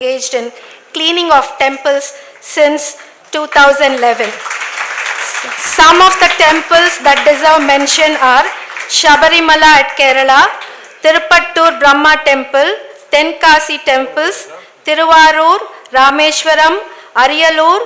engaged in cleaning of temples since 2011. Some of the temples that deserve mention are Shabarimala at Kerala, Tirupattur Brahma Temple, Tenkasi Temples, Tiruvarur, Rameshwaram, Ariyalur,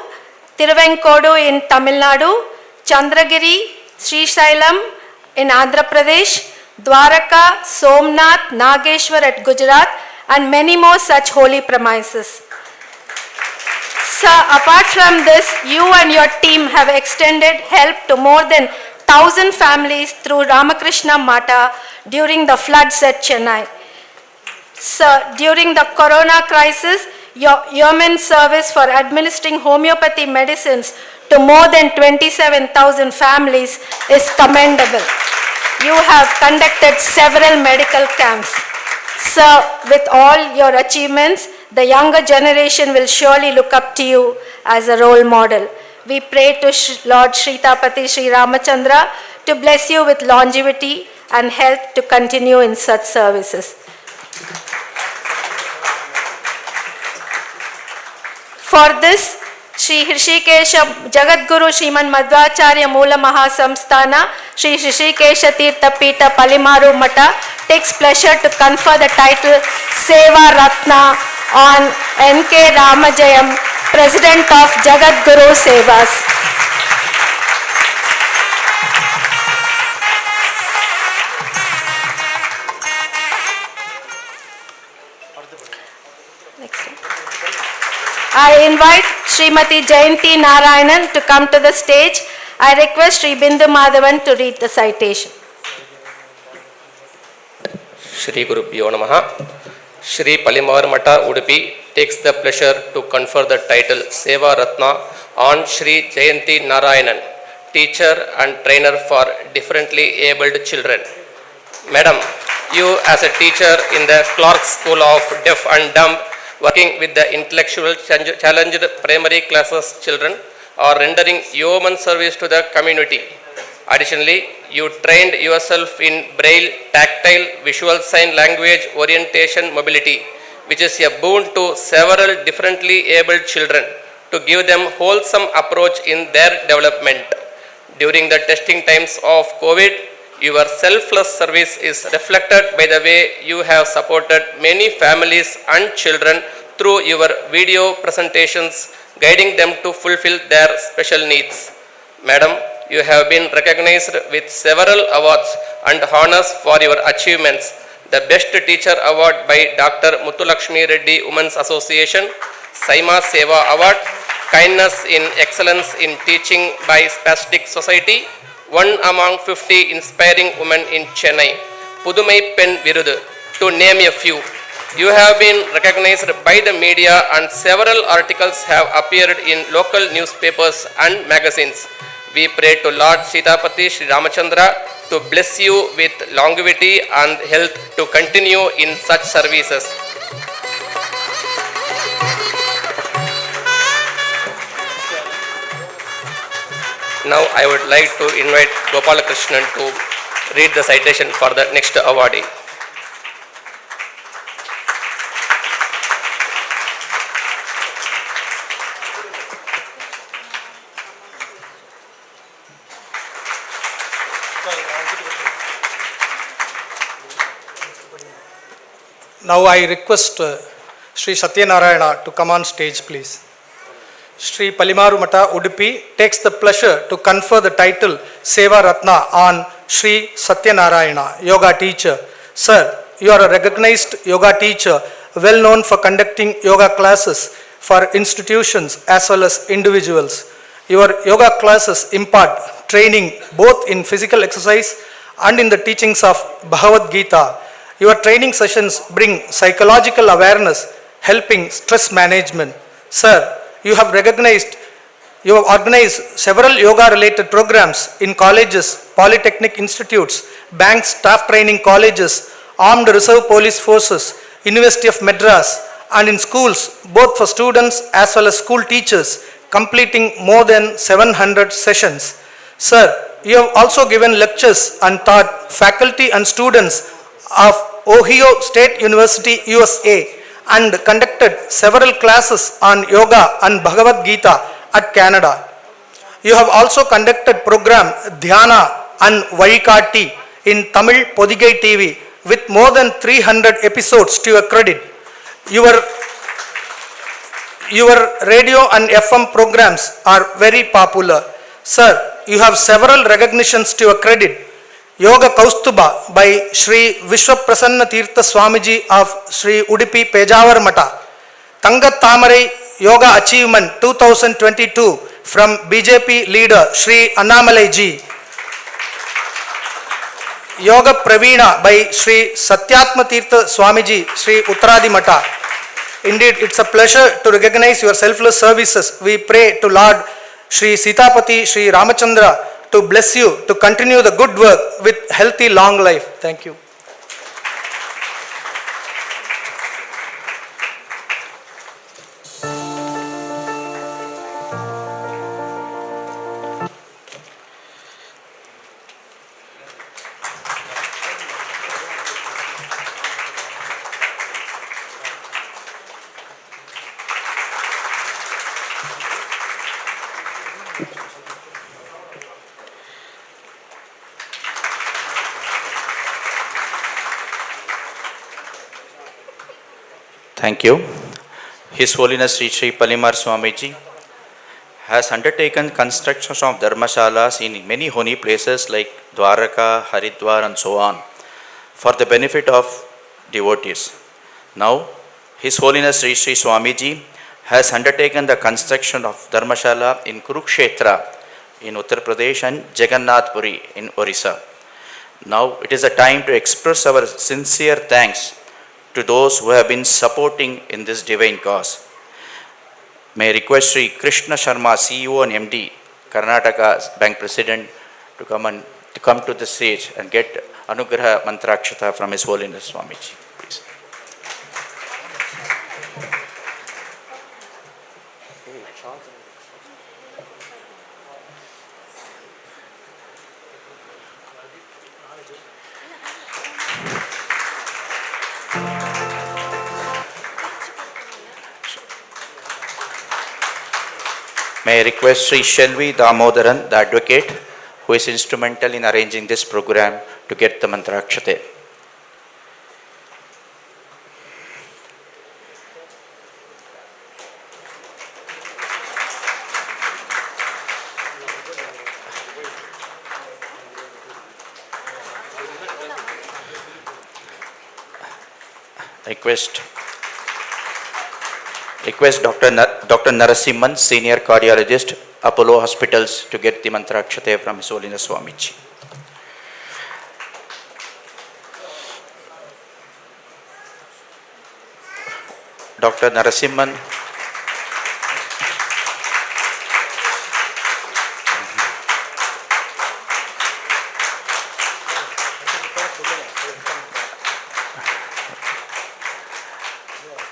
Tiruvenkodu in Tamil Nadu, Chandragiri, Srisailam in Andhra Pradesh, Dwaraka, Somnath, Nageshwar at Gujarat, and many more such holy premises. Sir, apart from this, you and your team have extended help to more than 1,000 families through Ramakrishna Matha during the floods at Chennai. Sir, during the corona crisis, your yeoman service for administering homeopathy medicines to more than 27,000 families is commendable. You have conducted several medical camps. Sir, with all your achievements, the younger generation will surely look up to you as a role model. We pray to Lord Sritapati Sri Ramachandra to bless you with longevity and health to continue in such services. For this, Shri Hrishikesha Jagadguru Sriman Madhvacharya Moola Mahasamsthana Shri Hrishikesha Teertha Pita Palimaru Matha takes pleasure to confer the title Seva Ratna on N.K. Ramajayam, President of Jagadguru Sevas. I invite Srimati Jayanti Narayanan to come to the stage. I request Sri Bindu Madhavan to read the citation. Shri Gurubhyo Namaha. Shri Palimaru Matha Udupi takes the pleasure to confer the title Seva Ratna on Shri Jayanti Narayanan, teacher and trainer for differently abled children. Madam, you as a teacher in the Clark School of Deaf and Dumb, working with the intellectual challenged primary classes children, are rendering yeoman service to the community. Additionally, you trained yourself in Braille, tactile, visual sign language orientation mobility, which is a boon to several differently abled children to give them wholesome approach in their development. During the testing times of COVID, your selfless service is reflected by the way you have supported many families and children through your video presentations, guiding them to fulfill their special needs. Madam, you have been recognized with several awards and honors for your achievements. The Best Teacher Award by Dr. Muthulakshmi Reddy Women's Association, Saima Seva Award, Kindness in Excellence in Teaching by Spastic Society, one among 50 inspiring women in Chennai, Pudumai Pen Virudu, to name a few. You have been recognized by the media and several articles have appeared in local newspapers and magazines. We pray to Lord Sitapati Sri Ramachandra to bless you with longevity and health to continue in such services. Now I would like to invite Gopalakrishnan to read the citation for the next awardee. Now I request Sri Satyanarayana to come on stage, please. Shri Palimaru Matha Udupi takes the pleasure to confer the title Seva Ratna on Shri Satyanarayana, yoga teacher. Sir, you are a recognized yoga teacher, well known for conducting yoga classes for institutions as well as individuals. Your yoga classes impart training both in physical exercise and in the teachings of Bhagavad Gita. Your training sessions bring psychological awareness, helping stress management. Sir, you have organized several yoga-related programs in colleges, polytechnic institutes, banks, staff training colleges, armed reserve police forces, University of Madras, and in schools, both for students as well as school teachers, completing more than 700 sessions. Sir, you have also given lectures and taught faculty and students of Ohio State University, USA, and conducted several classes on yoga and Bhagavad Gita at Canada. You have also conducted program Dhyana and Vaikati in Tamil Podigai TV with more than 300 episodes to your credit. Your radio and FM programs are very popular. Sir, you have several recognitions to your credit. Yoga Kaustuba by Shri Vishwaprasanna Teertha Swamiji of Shri Udupi Pejavar Matha. Tanga Tamarai Yoga Achievement 2022 from BJP leader Shri Annamalai ji. Yoga Pravina by Shri Satyatma Teertha Swamiji, Shri Uttaradi Matha. Indeed, it's a pleasure to recognize your selfless services. We pray to Lord Shri Sitapati, Shri Ramachandra to bless you to continue the good work with healthy long life. Thank you. Thank you. His Holiness Sri Palimaru Swamiji has undertaken constructions of Dharmashalas in many holy places like Dwaraka, Haridwar and so on for the benefit of devotees. Now, His Holiness Sri Swamiji has undertaken the construction of Dharmashala in Kurukshetra in Uttar Pradesh and Jagannath Puri in Orissa. Now, it is a time to express our sincere thanks to those who have been supporting in this divine cause. May I request Sri Krishna Sharma, CEO and MD, Karnataka Bank President, to come to the stage and get Anugraha Mantrakshata from His Holiness Swamiji. Please. May I request Sri Shelvi Damodaran, the advocate, who is instrumental in arranging this program, to get the Mantrakshate. Request Dr. Narasimhan, Senior Cardiologist, Apollo Hospitals, to get the Mantrakshate from His Holiness Swamiji. Dr. Narasimhan.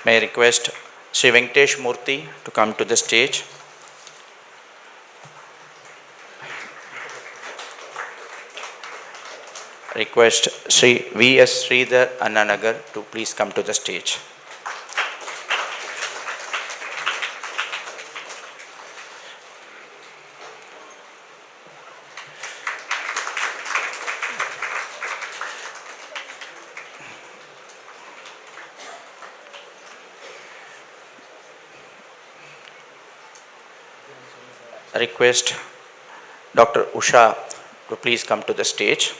May I request Sri Venkatesh Murthy to come to the stage. Request Sri V.S. Sridhar Annanagar to please come to the stage. Request Dr. Usha to please come to the stage.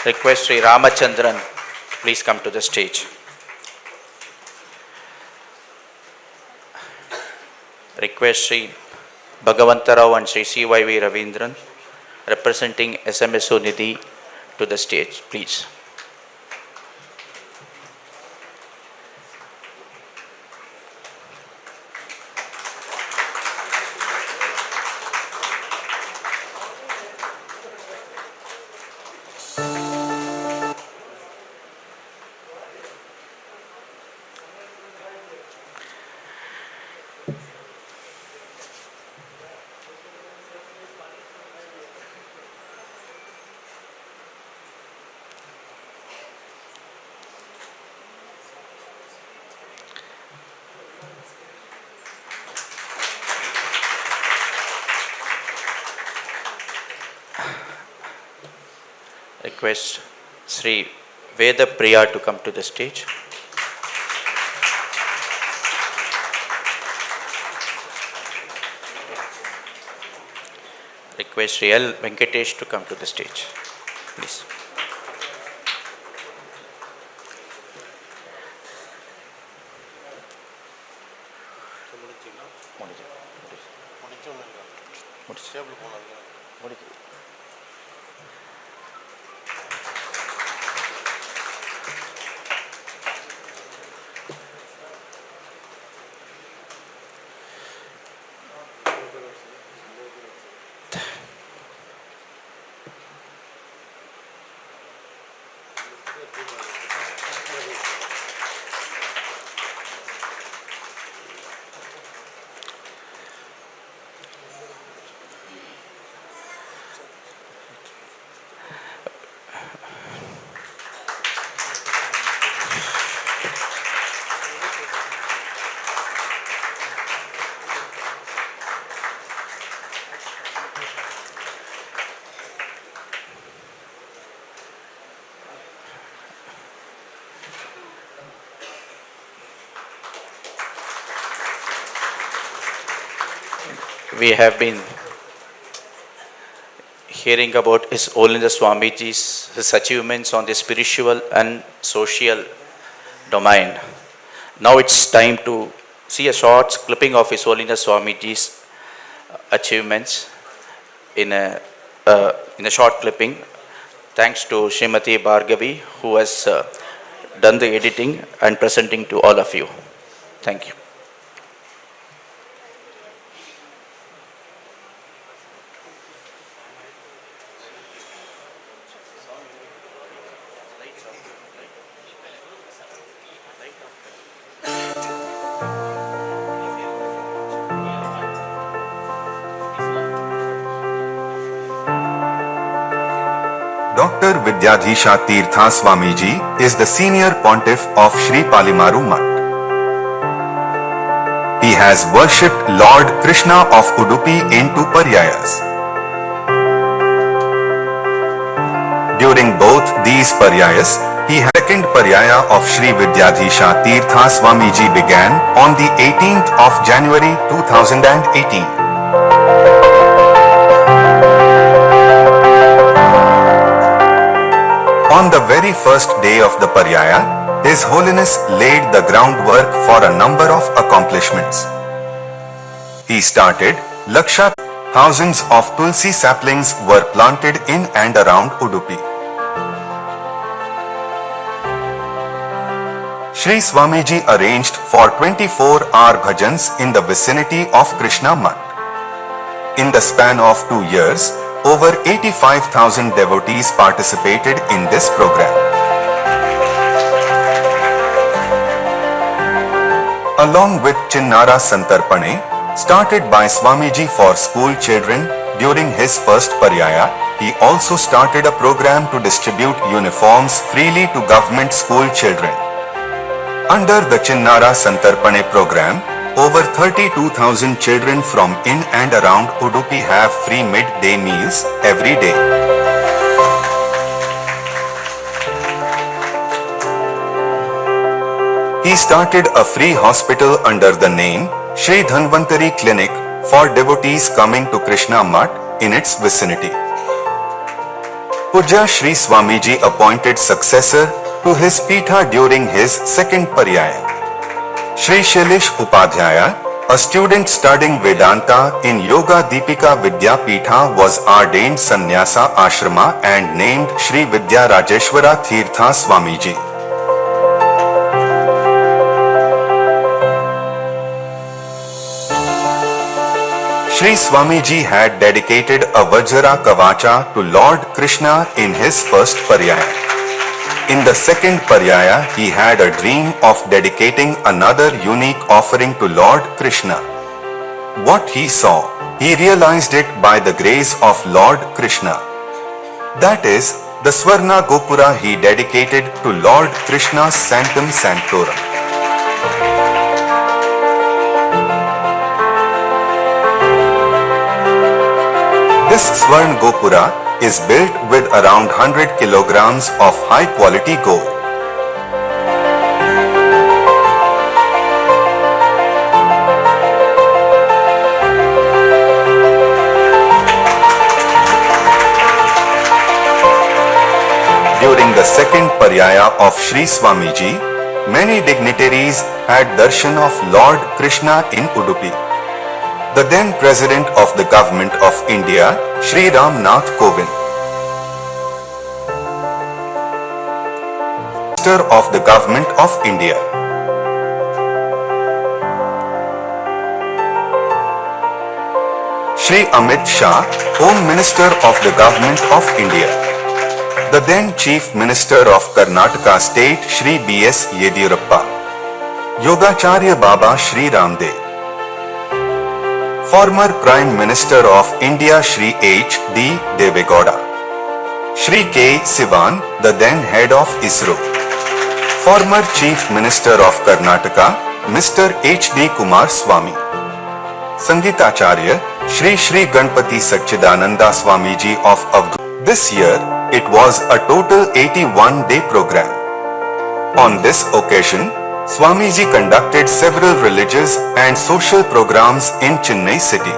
Request Sri Ramachandran to please come to the stage. Request Sri Bhagavantarao and Sri C.Y.V. Ravindran, representing SMSO Nidhi, to the stage, please. request Sri Veda Priya to come to the stage. Request Sri L. Venkatesh to come to the stage, please. We have been hearing about His Holiness Swamiji's his achievements on the spiritual and social domain. Now it's time to see a short clipping of His Holiness Swamiji's achievements in a short clipping. Thanks to Srimati Bhargavi, who has done the editing and presenting to all of you. Thank you. Dr. Vidyadheesha Teertha Swamiji is the senior pontiff of Shri Palimaru Math. He has worshipped Lord Krishna of Udupi in 2 paryayas. During both these paryayas, he had second paryaya of Shri Vidyadheesha Teertha Swamiji began on the 18th of January 2018. On the very first day of the paryaya, His Holiness laid the groundwork for a number of accomplishments. He started Laksha. Thousands of tulsi saplings were planted in and around Udupi. Shri Swamiji arranged for 24-hour bhajans in the vicinity of Krishna Math. In the span of 2 years, over 85,000 devotees participated in this program. Along with Chinnara Santarpane, started by Swamiji for school children during his first paryaya, he also started a program to distribute uniforms freely to government school children. Under the Chinnara Santarpane program, over 32,000 children from in and around Udupi have free midday meals every day. He started a free hospital under the name Shri Dhanvantari Clinic for devotees coming to Krishna Math in its vicinity. Pujya Shri Swamiji appointed successor to his Pitha during his second paryaya. Shri Shailesh Upadhyaya, a student studying Vedanta in Yoga Deepika Vidya Pitha, was ordained Sannyasa Ashrama and named Shri Vidyarajeshwara Teertha Swamiji. Shri Swamiji had dedicated a Vajra Kavacha to Lord Krishna in his first paryaya. In the second paryaya, he had a dream of dedicating another unique offering to Lord Krishna. What he saw, he realized it by the grace of Lord Krishna. That is, the Swarna Gopura he dedicated to Lord Krishna's Sanctum Sanctorum. This Swarna Gopura is built with around 100 kilograms of high quality gold. During the second paryaya of Shri Swamiji, many dignitaries had darshan of Lord Krishna in Udupi. The then President of the Government of India, Shri Ramnath Kovind, Minister of the Government of India, Shri Amit Shah, Home Minister of the Government of India, the then Chief Minister of Karnataka State, Shri B.S. Yediyurappa, Yogacharya Baba Shri Ramdev, former Prime Minister of India Shri H.D. Devegowda, Shri K. Sivan, the then Head of ISRO, former Chief Minister of Karnataka, Mr. H.D. Kumar Swami, Sangitacharya, Shri Ganpati Satchidananda Swamiji of Avadh. This year, it was a total 81-day program. On this occasion, Swamiji conducted several religious and social programs in Chennai city.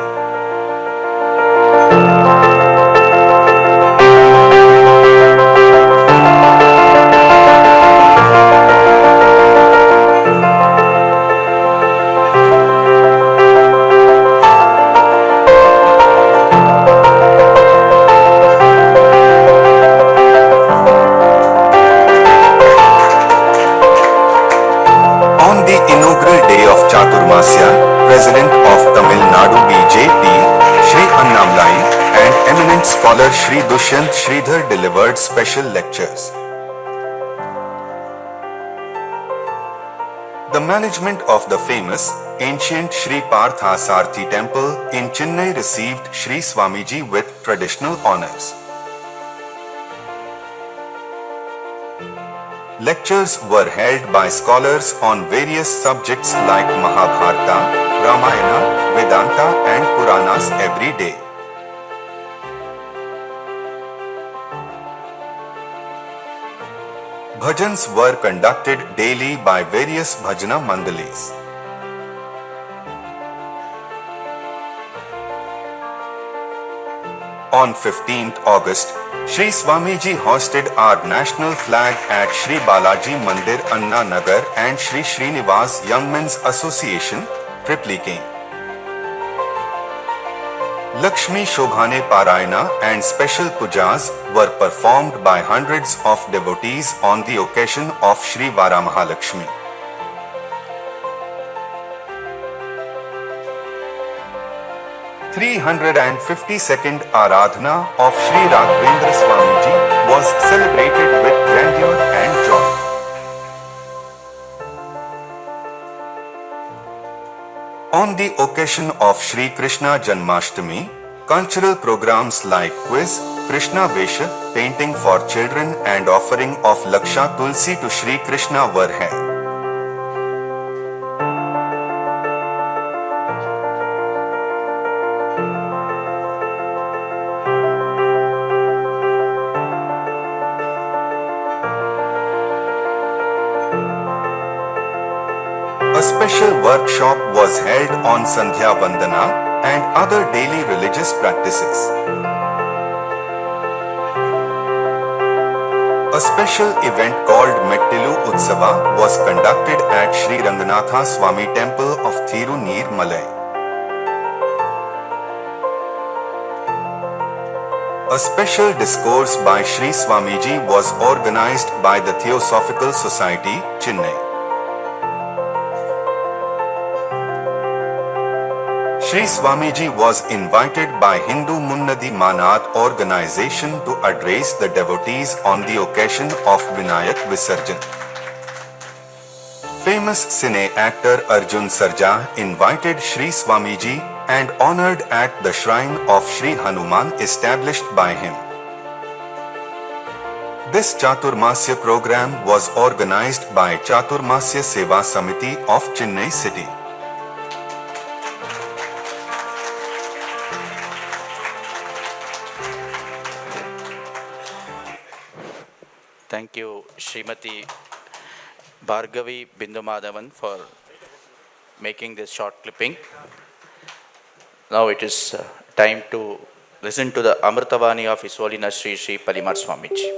President of Tamil Nadu BJP, Shri Annanagar, and eminent scholar Shri Dushyant Sridhar delivered special lectures. The management of the famous, ancient Shri Parthasarthi temple in Chennai received Shri Swamiji with traditional honors. Lectures were held by scholars on various subjects like Mahabharata, Ramayana, Vedanta and Puranas every day. Bhajans were conducted daily by various bhajana mandalis. On 15th August, Shri Swamiji hoisted our national flag at Shri Balaji Mandir Annanagar and Shri Srinivas Young Men's Association, Triplicane. Lakshmi Shobhane Parayana and special pujas were performed by hundreds of devotees on the occasion of Shri Varamahalakshmi. The 352nd Aradhana of Shri Raghavendra Swamiji was celebrated with grandeur and joy. On the occasion of Shri Krishna Janmashtami, cultural programs like quiz, Krishna Vesha, painting for children and offering of Laksha Tulsi to Shri Krishna were held. A special workshop was held on Sandhya Vandana and other daily religious practices. A special event called Mettilu Utsava was conducted at Sri Ranganatha Swami Temple of Thiru near Malai. A special discourse by Shri Swamiji was organized by the Theosophical Society, Chennai. Shri Swamiji was invited by Hindu Munnadi Manad organization to address the devotees on the occasion of Vinayak Visarjan. Famous cine actor Arjun Sarja invited Shri Swamiji and honored at the shrine of Shri Hanuman established by him. This Chaturmasya program was organized by Chaturmasya Seva Samiti of Chennai city. Srimati Bhargavi Bindu Madhavan for making this short clipping. Now it is time to listen to the Amritavani of His Holiness Sri Palimaru Swamiji.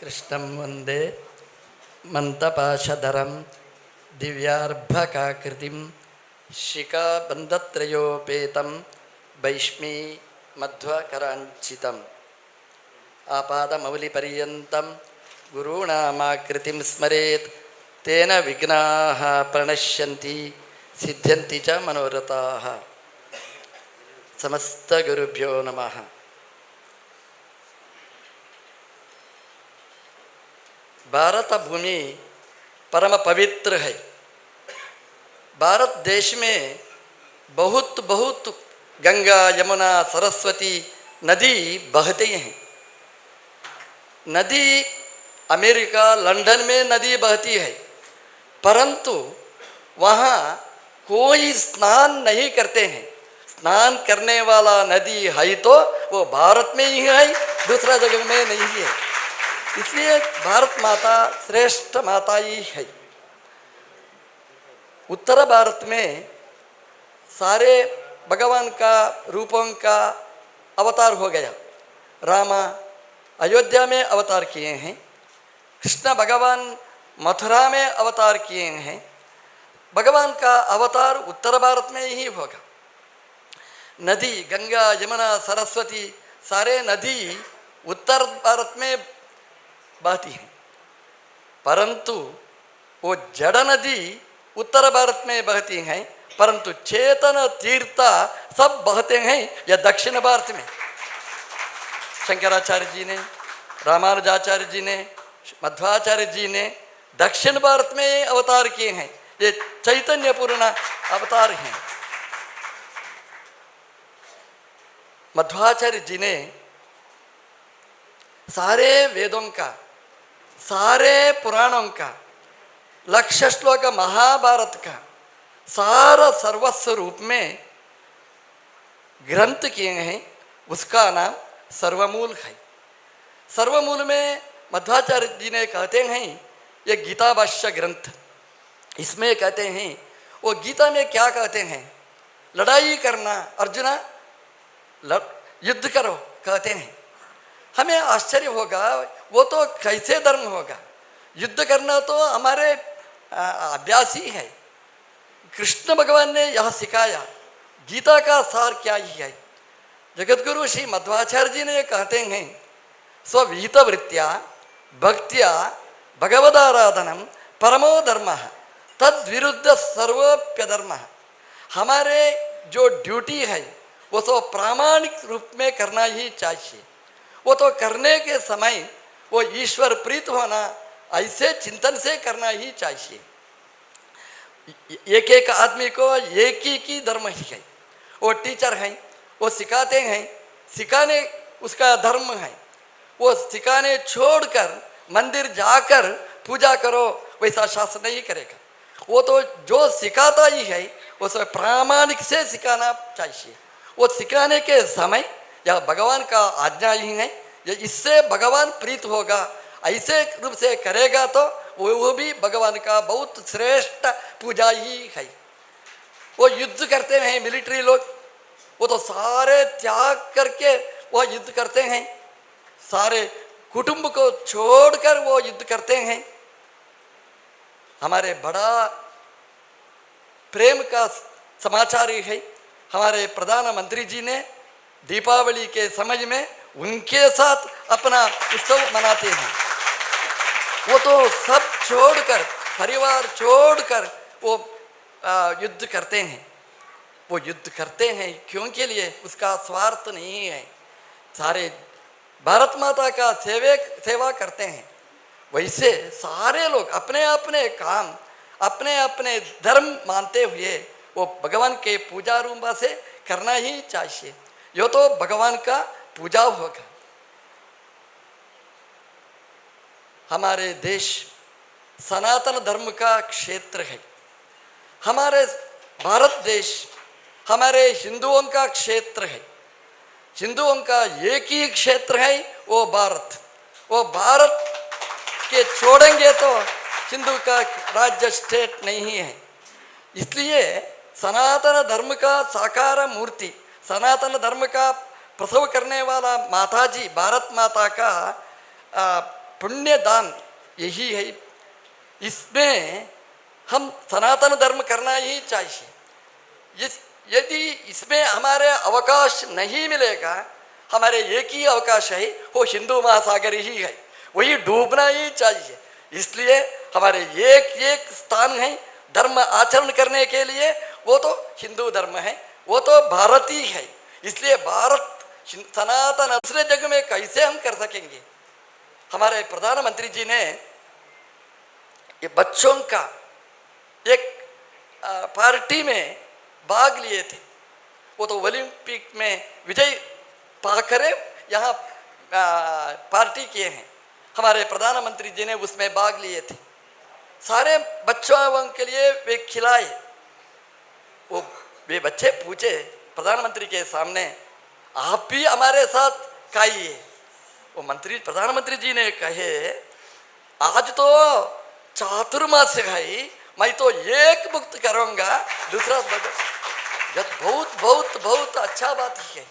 कृष्णं वन्दे मन्तपाशधरं दिव्यार्भकाकृतिं शिखाबन्धत्रयोपेतं वैष्मी मध्वकराञ्चितम् आपादमौलिपर्यन्तं गुरूणामाकृतिं स्मरेत् तेन विघ्नाः प्रणश्यन्ति सिद्ध्यन्ति च मनोरथाः। समस्तगुरुभ्यो नमः। भारत भूमि परम पवित्र है। भारत देश में बहुत बहुत गंगा यमुना सरस्वती नदी बहती हैं। नदी अमेरिका लंदन में नदी बहती है, परंतु वहाँ कोई स्नान नहीं करते हैं। स्नान करने वाला नदी है तो वो भारत में ही है, दूसरा जगह में नहीं है। इसलिए भारत माता श्रेष्ठ माता ही है। उत्तर भारत में सारे भगवान का रूपों का अवतार हो गया। रामा अयोध्या में अवतार किए हैं, कृष्ण भगवान मथुरा में अवतार किए हैं। भगवान का अवतार उत्तर भारत में ही होगा। नदी गंगा यमुना सरस्वती सारे नदी उत्तर भारत में बहती हैं, परंतु वो जड़ नदी उत्तर भारत में बहती हैं, परंतु चेतन तीर्थ सब बहते हैं या दक्षिण भारत में। शंकराचार्य जी ने, रामानुजाचार्य जी ने, मध्वाचार्य जी ने दक्षिण भारत में अवतार किए हैं। ये चैतन्यपूर्ण अवतार हैं। मध्वाचार्य जी ने सारे वेदों का, सारे पुराणों का, लक्ष्य श्लोक महाभारत का सारा सर्वस्व रूप में ग्रंथ किए हैं। उसका नाम सर्वमूल है। सर्वमूल में मध्वाचार्य जी ने कहते हैं ये गीता भाष्य ग्रंथ, इसमें कहते हैं वो गीता में क्या कहते हैं, लड़ाई करना अर्जुना युद्ध करो कहते हैं। हमें आश्चर्य होगा वो तो कैसे धर्म होगा, युद्ध करना तो हमारे अभ्यास ही है। कृष्ण भगवान ने यह सिखाया, गीता का सार क्या ही है। जगतगुरु श्री मध्वाचार्य जी ने कहते हैं स्वविहित वृत्तिया भक्त्या भगवदाराधनम परमो धर्म तद विरुद्ध सर्वोप्य धर्म। हमारे जो ड्यूटी है वो तो प्रामाणिक रूप में करना ही चाहिए। वो तो करने के समय वो ईश्वर प्रीत होना ऐसे चिंतन से करना ही चाहिए। एक एक आदमी को एक ही की धर्म ही है। वो टीचर हैं, वो सिखाते हैं, सिखाने उसका धर्म है। वो सिखाने छोड़कर मंदिर जाकर पूजा करो वैसा शास्त्र नहीं करेगा। वो तो जो सिखाता ही है वो सब प्रामाणिक से सिखाना चाहिए। वो सिखाने के समय यह भगवान का आज्ञा ही है, ये इससे भगवान प्रीत होगा। ऐसे रूप से करेगा तो वो भी भगवान का बहुत श्रेष्ठ पूजा ही है। वो युद्ध करते हैं मिलिट्री लोग, वो तो सारे त्याग करके वो युद्ध करते हैं, सारे कुटुंब को छोड़कर वो युद्ध करते हैं। हमारे बड़ा प्रेम का समाचार है, हमारे प्रधानमंत्री जी ने दीपावली के समय में उनके साथ अपना उत्सव मनाते हैं। वो तो सब छोड़कर, परिवार छोड़कर वो युद्ध करते हैं। वो युद्ध करते हैं क्यों के लिए? उसका स्वार्थ नहीं है, सारे भारत माता का सेवा करते हैं। वैसे सारे लोग अपने अपने काम, अपने अपने धर्म मानते हुए वो भगवान के पूजा रूप से करना ही चाहिए। यो तो भगवान का पूजा होगा। हमारे देश सनातन धर्म का क्षेत्र है। हमारे भारत देश हमारे हिंदुओं का क्षेत्र है। हिंदुओं का एक ही क्षेत्र है, वो भारत। वो भारत के छोड़ेंगे तो हिंदू का राज्य स्टेट नहीं है। इसलिए सनातन धर्म का साकार मूर्ति, सनातन धर्म का प्रसव करने वाला माता जी, भारत माता का पुण्य दान यही है। इसमें हम सनातन धर्म करना ही चाहिए। यदि इसमें हमारे अवकाश नहीं मिलेगा, हमारे एक ही अवकाश है, वो हिंदू महासागर ही है, वही डूबना ही चाहिए। इसलिए हमारे एक एक स्थान है धर्म आचरण करने के लिए, वो तो हिंदू धर्म है, वो तो भारत ही है। इसलिए भारत सनातन दूसरे जगह में कैसे हम कर सकेंगे? हमारे प्रधानमंत्री जी ने ये बच्चों का एक पार्टी में भाग लिए थे। वो तो ओलंपिक में विजय पाकर यहाँ पार्टी किए हैं। हमारे प्रधानमंत्री जी ने उसमें भाग लिए थे। सारे बच्चों के लिए वे खिलाए। वे बच्चे पूछे प्रधानमंत्री के सामने, आप भी हमारे साथ खाइए। वो प्रधानमंत्री जी ने कहे, आज तो चातुर्मास है, मैं तो एक मुक्त करूँगा, दूसरा बहुत बहुत बहुत अच्छा बात है।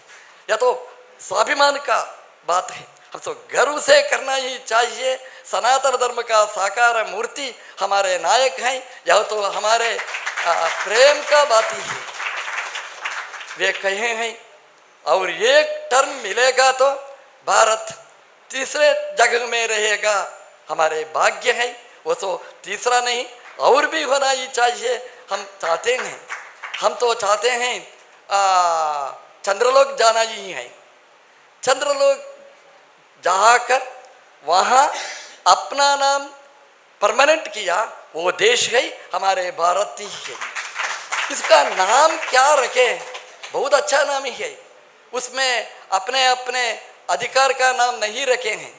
यह तो स्वाभिमान का बात है, हम तो गर्व से करना ही चाहिए। सनातन धर्म का साकार मूर्ति हमारे नायक हैं, यह तो हमारे प्रेम का बात ही है। वे कहे हैं और एक टर्म मिलेगा तो भारत तीसरे जगह में रहेगा, हमारे भाग्य है। वो तो तीसरा नहीं और भी होना ही चाहिए। हम चाहते हैं, हम तो चाहते हैं चंद्रलोक जाना ही है। चंद्रलोक जाकर वहाँ अपना नाम परमानेंट किया, वो देश है हमारे भारत ही है। इसका नाम क्या रखे? बहुत अच्छा नाम ही है। उसमें अपने अपने अधिकार का नाम नहीं रखे हैं,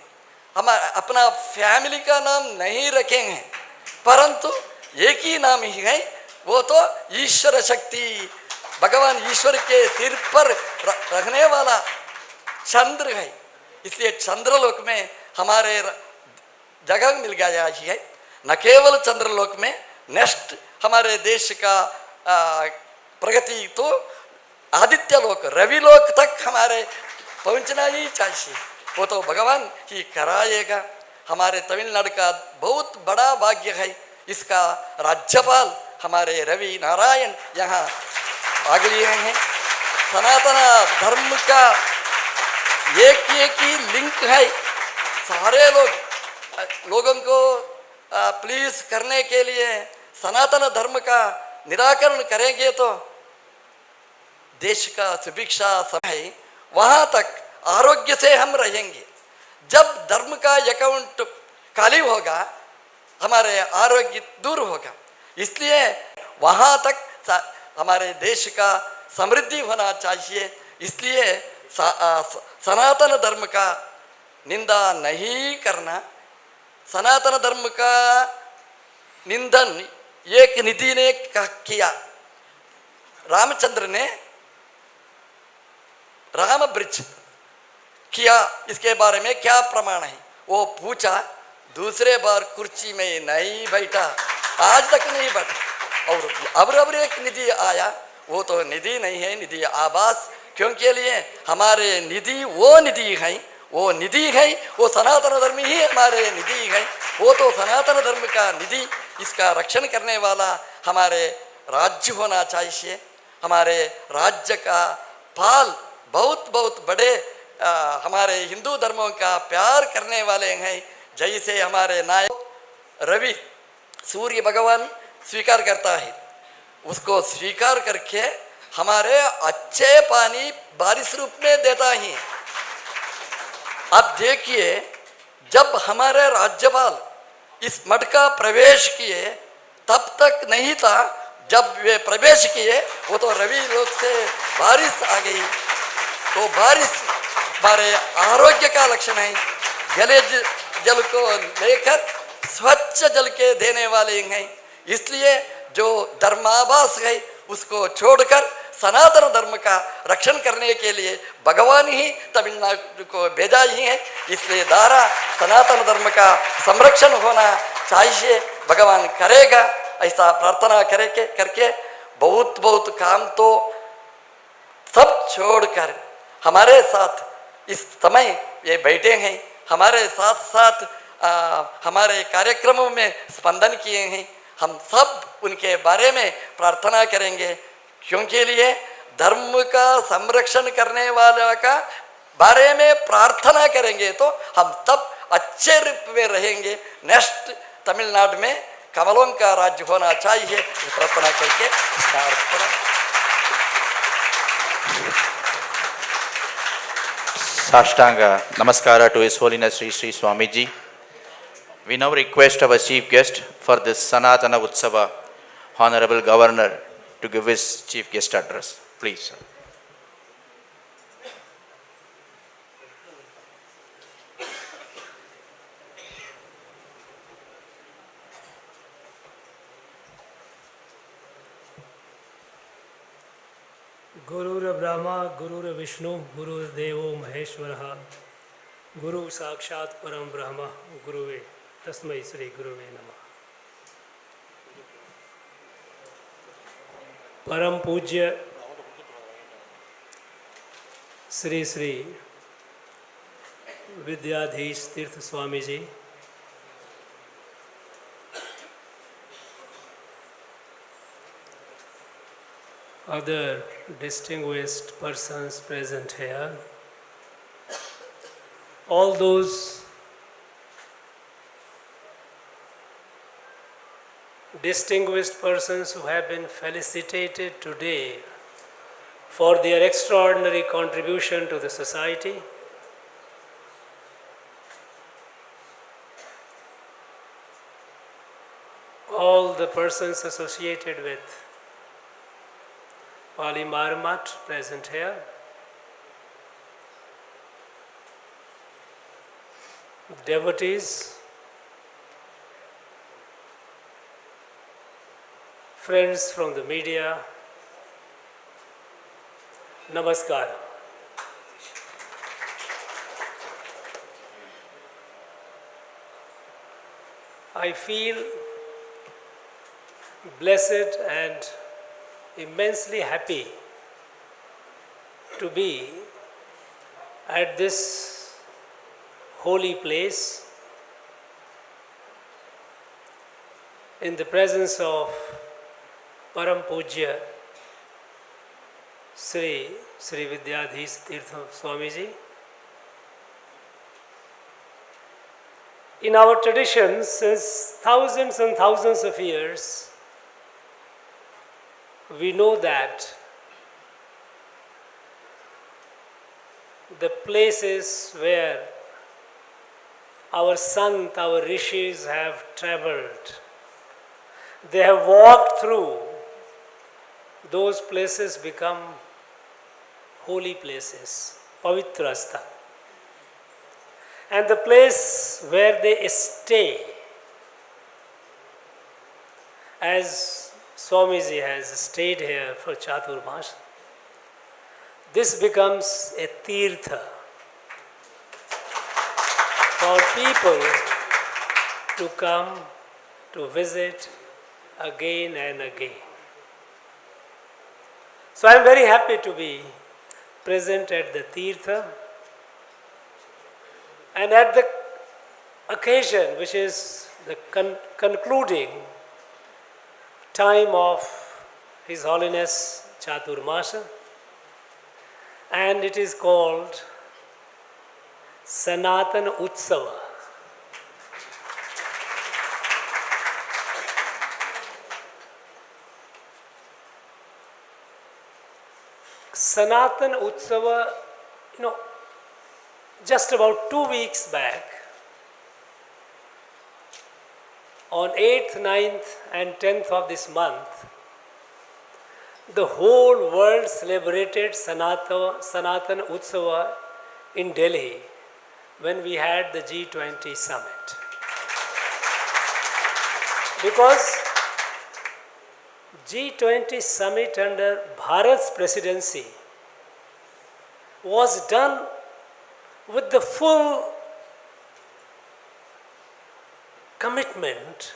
हमारा अपना फैमिली का नाम नहीं रखे हैं, परंतु एक ही नाम ही है, वो तो ईश्वर शक्ति, भगवान ईश्वर के सिर पर रखने वाला चंद्र है। इसलिए चंद्रलोक में हमारे जगह मिल गया है। न केवल चंद्रलोक में, नेक्स्ट हमारे देश का प्रगति तो आदित्य लोक, रवि लोक तक हमारे पहुंचना ही चाहिए। वो तो भगवान ही कराएगा। हमारे तमिलनाडु का बहुत बड़ा भाग्य है, इसका राज्यपाल हमारे रवि नारायण यहाँ भाग लिए हैं। सनातन धर्म का एक ही लिंक है। सारे लोगों को प्लीज करने के लिए सनातन धर्म का निराकरण करेंगे तो देश का सुभिक्षा समय, वहाँ तक आरोग्य से हम रहेंगे। जब धर्म का अकाउंट खाली होगा, हमारे आरोग्य दूर होगा। इसलिए वहाँ तक हमारे देश का समृद्धि होना चाहिए। इसलिए सनातन धर्म का निंदा नहीं करना। सनातन धर्म का निंदन एक निधि ने किया। रामचंद्र ने राम ब्रिज किया, इसके बारे में क्या प्रमाण है? वो पूछा, दूसरे बार कुर्सी में नहीं बैठा, आज तक नहीं बैठा। और अब एक निधि आया, वो तो निधि नहीं है, निधि आवास। क्योंकि लिए हमारे निधि वो निधि है, वो निधि है, वो सनातन धर्म ही हमारे निधि है। वो तो सनातन धर्म का निधि, इसका रक्षण करने वाला हमारे राज्य होना चाहिए। हमारे राज्य का पाल बहुत बहुत बड़े हमारे हिंदू धर्मों का प्यार करने वाले हैं, जैसे हमारे नायक रवि सूर्य भगवान स्वीकार करता है, उसको स्वीकार करके हमारे अच्छे पानी बारिश रूप में देता है। अब देखिए, जब हमारे राज्यपाल इस मठ का प्रवेश किए तब तक नहीं था, जब वे प्रवेश किए वो तो रवि लोक से बारिश आ गई। तो बारिश हमारे आरोग्य का लक्षण है। गले जल को लेकर स्वच्छ जल के देने वाले हैं, इसलिए जो धर्माभास है उसको छोड़कर सनातन धर्म का रक्षण करने के लिए भगवान ही तमिलनाडु को भेजा ही है। इसलिए द्वारा सनातन धर्म का संरक्षण होना चाहिए, भगवान करेगा, ऐसा प्रार्थना करके बहुत बहुत काम तो सब छोड़कर हमारे साथ इस समय ये बैठे हैं, हमारे साथ साथ हमारे कार्यक्रमों में स्पंदन किए हैं। हम सब उनके बारे में प्रार्थना करेंगे, क्योंकि लिए धर्म का संरक्षण करने वाला का बारे में प्रार्थना करेंगे तो हम तब अच्छे रूप में रहेंगे। नेक्स्ट तमिलनाडु में कमलों का राज्य होना चाहिए, प्रार्थना करके Sashtanga Namaskara to His Holiness Sri Swamiji. We now request our Chief Guest for this Sanaatana Utsava, Honorable Governor, to give his Chief Guest address. Please, sir. गुरुर ब्रह्मा गुरुर विष्णु गुरुर्देवो महेश्वरः गुरु साक्षात् परम ब्रह्म गुरुवे तस्मै श्री गुरुवे नमः। परम पूज्य श्री श्री विद्याधीश तीर्थ Swami ji, other distinguished persons present here, all those distinguished persons who have been felicitated today for their extraordinary contribution to the society, all the persons associated with Palimaru present here, devotees, friends from the media, Namaskara. I feel blessed and immensely happy to be at this holy place in the presence of Param Pujya Shri Vidyadheesha Teertha Swamiji. In our traditions, since thousands and thousands of years, we know that the places where our sant, our rishis have traveled, they have walked through, those places become holy places, pavitrastha. And the place where they stay, as Swamiji has stayed here for Chaturmash, this becomes a Teertha for people to come to visit again and again. So I am very happy to be present at the Teertha and at the occasion which is the concluding time of His Holiness Chaturmasha, and it is called Sanaatana Utsava. Sanaatana Utsava, just about 2 weeks back, on 8th, 9th and 10th of this month, the whole world celebrated Sanaatana Utsava in Delhi when we had the G20 summit. Because G20 summit under Bharat's presidency was done with the full commitment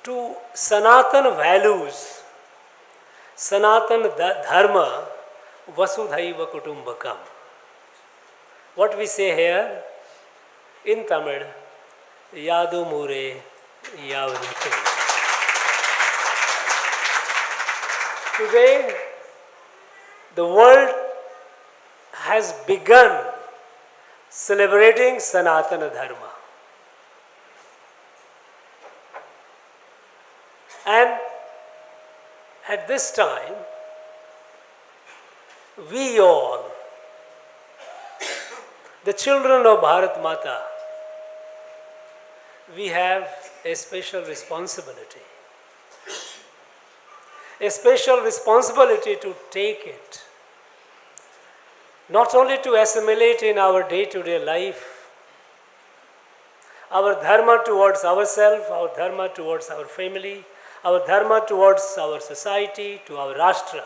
to Sanatana values, Sanatana Dharma, Vasudhaiva Kutumbakam. What we say here in Tamil, Yadu Mure Yavadu. Today, the world has begun celebrating Sanatana Dharma. And at this time, we all, the children of Bharat Mata, we have a special responsibility. A special responsibility to take it, not only to assimilate in our day-to-day life, our dharma towards ourselves, our dharma towards our family, our dharma towards our society, to our Rashtra,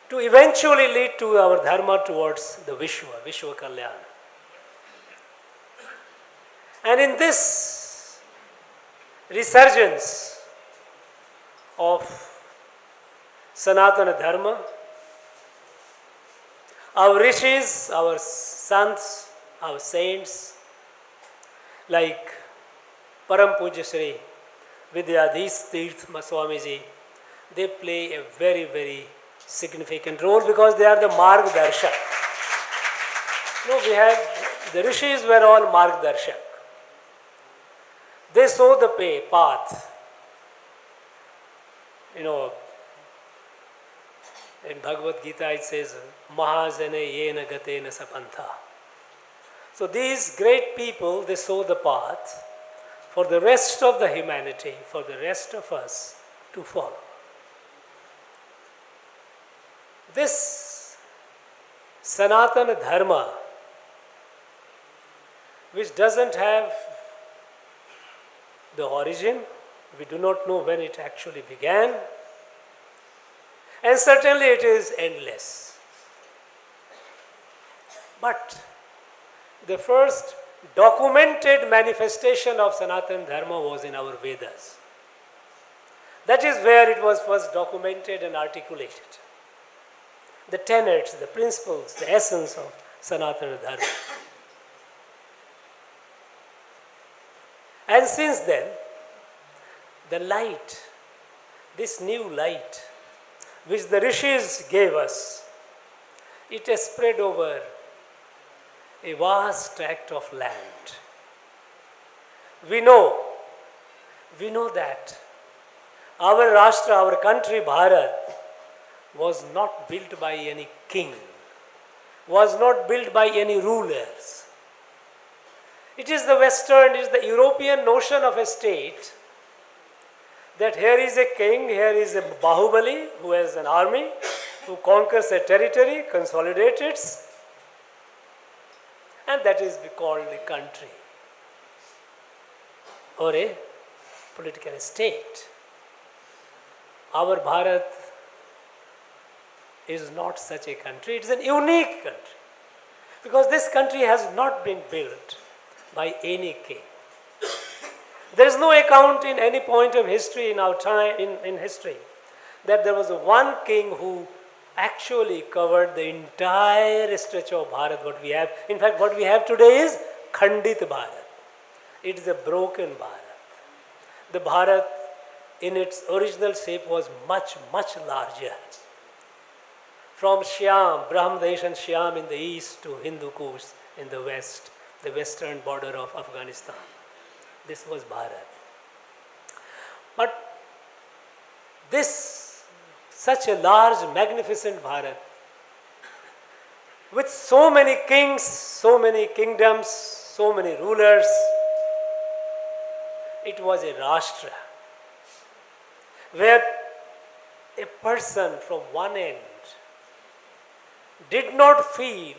to eventually lead to our dharma towards the Vishwa Kalyana. And in this resurgence of Sanatana Dharma, our rishis, our sants, our saints, like Param Puja Shri, Vidyadheesha Teertha Swamiji, they play a very, very significant role because they are the Margdarshak. We have, the rishis were all Margdarshak. They show the path. In Bhagavad Gita it says, Mahajane yena gatena sapantha. So these great people, they show the path for the rest of the humanity, for the rest of us to follow. This Sanatana Dharma, which doesn't have the origin, we do not know when it actually began, and certainly it is endless. But the first documented manifestation of Sanatana Dharma was in our Vedas. That is where it was first documented and articulated. The tenets, the principles, the essence of Sanatana Dharma. And since then, the light, this new light, which the rishis gave us, it has spread over a vast tract of land. We know that our Rashtra, our country Bharat, was not built by any king, was not built by any rulers. It is the Western, it is the European notion of a state that here is a king, here is a Bahubali who has an army, who conquers a territory, consolidates it, and that is called a country or a political state. Our Bharat is not such a country, it is a unique country because this country has not been built by any king. There is no account in any point of history in our time, in history, that there was one king who actually covered the entire stretch of Bharat, what we have. In fact, what we have today is Khandit Bharat. It is a broken Bharat. The Bharat in its original shape was much, much larger. from Shyam, Brahmadesh and Shyam in the east to Hindu Kush in the west, the western border of Afghanistan. This was Bharat. But this, such a large, magnificent Bharat, with so many kings, so many kingdoms, so many rulers, it was a Rashtra, where a person from one end did not feel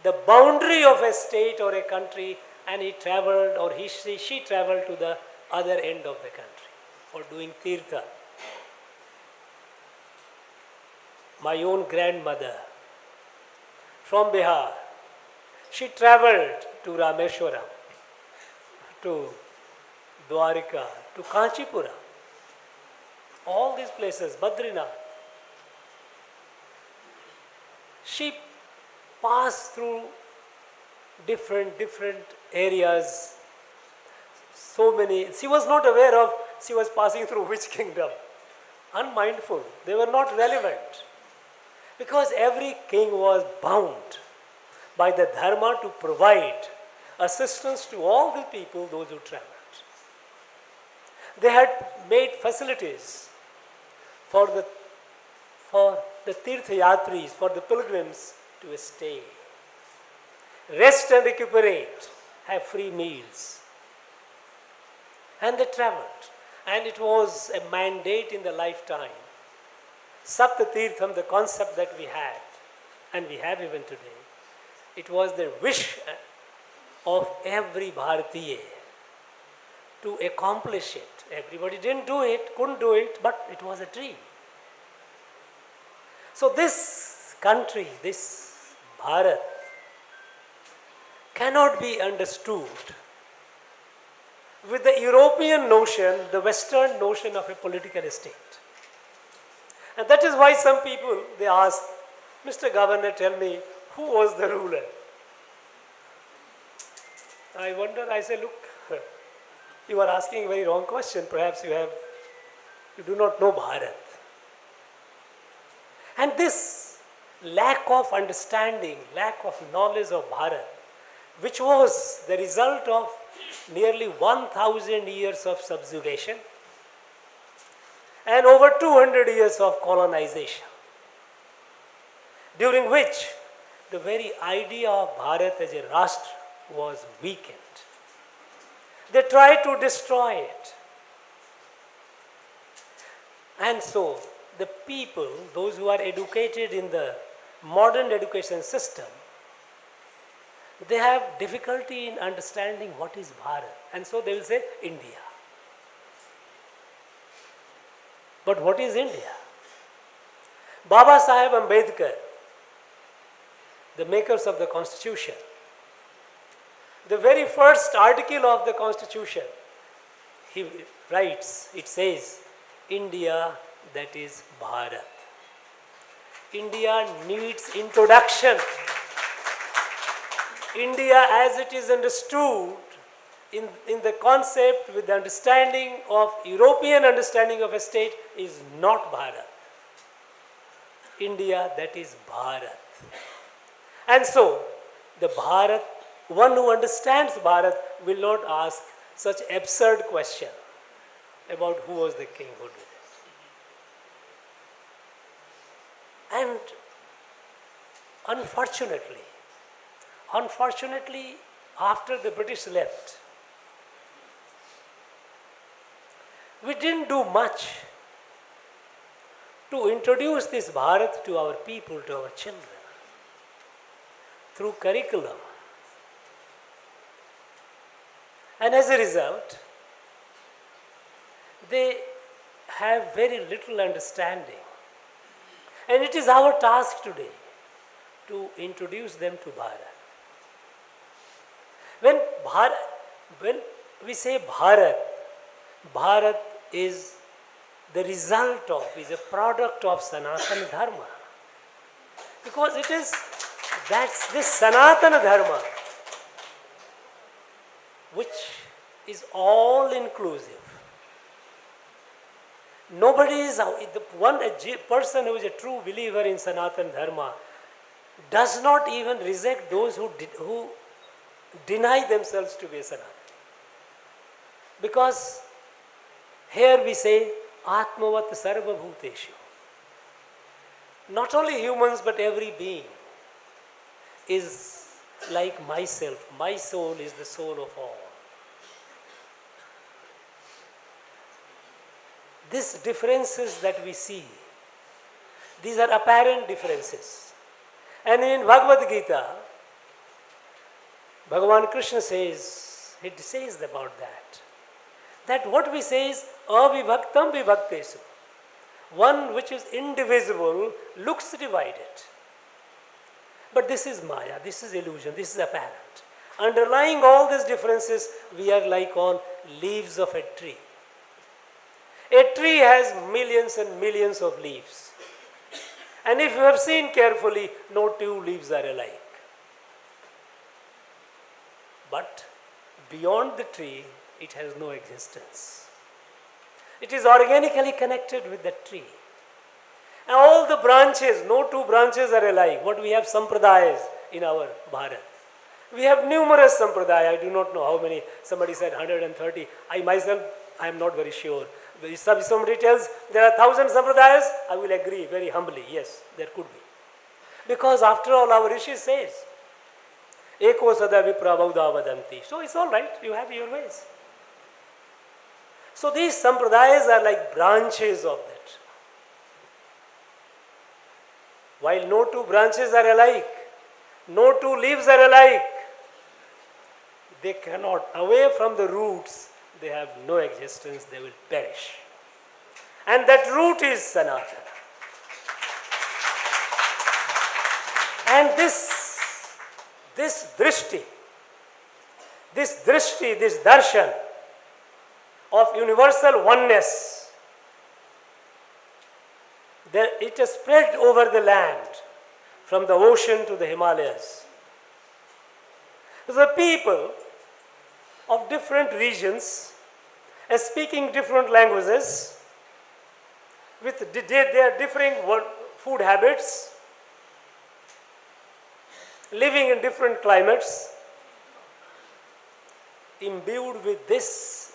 the boundary of a state or a country, and he traveled, or she traveled to the other end of the country for doing Teertha. My own grandmother from Bihar, she traveled to Rameshwaram, to Dwarika, to Kanchipura, all these places, Badrinath. She passed through different areas, so many. She was not aware of she was passing through which kingdom. Unmindful. They were not relevant. Because every king was bound by the dharma to provide assistance to all the people, those who traveled. They had made facilities for the Teertha Yatris, for the pilgrims to stay, rest and recuperate, have free meals. And they traveled. And it was a mandate in the lifetime. Sapta Teertham, the concept that we had, and we have even today, it was the wish of every Bharatiya to accomplish it. Everybody didn't do it, couldn't do it, but it was a dream. So this country, this Bharat, cannot be understood with the European notion, the Western notion of a political state. And that is why some people, they ask, Mr. Governor, tell me, who was the ruler? I wonder, I say, look, you are asking a very wrong question. Perhaps you do not know Bharat. And this lack of understanding, lack of knowledge of Bharat, which was the result of nearly 1,000 years of subjugation and over 200 years of colonization, during which the very idea of Bharat as a Rashtra was weakened. They tried to destroy it. And so, the people, those who are educated in the modern education system, they have difficulty in understanding what is Bharat. And so they will say India. But what is India? Baba Saheb Ambedkar, the makers of the Constitution, the very first article of the Constitution, he writes, it says, India, that is Bharat. India needs introduction. India as it is understood in the concept with the understanding of European understanding of a state is not Bharat. India, that is Bharat. And so, the Bharat, one who understands Bharat will not ask such absurd question about who was the king who did it. And unfortunately, after the British left, we didn't do much to introduce this Bharat to our people, to our children, through curriculum. And as a result, they have very little understanding. And it is our task today to introduce them to Bharat. When we say Bharat, Bharat is the result of, is a product of Sanaatana Dharma. Because that's this Sanaatana Dharma which is all inclusive, Nobody is, person who is a true believer in Sanatana Dharma does not even reject those who deny themselves to be a Sanatana. Because here we say, Atmavat Sarva Bhuteshu. Not only humans but every being is like myself. My soul is the soul of all. These differences that we see, these are apparent differences. And in Bhagavad Gita, Bhagavan Krishna says, he says about that what we say is avibhaktam vibhaktesu. One which is indivisible looks divided. But this is Maya, this is illusion, this is apparent. Underlying all these differences, we are like on leaves of a tree. A tree has millions and millions of leaves. And if you have seen carefully, no two leaves are alike. But beyond the tree, it has no existence. It is organically connected with the tree. And all the branches, no two branches are alike. What we have sampradayas in our Bharat. We have numerous sampradayas. I do not know how many. Somebody said 130. I myself, I am not very sure. If somebody tells there are 1,000 sampradayas, I will agree very humbly. Yes, there could be. Because after all, our Rishi says, Eko sada vipra bauddha vadanti. So it's all right. You have your ways. So these sampradayas are like branches of that. While no two branches are alike, no two leaves are alike, they cannot, away from the roots, they have no existence, they will perish. And that root is Sanatana. And this drishti, this darshan of universal oneness, it has spread over the land from the ocean to the Himalayas. The people of different regions are speaking different languages with their differing food habits, living in different climates, imbued with this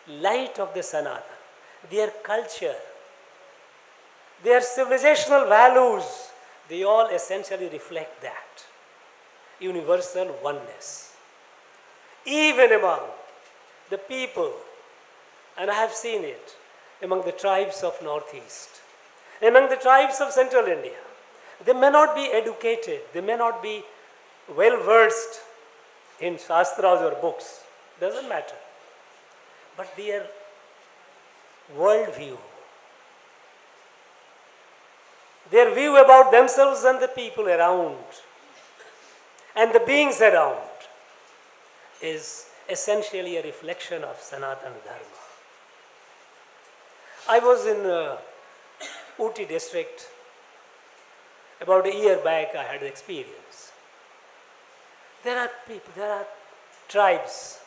light of the Sanatana, their culture, their civilizational values, they all essentially reflect that universal oneness. Even among the people, and I have seen it, among the tribes of Northeast, among the tribes of Central India, they may not be educated, they may not be well versed in shastras or books, doesn't matter. But their worldview, their view about themselves and the people around and the beings around is essentially a reflection of Sanatana Dharma. I was in Udupi district. About a year back I had the experience. There are people, there are tribes.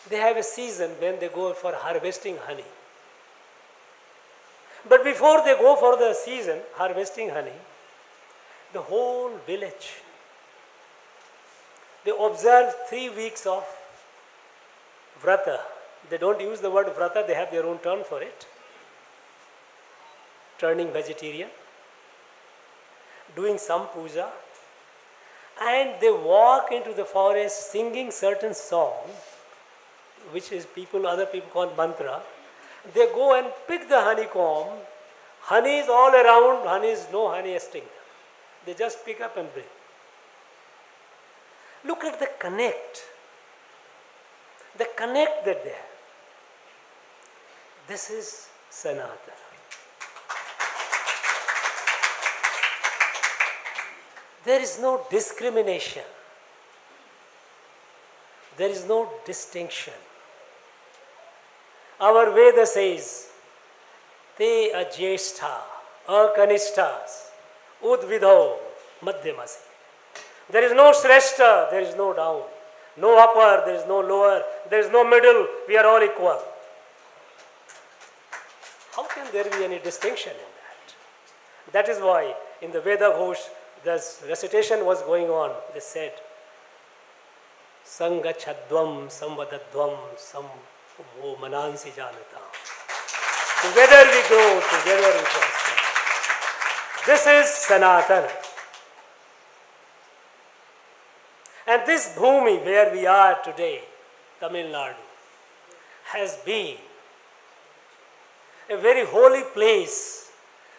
They have a season when they go for harvesting honey. But before they go for the season, harvesting honey, the whole village, they observe 3 weeks of vrata. They don't use the word vrata, they have their own term for it. Turning vegetarian, doing some puja, and they walk into the forest singing certain song, which is other people call mantra. They go and pick the honeycomb. Honey is all around, no honey extinct. They just pick up and bring. Look at the connect that they have. This is Sanatana. There is no discrimination. There is no distinction. Our Veda says, Te ajyeshtha, akanishthas, udvidho, madhyamasi. There is no shreshta, there is no down. No upper, there is no lower, there is no middle, we are all equal. How can there be any distinction in that? That is why in the Vidyadheesha, this recitation was going on. They said, Sangachadvam samvadadvam samvo manansi janata. Together we grow, together we prosper. This is Sanaatana. And this bhumi where we are today, Tamil Nadu, has been a very holy place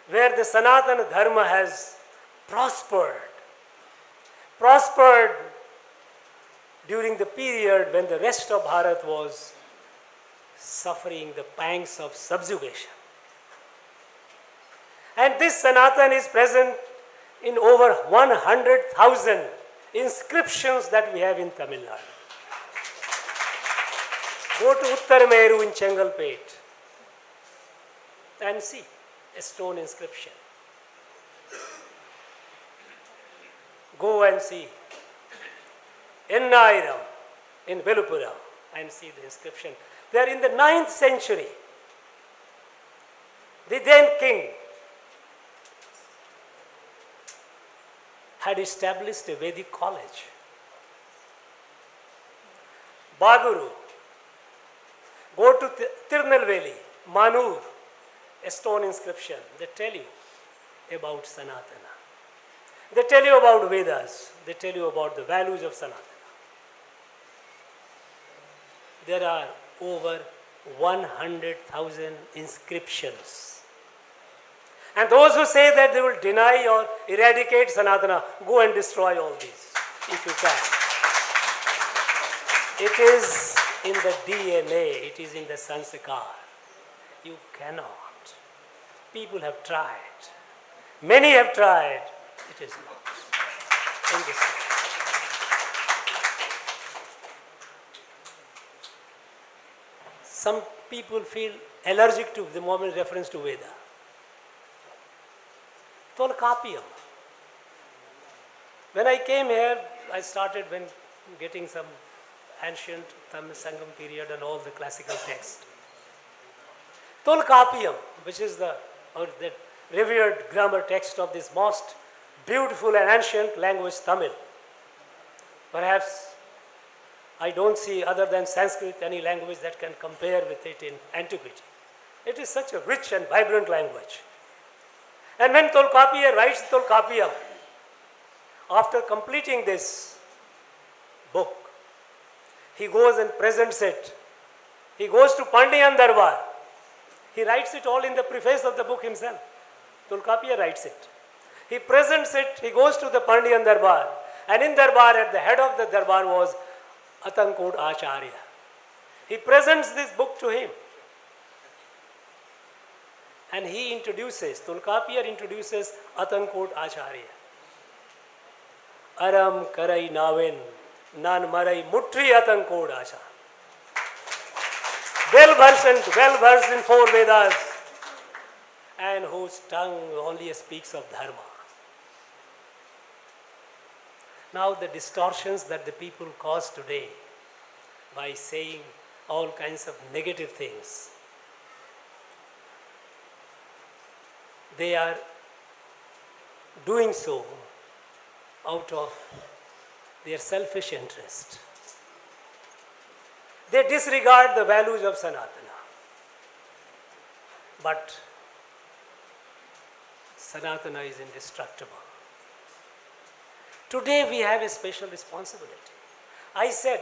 where the Sanaatana Dharma has prospered. Prospered during the period when the rest of Bharat was suffering the pangs of subjugation. And this Sanatana is present in over 100,000 inscriptions that we have in Tamil Nadu. Go to Uttar Meru in Chengalpet and see a stone inscription. Go and see Ennairam in Velupura and see the inscription. They are in the 9th century. The then king had established a Vedic college. Baguru, go to Tirunelveli, Manur, a stone inscription. They tell you about Sanatana. They tell you about Vedas. They tell you about the values of Sanatana. There are over 100,000 inscriptions. And those who say that they will deny or eradicate Sanatana, go and destroy all these, if you can. It is in the DNA, it is in the sanskar. You cannot. People have tried. Many have tried. It is not. In this way. Some people feel allergic to the moment reference to Veda. Tolkappiyam. When I came here, I started when getting some ancient Tamil Sangam period and all the classical text. Tolkappiyam, which is the revered grammar text of this most beautiful and ancient language, Tamil. Perhaps I don't see other than Sanskrit any language that can compare with it in antiquity. It is such a rich and vibrant language. And when Tolkappiyam writes Tolkappiyam, after completing this book, he goes and presents it. He goes to Pandiyan Darbar. He writes it all in the preface of the book himself. Tolkappiyam writes it. He presents it, he goes to the Pandiyan Darbar. And in Darbar, at the head of the Darbar was Atankod Acharya. He presents this book to him. And he introduces, Tolkappiyam introduces Atankod Acharya. Aram Karai Navin, Nan Marai Mutri Atankod Acharya. Well versed in 4 Vedas, and whose tongue only speaks of Dharma. Now the distortions that the people cause today by saying all kinds of negative things, they are doing so out of their selfish interest. They disregard the values of Sanatana. But Sanatana is indestructible. Today we have a special responsibility. I said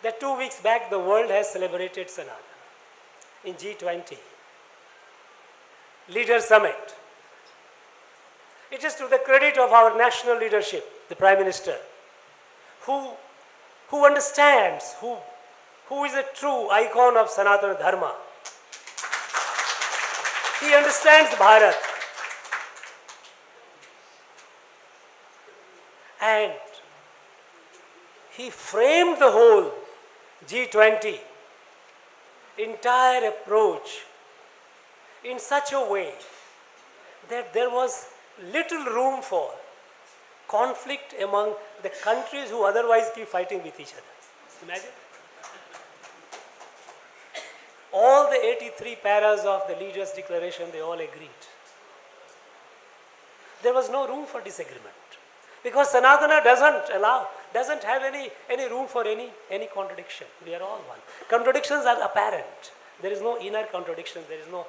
that 2 weeks back the world has celebrated Sanatana in G20 Leader Summit. It is to the credit of our national leadership, the Prime Minister, who understands, who is a true icon of Sanatana Dharma. He understands Bharat. And he framed the whole G20 entire approach in such a way that there was little room for conflict among the countries who otherwise keep fighting with each other. Imagine. All the 83 paras of the leaders' declaration, they all agreed. There was no room for disagreement. Because Sanaatana doesn't have any room for any contradiction. We are all one. Contradictions are apparent. There is no inner contradiction. There is no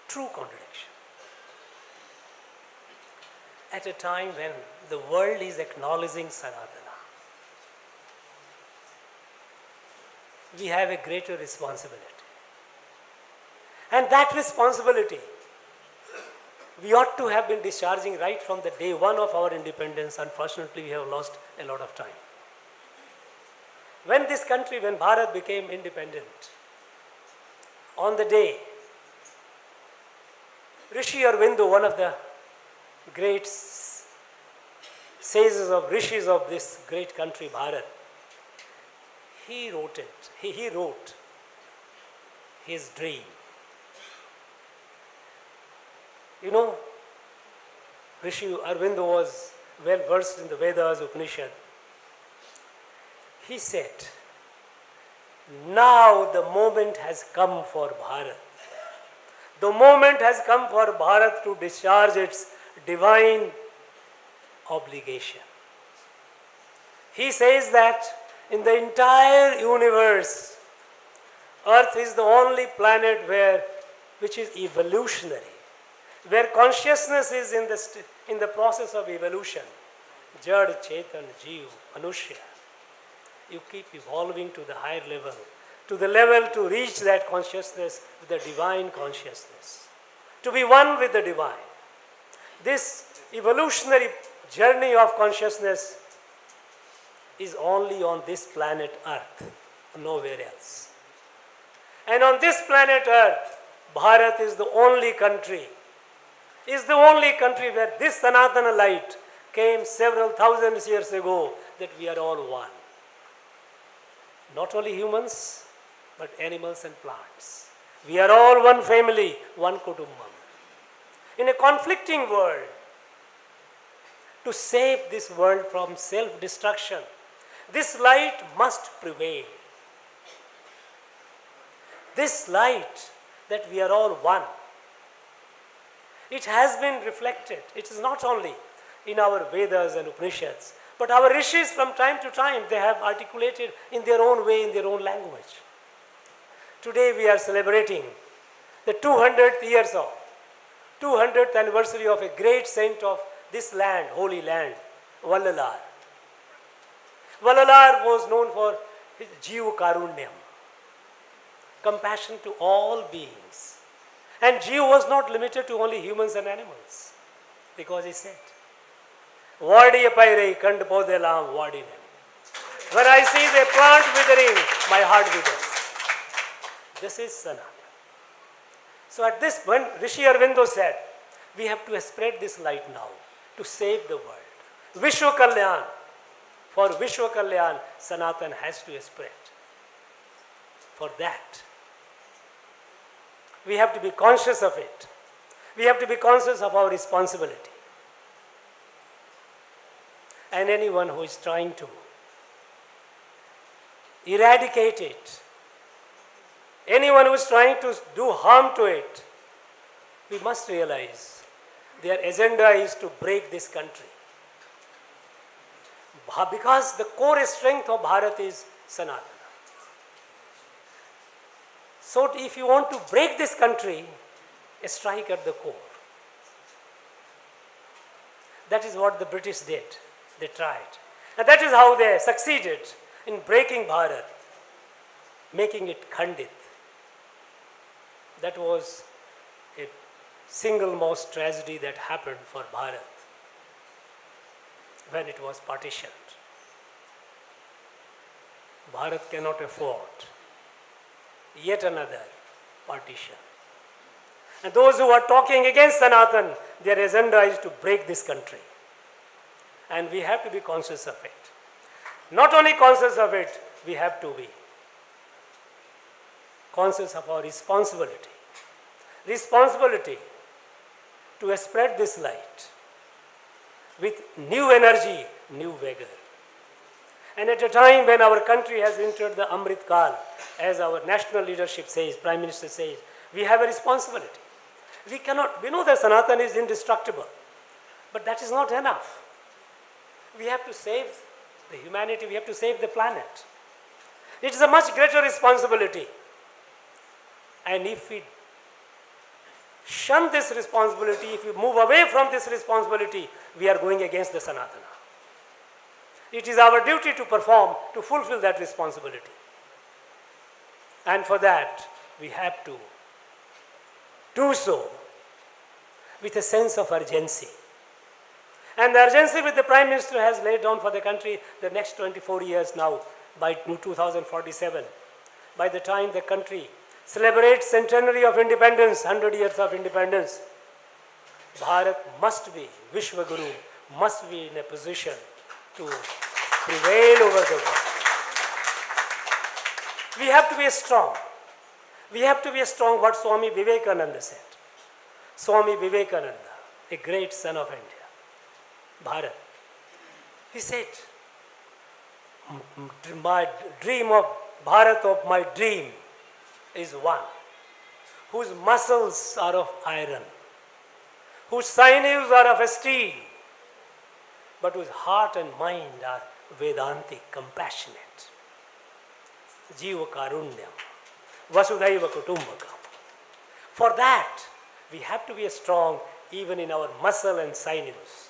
true contradiction. At a time when the world is acknowledging Sanaatana, we have a greater responsibility. And that responsibility we ought to have been discharging right from the day one of our independence. Unfortunately, we have lost a lot of time. When this country, when Bharat became independent, on the day, Rishi Aurobindo, one of the great sages of rishis of this great country, Bharat, he wrote it. He wrote his dream. You know, Rishi Aurobindo was well versed in the Vedas, Upanishad. He said, now the moment has come for Bharat. The moment has come for Bharat to discharge its divine obligation. He says that in the entire universe, Earth is the only planet which is evolutionary, where consciousness is in the process of evolution. Jad, Chetan, Jeev, Manushya. You keep evolving to the higher level, to the level to reach that consciousness, the divine consciousness, to be one with the divine. This evolutionary journey of consciousness is only on this planet Earth, nowhere else. And on this planet Earth, Bharat is the only country where this Sanaatana light came several thousands years ago, that we are all one. Not only humans, but animals and plants. We are all one family, one kutumbam. In a conflicting world, to save this world from self-destruction, this light must prevail. This light, that we are all one, it has been reflected. It is not only in our Vedas and Upanishads, but our rishis from time to time, they have articulated in their own way, in their own language. Today we are celebrating the 200th anniversary of a great saint of this land, holy land, Vallalar. Vallalar was known for his Jeev Karunyam, compassion to all beings. And Jeev was not limited to only humans and animals, because he said, Vadi pairei kand podelam vadinem. When I see the plant withering, my heart withers. This is Sanaatana. So at this point, Rishi Aurobindo said, we have to spread this light now to save the world. Vishwa Kalyan. For Vishwa Kalyan, Sanaatana has to spread. For that, we have to be conscious of it. We have to be conscious of our responsibility. And anyone who is trying to eradicate it, anyone who is trying to do harm to it, we must realize their agenda is to break this country. Because the core strength of Bharat is Sanaatana. So if you want to break this country, strike at the core. That is what the British did. They tried. And that is how they succeeded in breaking Bharat, making it Khandit. That was a single most tragedy that happened for Bharat when it was partitioned. Bharat cannot afford yet another partition. And those who are talking against Sanatan, their agenda is to break this country. And we have to be conscious of it. Not only conscious of it, we have to be conscious of our responsibility. Responsibility to spread this light with new energy, new vigor. And at a time when our country has entered the Amrit Kal, as our national leadership says, Prime Minister says, we have a responsibility. We know that Sanaatana is indestructible, but that is not enough. We have to save the humanity, we have to save the planet. It is a much greater responsibility. And if we shun this responsibility, if we move away from this responsibility, we are going against the Sanaatana. It is our duty to perform, to fulfill that responsibility. And for that, we have to do so with a sense of urgency. And the urgency which the Prime Minister has laid down for the country the next 24 years now, by 2047, by the time the country celebrates centenary of independence, 100 years of independence, Bharat must be, Vishwaguru must be in a position to prevail over the world. We have to be strong. We have to be strong, what Swami Vivekananda said. Swami Vivekananda, a great son of India, Bharat. He said, my dream of Bharat, of my dream, is one whose muscles are of iron, whose sinews are of steel, but whose heart and mind are Vedantic, compassionate. Jiva Karunyam, Vasudhaiva Kutumbakam. For that, we have to be strong even in our muscle and sinews.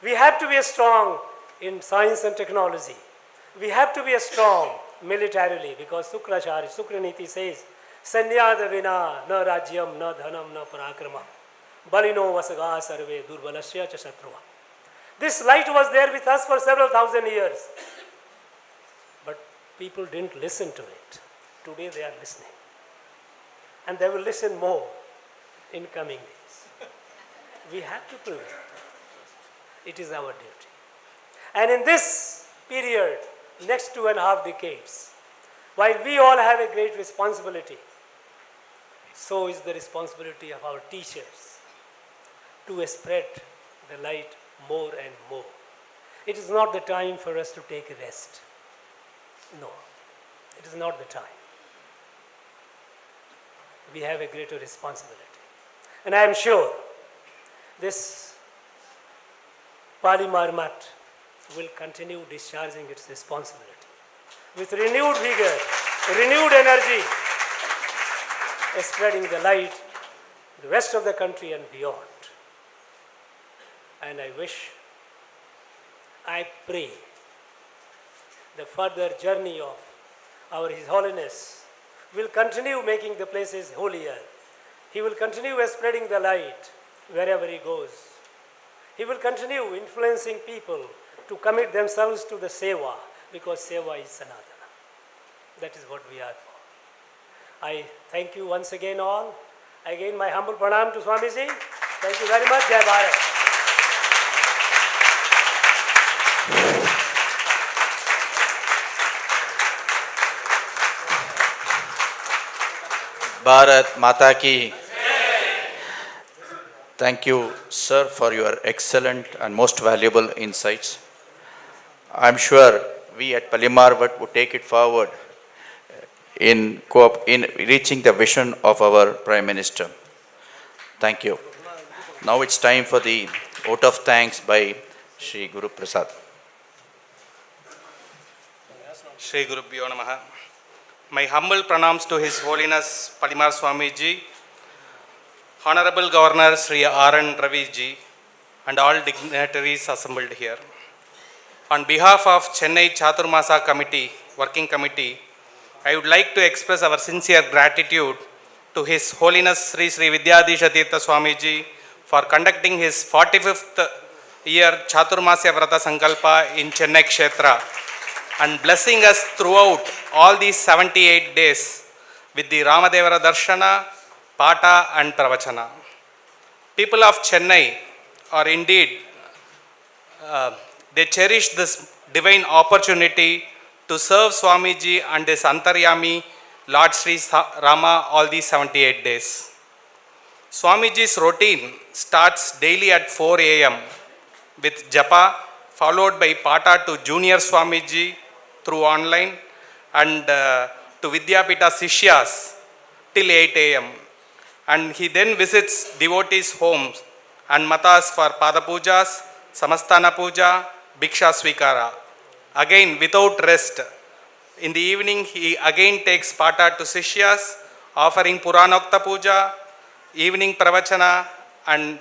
We have to be strong in science and technology. We have to be strong militarily, because Sukraniti says, Sanyada vina na rajyam na dhanam na parakrama balino vasaga sarve durbalasya cha shatruva. This light was there with us for several thousand years. But people didn't listen to it. Today they are listening. And they will listen more in coming days. We have to prevail. It is our duty. And in this period, next 2.5 decades, while we all have a great responsibility, so is the responsibility of our teachers to spread the light more and more. It is not the time for us to take a rest. No, it is not the time. We have a greater responsibility. And I am sure this Palimaru will continue discharging its responsibility with renewed vigor, renewed energy, spreading the light the rest of the country and beyond. And I wish, I pray, the further journey of our His Holiness will continue making the places holier. He will continue spreading the light wherever he goes. He will continue influencing people to commit themselves to the seva, because seva is Sanaatana. That is what we are for. I thank you once again all. Again my humble pranam to Swamiji. Thank you very much. Jai Bharat. Bharat Mata ki. Thank you, sir, for your excellent and most valuable insights. I'm sure we at Palimaru would take it forward in reaching the vision of our Prime Minister. Thank you. Now it's time for the vote of thanks by Shri Guru Prasad. Shri Gurubhyo Namaha. My humble pranams to His Holiness Palimaru Swamiji, Honorable Governor Shri R.N.Ravi ji, and all dignitaries assembled here. On behalf of Chennai Chaturmasa Committee, Working Committee, I would like to express our sincere gratitude to His Holiness Shri Vidyadheesha Teertha Swamiji for conducting his 45th year Chaturmasya Vrata Sankalpa in Chennai Kshetra and blessing us throughout all these 78 days with the Ramadevara Darshana, Pata and Pravachana. People of Chennai are indeed, they cherish this divine opportunity to serve Swamiji and his Antaryami, Lord Sri Rama, all these 78 days. Swamiji's routine starts daily at 4 a.m. with japa, followed by Pata to Junior Swamiji through online, and to Vidyapita Sishyas till 8 a.m. And he then visits devotees' homes and mathas for Pada Pujas, Samastana Puja, Bhiksha Svikara. Again, without rest. In the evening, he again takes Pata to Sishyas, offering Puranokta Puja, evening Pravachana and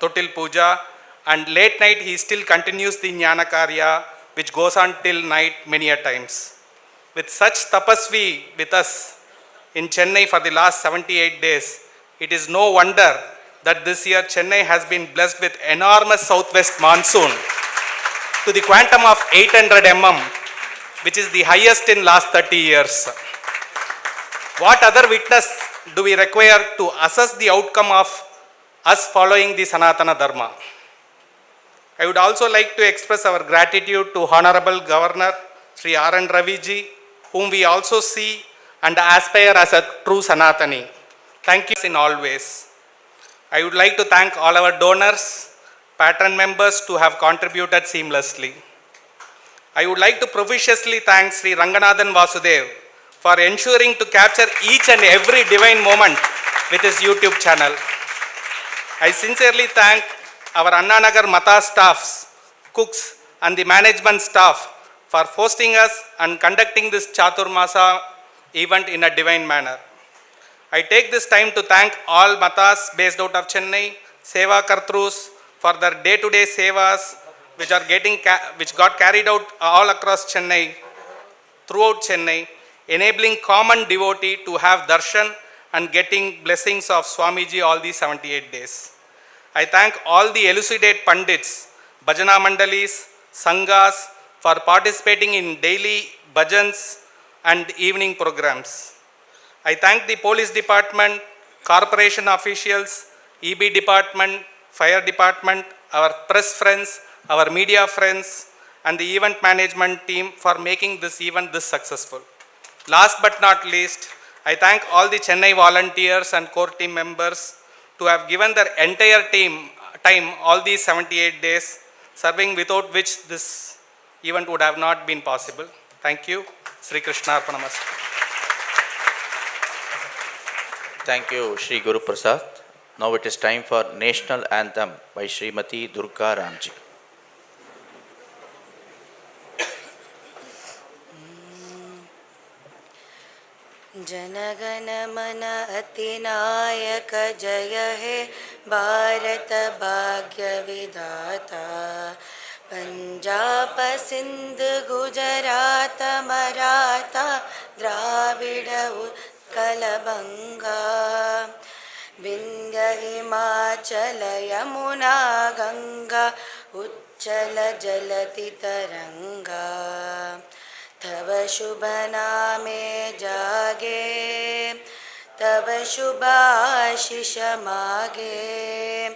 Totil Puja. And late night, he still continues the Jnana Karya, which goes on till night many a times. With such tapasvi with us in Chennai for the last 78 days, it is no wonder that this year Chennai has been blessed with enormous southwest monsoon to the quantum of 800 mm, which is the highest in last 30 years. What other witness do we require to assess the outcome of us following the Sanaatana Dharma? I would also like to express our gratitude to Honorable Governor Shri R.N.Ravi ji, whom we also see and aspire as a true Sanaatani. Thank you in all ways. I would like to thank all our donors, patron members to have contributed seamlessly. I would like to profusely thank Sri Ranganathan Vasudev for ensuring to capture each and every divine moment with his YouTube channel. I sincerely thank our Annanagar Matha staffs, cooks and the management staff for hosting us and conducting this Chaturmasa event in a divine manner. I take this time to thank all Mathas based out of Chennai, Seva Kartrus for their day-to-day sevas which got carried out all across Chennai, throughout Chennai, enabling common devotee to have darshan and getting blessings of Swamiji all these 78 days. I thank all the elucidate Pandits, Bhajana Mandalis, Sanghas for participating in daily bhajans and evening programs. I thank the police department, corporation officials, EB department, fire department, our press friends, our media friends and the event management team for making this event this successful. Last but not least, I thank all the Chennai volunteers and core team members to have given their entire time all these 78 days, serving without which this event would have not been possible. Thank you. Sri Krishna Arpanamastu. Thank you, Shri Guru Prasad. Now it is time for National Anthem by Srimati Durga Ramji. जनगण मन अतिनायक जय हे भारत भाग्य विधाता पंजाब सिंध गुजरात मराठा द्राविड उत्कल बंगा विंध्य हिमाचल यमुना गंगा उच्चल जलति तरंगा तव शुभ नामे जागे तव शुभ आशीष मागे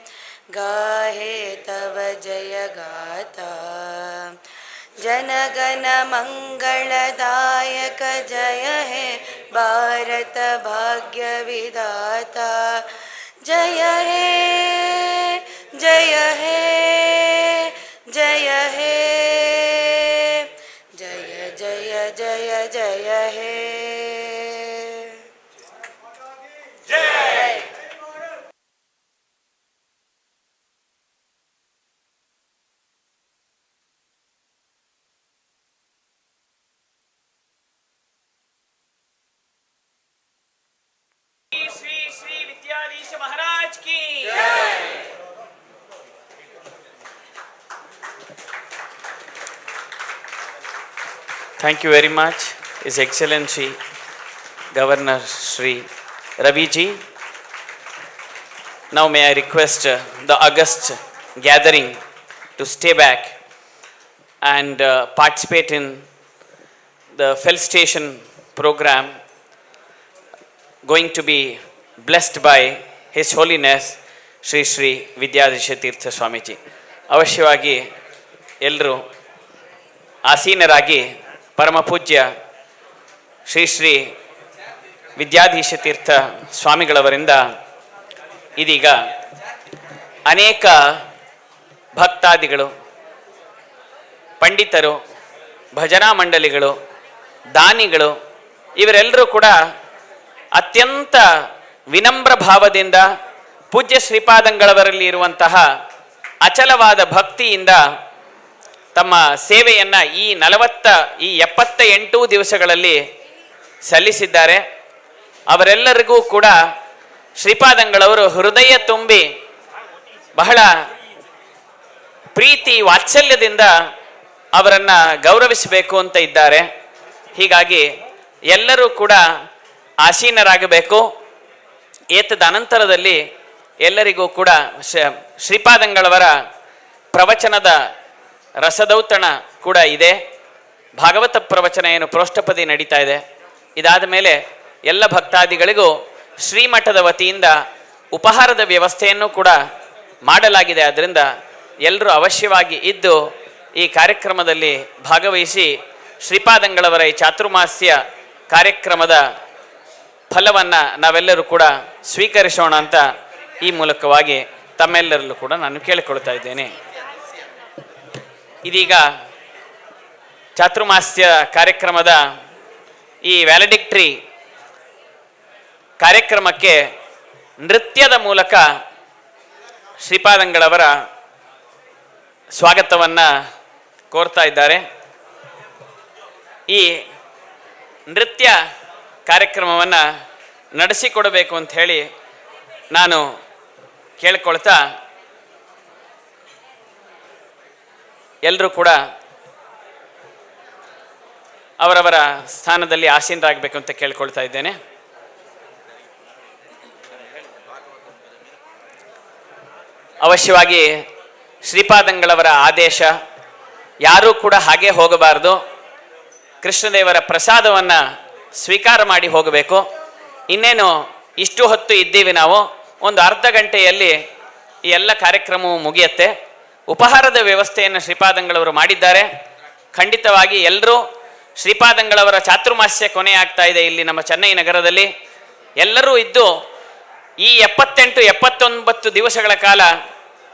गाहे तव जय गाथा जनगण मंगलदायक जय हे भारत भाग्य विधाता जय हे जय हे जय हे जय जय हे जय। श्री श्री विद्याधीश महाराज की Thank you very much, His Excellency Governor Shri Ravi ji. Now may I request the august gathering to stay back and participate in the felicitation program going to be blessed by His Holiness Shri Shri Vidyadheesha Teertha Swamiji. ಅವಶ್ಯವಾಗಿ ಎಲ್ಲರೂ ಆಸೀನರಾಗಿ ಪರಮ ಪೂಜ್ಯ ಶ್ರೀ ಶ್ರೀ ವಿದ್ಯಾಧೀಶ ತೀರ್ಥ ಸ್ವಾಮಿಗಳವರಿಂದ ಇದೀಗ ಅನೇಕ ಭಕ್ತಾದಿಗಳು ಪಂಡಿತರು, ಭಜನಾ ಮಂಡಳಿಗಳು, ದಾನಿಗಳು ಇವರೆಲ್ಲರೂ ಕೂಡ ಅತ್ಯಂತ ವಿನಮ್ರ ಭಾವದಿಂದ ಪೂಜ್ಯ ಶ್ರೀಪಾದಂಗಳವರಲ್ಲಿ ಇರುವಂತಹ ಅಚಲವಾದ ಭಕ್ತಿಯಿಂದ ತಮ್ಮ ಸೇವೆಯನ್ನು ಈ 78 ದಿವಸಗಳಲ್ಲಿ ಸಲ್ಲಿಸಿದ್ದಾರೆ. ಅವರೆಲ್ಲರಿಗೂ ಕೂಡ ಶ್ರೀಪಾದಂಗಳವರು ಹೃದಯ ತುಂಬಿ ಬಹಳ ಪ್ರೀತಿ ವಾತ್ಸಲ್ಯದಿಂದ ಅವರನ್ನು ಗೌರವಿಸಬೇಕು ಅಂತ ಇದ್ದಾರೆ. ಹೀಗಾಗಿ ಎಲ್ಲರೂ ಕೂಡ ಆಸೀನರಾಗಬೇಕು. ಏತದ ಅನಂತರದಲ್ಲಿ ಎಲ್ಲರಿಗೂ ಕೂಡ ಶ್ರೀಪಾದಂಗಳವರ ಪ್ರವಚನದ ರಸದೌತಣ ಕೂಡ ಇದೆ. ಭಾಗವತ ಪ್ರವಚನ ಏನು ಪ್ರೋಷ್ಠಪದಿ ನಡೀತಾ ಇದೆ. ಇದಾದ ಮೇಲೆ ಎಲ್ಲ ಭಕ್ತಾದಿಗಳಿಗೂ ಶ್ರೀಮಠದ ವತಿಯಿಂದ ಉಪಹಾರದ ವ್ಯವಸ್ಥೆಯನ್ನು ಕೂಡ ಮಾಡಲಾಗಿದೆ. ಆದ್ದರಿಂದ ಎಲ್ಲರೂ ಅವಶ್ಯವಾಗಿ ಇದ್ದು ಈ ಕಾರ್ಯಕ್ರಮದಲ್ಲಿ ಭಾಗವಹಿಸಿ ಶ್ರೀಪಾದಂಗಳವರ ಈ ಚಾತುರ್ಮಾಸ್ಯ ಕಾರ್ಯಕ್ರಮದ ಫಲವನ್ನು ನಾವೆಲ್ಲರೂ ಕೂಡ ಸ್ವೀಕರಿಸೋಣ ಅಂತ ಈ ಮೂಲಕವಾಗಿ ತಮ್ಮೆಲ್ಲರಲ್ಲೂ ಕೂಡ ನಾನು ಕೇಳಿಕೊಳ್ತಾ ಇದ್ದೇನೆ. ಇದೀಗ ಚಾತುರ್ಮಾಸ್ಯ ಕಾರ್ಯಕ್ರಮದ ಈ ವ್ಯಾಲಿಡಿಕ್ಟರಿ ಕಾರ್ಯಕ್ರಮಕ್ಕೆ ನೃತ್ಯದ ಮೂಲಕ ಶ್ರೀಪಾದಂಗಳವರ ಸ್ವಾಗತವನ್ನು ಕೋರ್ತಾ ಇದ್ದಾರೆ. ಈ ನೃತ್ಯ ಕಾರ್ಯಕ್ರಮವನ್ನು ನಡೆಸಿಕೊಡಬೇಕು ಅಂತ ಹೇಳಿ ನಾನು ಕೇಳಿಕೊಳ್ತಾ ಎಲ್ಲರೂ ಕೂಡ ಅವರವರ ಸ್ಥಾನದಲ್ಲಿ ಆಸೀನರಾಗಬೇಕು ಅಂತ ಕೇಳ್ಕೊಳ್ತಾ ಇದ್ದೇನೆ. ಅವಶ್ಯವಾಗಿ ಶ್ರೀಪಾದಂಗಳವರ ಆದೇಶ, ಯಾರೂ ಕೂಡ ಹಾಗೆ ಹೋಗಬಾರದು. ಕೃಷ್ಣದೇವರ ಪ್ರಸಾದವನ್ನು ಸ್ವೀಕಾರ ಮಾಡಿ ಹೋಗಬೇಕು. ಇನ್ನೇನು ಇಷ್ಟು ಹೊತ್ತು ಇದ್ದೀವಿ ನಾವು, ಒಂದು ಅರ್ಧ ಗಂಟೆಯಲ್ಲಿ ಈ ಎಲ್ಲ ಕಾರ್ಯಕ್ರಮವು ಮುಗಿಯುತ್ತೆ. ಉಪಹಾರದ ವ್ಯವಸ್ಥೆಯನ್ನು ಶ್ರೀಪಾದಂಗಳವರು ಮಾಡಿದ್ದಾರೆ. ಖಂಡಿತವಾಗಿ ಎಲ್ಲರೂ ಶ್ರೀಪಾದಂಗಳವರ ಚಾತುರ್ಮಾಸ್ಯ ಕೊನೆ ಆಗ್ತಾ ಇದೆ ಇಲ್ಲಿ ನಮ್ಮ ಚೆನ್ನೈ ನಗರದಲ್ಲಿ. ಎಲ್ಲರೂ ಇದ್ದು ಈ 78-79 ದಿವಸಗಳ ಕಾಲ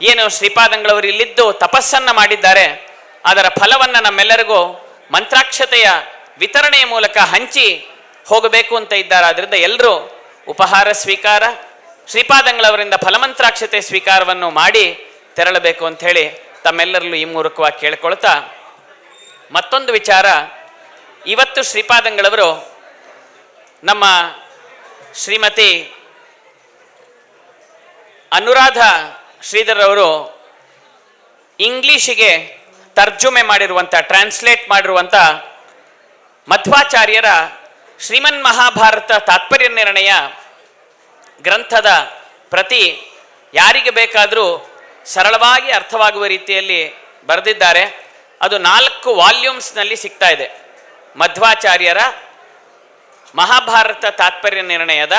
ಏನು ಶ್ರೀಪಾದಂಗಳವರು ಇಲ್ಲಿದ್ದು ತಪಸ್ಸನ್ನು ಮಾಡಿದ್ದಾರೆ, ಅದರ ಫಲವನ್ನು ನಮ್ಮೆಲ್ಲರಿಗೂ ಮಂತ್ರಾಕ್ಷತೆಯ ವಿತರಣೆಯ ಮೂಲಕ ಹಂಚಿ ಹೋಗಬೇಕು ಅಂತ ಇದ್ದಾರೆ. ಆದ್ದರಿಂದ ಎಲ್ಲರೂ ಉಪಹಾರ ಸ್ವೀಕಾರ, ಶ್ರೀಪಾದಂಗಳವರಿಂದ ಫಲಮಂತ್ರಾಕ್ಷತೆ ಸ್ವೀಕಾರವನ್ನು ಮಾಡಿ ತೆರಳಬೇಕು ಅಂತ ಹೇಳಿ ತಮ್ಮೆಲ್ಲರಲ್ಲೂ ಈ ಮೂಲಕವಾಗಿ ಕೇಳಿಕೊಳ್ತಾ, ಮತ್ತೊಂದು ವಿಚಾರ, ಇವತ್ತು ಶ್ರೀಪಾದಂಗಳವರು ನಮ್ಮ ಶ್ರೀಮತಿ ಅನುರಾಧ ಶ್ರೀಧರವರು ಇಂಗ್ಲಿಷಿಗೆ ತರ್ಜುಮೆ ಮಾಡಿರುವಂಥ, ಟ್ರಾನ್ಸ್ಲೇಟ್ ಮಾಡಿರುವಂಥ ಮಧ್ವಾಚಾರ್ಯರ ಶ್ರೀಮನ್ ಮಹಾಭಾರತ ತಾತ್ಪರ್ಯ ನಿರ್ಣಯ ಗ್ರಂಥದ ಪ್ರತಿ ಯಾರಿಗೆ ಬೇಕಾದರೂ ಸರಳವಾಗಿ ಅರ್ಥವಾಗುವ ರೀತಿಯಲ್ಲಿ ಬರೆದಿದ್ದಾರೆ. ಅದು 4 ವಾಲ್ಯೂಮ್ಸ್ನಲ್ಲಿ ಸಿಗ್ತಾ ಇದೆ. ಮಧ್ವಾಚಾರ್ಯರ ಮಹಾಭಾರತ ತಾತ್ಪರ್ಯ ನಿರ್ಣಯದ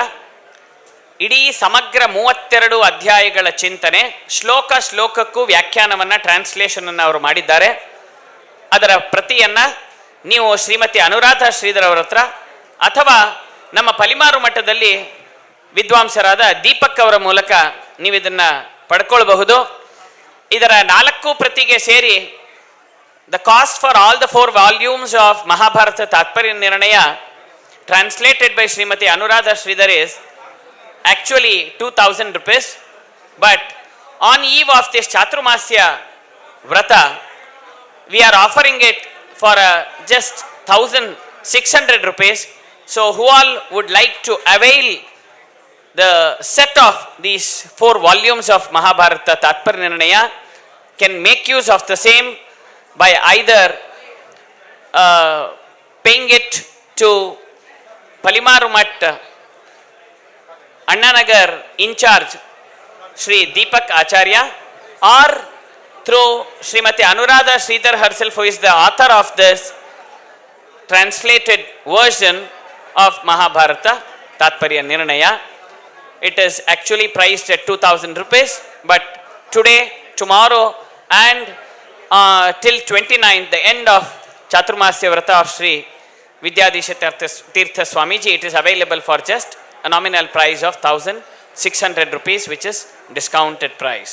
ಇಡೀ ಸಮಗ್ರ 32 ಅಧ್ಯಾಯಗಳ ಚಿಂತನೆ, ಶ್ಲೋಕಕ್ಕೂ ವ್ಯಾಖ್ಯಾನವನ್ನು, ಟ್ರಾನ್ಸ್ಲೇಷನನ್ನು ಅವರು ಮಾಡಿದ್ದಾರೆ. ಅದರ ಪ್ರತಿಯನ್ನು ನೀವು ಶ್ರೀಮತಿ ಅನುರಾಧ ಶ್ರೀಧರ್ ಅವರ ಹತ್ರ ಅಥವಾ ನಮ್ಮ ಪಲಿಮಾರು ಮಠದಲ್ಲಿ ವಿದ್ವಾಂಸರಾದ ದೀಪಕ್ ಅವರ ಮೂಲಕ ನೀವು ಇದನ್ನು ಪಡ್ಕೊಳ್ಬಹುದು. ಇದರ 4 ಪ್ರತಿಗೆ ಸೇರಿ the cost for all the 4 volumes of Mahabharata Tatparya Nirnaya translated by Srimati Anuradha Sridhar is actually 2,000 rupees, but on eve of this Chaturmasya Vrata we are offering it for just 1,600 rupees. So who all would like to avail the set of these 4 volumes of Mahabharata Tatparya Nirnaya can make use of the same by either paying it to Palimaru Math Annanagar in charge Shri Deepak Acharya, or through Srimati Anuradha Sridhar herself, who is the author of this translated version of Mahabharata Tatparya Nirnaya. It is actually priced at 2,000 rupees, but today, tomorrow and till 29th, the end of Chaturmasya Vrata of Shri Vidyadheesha Teertha Swamiji, it is available for just a nominal price of 1,600 rupees, which is discounted price.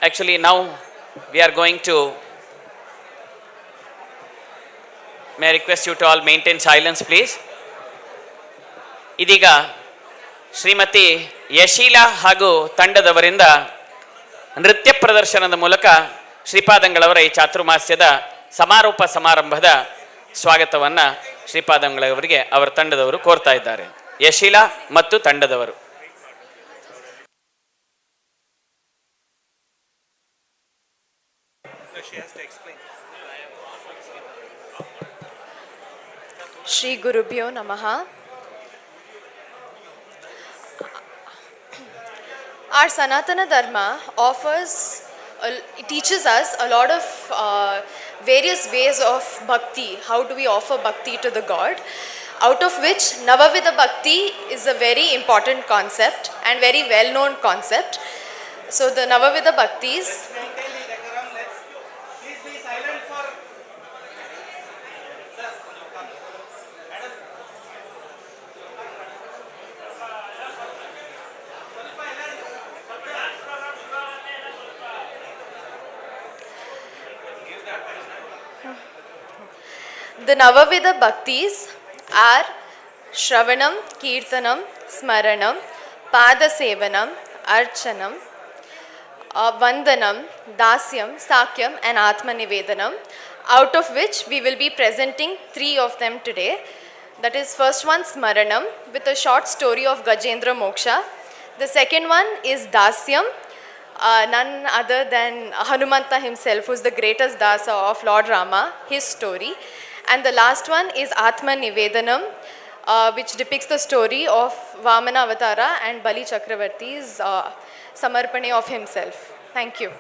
Actually, now we are going to. May I request you to all maintain silence, please? ಇದೀಗ ಶ್ರೀಮತಿ ಯಶೀಲಾ ಹಾಗೂ ತಂಡದವರಿಂದ ನೃತ್ಯ ಪ್ರದರ್ಶನದ ಮೂಲಕ ಶ್ರೀಪಾದಂಗಳವರ ಈ ಚಾತುರ್ಮಾಸ್ಯದ ಸಮಾರೋಪ ಸಮಾರಂಭದ ಸ್ವಾಗತವನ್ನು ಶ್ರೀಪಾದಂಗಳವರಿಗೆ ಅವರ ತಂಡದವರು ಕೋರ್ತಾ ಇದ್ದಾರೆ. ಯಶೀಲಾ ಮತ್ತು ತಂಡದವರು. Shri Gurubhyo Namaha. Our Sanaatana Dharma teaches us a lot of various ways of bhakti. How do we offer bhakti to the God? Out of which Navavida Bhakti is a very important concept and very well known concept. So the Navavida Bhaktis. The Navavida Bhaktis are Shravanam, Kirtanam, Smaranam, Padasevanam, Archanam, Vandanam, Dasyam, Sakyam and Atmanivedanam, out of which we will be presenting 3 of them today. That is, first one Smaranam with a short story of Gajendra Moksha. The second one is Dasyam, none other than Hanumanta himself, who is the greatest Dasa of Lord Rama, his story. And the last one is Atma Nivedanam, which depicts the story of Vamana Avatara and Bali Chakravarti's Samarpane of himself. Thank you.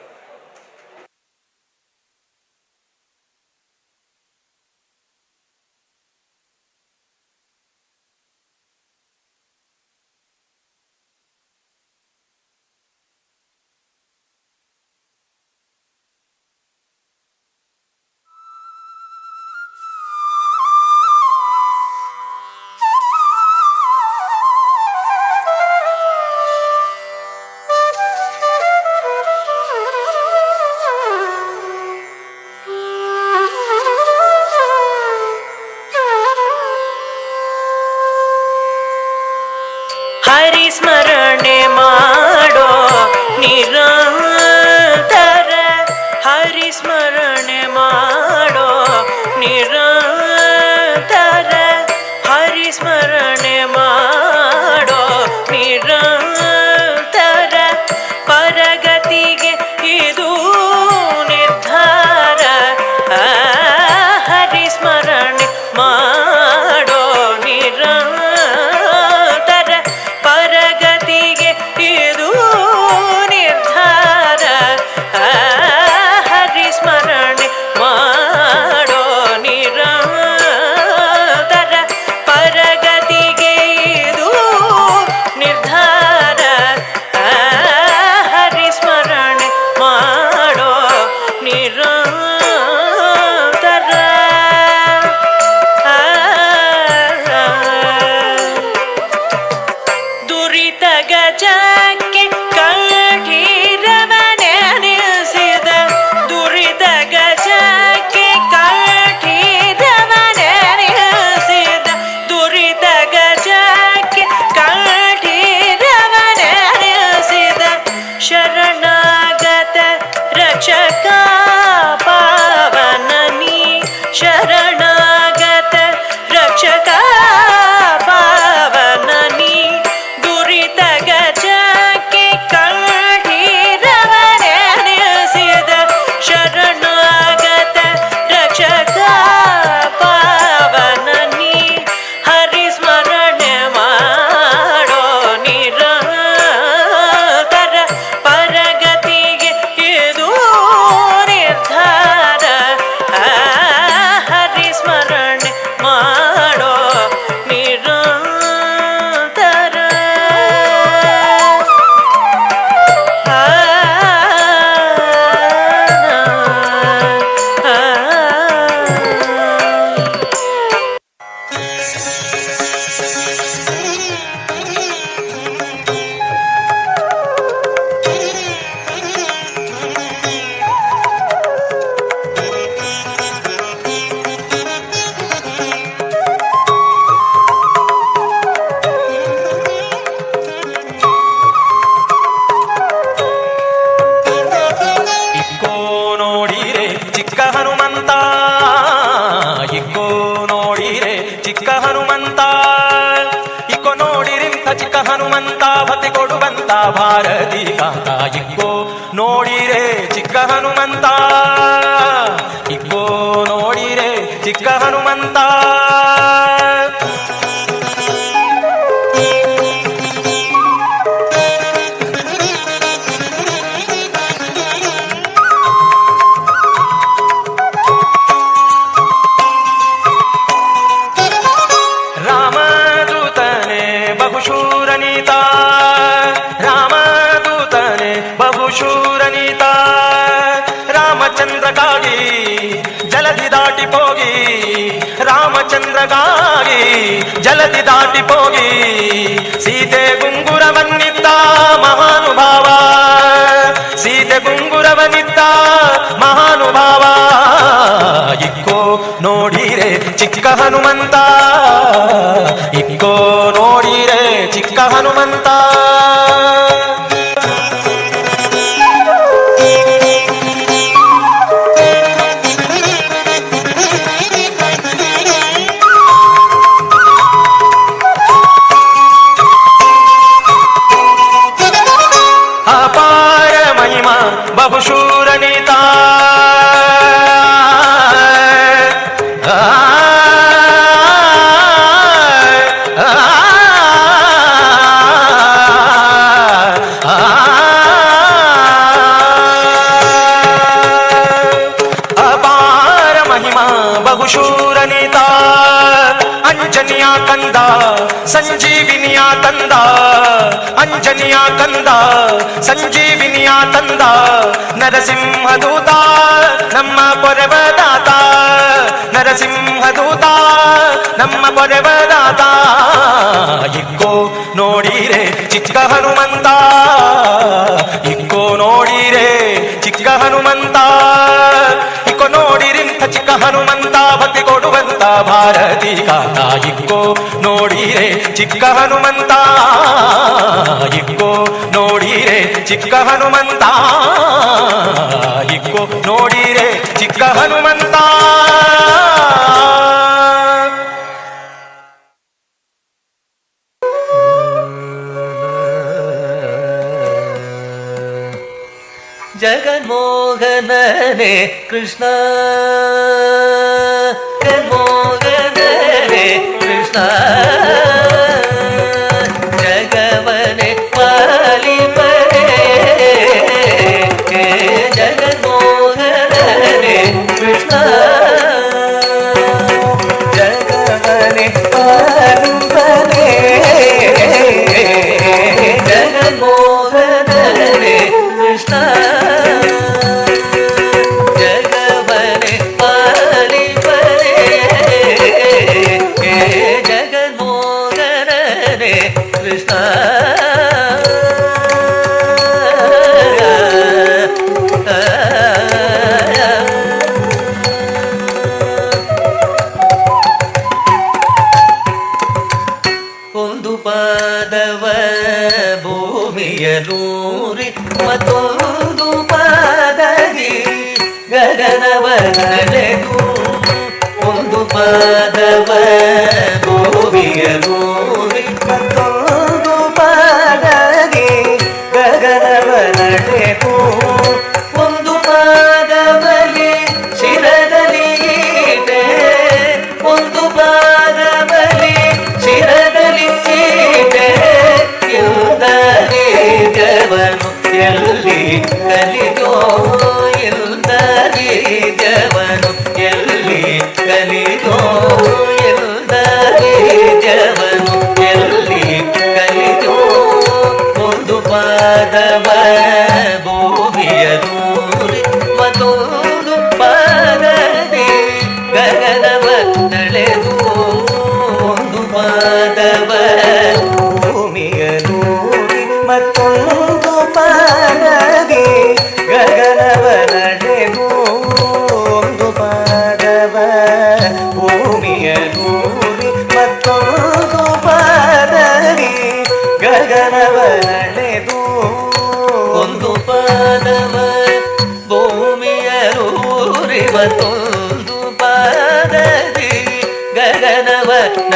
ಹರಿಸ್ಮರಣೆ ಮಾಡೋ ನಿರಂತರ ಹರಿಸ್ಮರಣೆ ಮಾಡೋ ನಿರಂತರ ಹರಿಸ್ಮರಣೆ ಮಾಡೋ ನಿರಂತರ ಪರಗತಿಗೆ ಇದು ನಿರ್ಧಾರ ಹರಿಸ್ಮರಣೆ ಮಾಡೋ ನಿರಂತರ ಪರಗತಿಗೆ ಇದು ನಿರ್ಧಾರ ಹರಿಸ್ಮರಣೆ ಮಾಡೋ ನಿರಂತರ ಪರಗತಿ ಚಿಕ್ಕ ಹನುಮಂತ ಇಕ್ಕೋ ನೋಡಿರಿಂಥ ಚಿಕ್ಕ ಹನುಮಂತ ಭಕ್ತಿ ಕೊಡುವಂತ ಭಾರತಿ ಕಾಂತ ಇಕ್ಕೋ ನೋಡಿರೆ ಚಿಕ್ಕ ಹನುಮಂತ ಇಕ್ಕೋ ನೋಡಿರೆ ಚಿಕ್ಕ ಹನುಮಂತ ಶೂರನೀತ ರಾಮಚಂದ್ರಗಾಗಿ ಜಲಧಿ ದಾಟಿ ಹೋಗಿ ರಾಮಚಂದ್ರಗಾಗಿ ಜಲಧಿ ದಾಟಿ ಹೋಗಿ ಸೀತೆ ಗುಂಗುರವನ್ನಿದ್ದ ಮಹಾನುಭಾವ ಸೀತೆ ಗುಂಗುರವನ್ನಿದ್ದ ಮಹಾನುಭಾವ ಇಕ್ಕೋ ನೋಡಿರೆ ಚಿಕ್ಕ ಹನುಮಂತ ಇಕ್ಕೋ ನೋಡಿರೆ ಚಿಕ್ಕ ಹನುಮಂತ ಬಹುಶೂರನೀತ ಅಪಾರ ಮಹಿಮಾ ಬಹುಶೂರನೀತ ಅಂಜನಿಯ ಕಂದ ಸಂಜೀವಿನಿಯ ತಂದ ಅಂಜನಿಯ ಕಂದ ಸಂಜೀವಿನಿಯ ತಂದ ನರಸಿಂಹದೂತ ನಮ್ಮ ಪೊರೆವದಾತ ನರಸಿಂಹದೂತ ನಮ್ಮ ಪೊರೆವದಾತ ಇಕ್ಕೋ ನೋಡಿರೆ ಚಿಕ್ಕ ಹನುಮಂತ ಇಕ್ಕೋ ನೋಡಿರೆ ಚಿಕ್ಕ ಹನುಮಂತ ಇಕ್ಕೋ ನೋಡಿರಿಂಥ ಚಿಕ್ಕ ಹನುಮಂತ ಭಕ್ತಿ ಕೊಡುವಂತ ಭಾರತಿ ಕಾಂತ ಇಕ್ಕೋ ನೋಡಿರೆ ಚಿಕ್ಕ ಹನುಮಂತ ಇಕ್ಕೋ ನೋಡಿರೆ ಚಿಕ್ಕ ಹನುಮಂತ ಇಕ್ಕೋ ನೋಡಿರೆ ಚಿಕ್ಕ ಹನುಮಂತ ಜಗನ್ಮೋಹನನೇ ಕೃಷ್ಣ ಜಗನ್ಮೋಹನನೇ ಕೃಷ್ಣ ಜಗವನೆ ಪಾಲಿಪರೇ ಜಗನ್ಮೋಹನನೇ ಕೃಷ್ಣ ಜಗವನೆ ಪಾಲಿಪರೇ ಜಗನ್ಮೋಹನನೇ ಕೃಷ್ಣ ಜಗವನೆ ಪಾಲಿಪರೇ ಜಗನ್ಮೋಹನನೇ ಕೃಷ್ಣ ಒಂದು ಪಾದವ ಭೂಮಿಯಲೂರಿ ಮತ್ತೊಂದು ಪಾದದಿ ಗಗನವ ನಡೆದು ಒಂದು ಪಾದವ ಭೂಮಿಯಲೂರಿ ಮತ್ತೊಂದು ಪಾದದಿ ಗಗನವ ನಡೆದು ಒಂದು ಪಾದವಲಿ ಶಿರದಲ್ಲಿ ಈಟೆ ಒಂದು ಪಾದವಲಿ ಶಿರದಲ್ಲಿ ಈಟೆ ಇಲ್ಲದೆ ಜವನು ಎಲ್ಲಿ ಕಲಿದೋ ಇಲ್ಲದೆ ಜವನು ಎಲ್ಲಿ ಕಲಿದೋ ಇಲ್ಲದೆ ಜವನು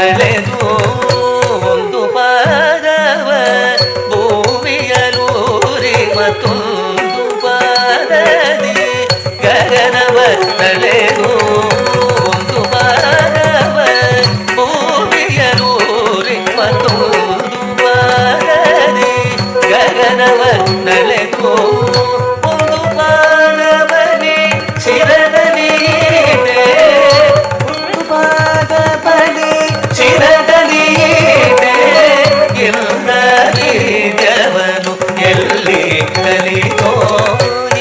ನಲೆದು ಒಂದು ಪಾದವ ಭೂಮಿಯಲೂರಿ ಮತ್ತೊಂದು ಪಾದದಿ ಗಗನವ ನಲೆದು ಒಂದು ಪಾದವ ಭೂಮಿಯಲೂರಿ ಮತ್ತೊಂದು ಪಾದದಿ ಗಗನವ ನಲೆದು ಒಂದು ಪಾದವನೇ ಶಿರದಲ್ಲಿ ಒಂದು ಪಾದವನೇ ಶಿರದಲ್ಲಿ ಎಲ್ಲ ಬೀಜವನು ಎಲ್ಲಿ ಕಲಿತೋ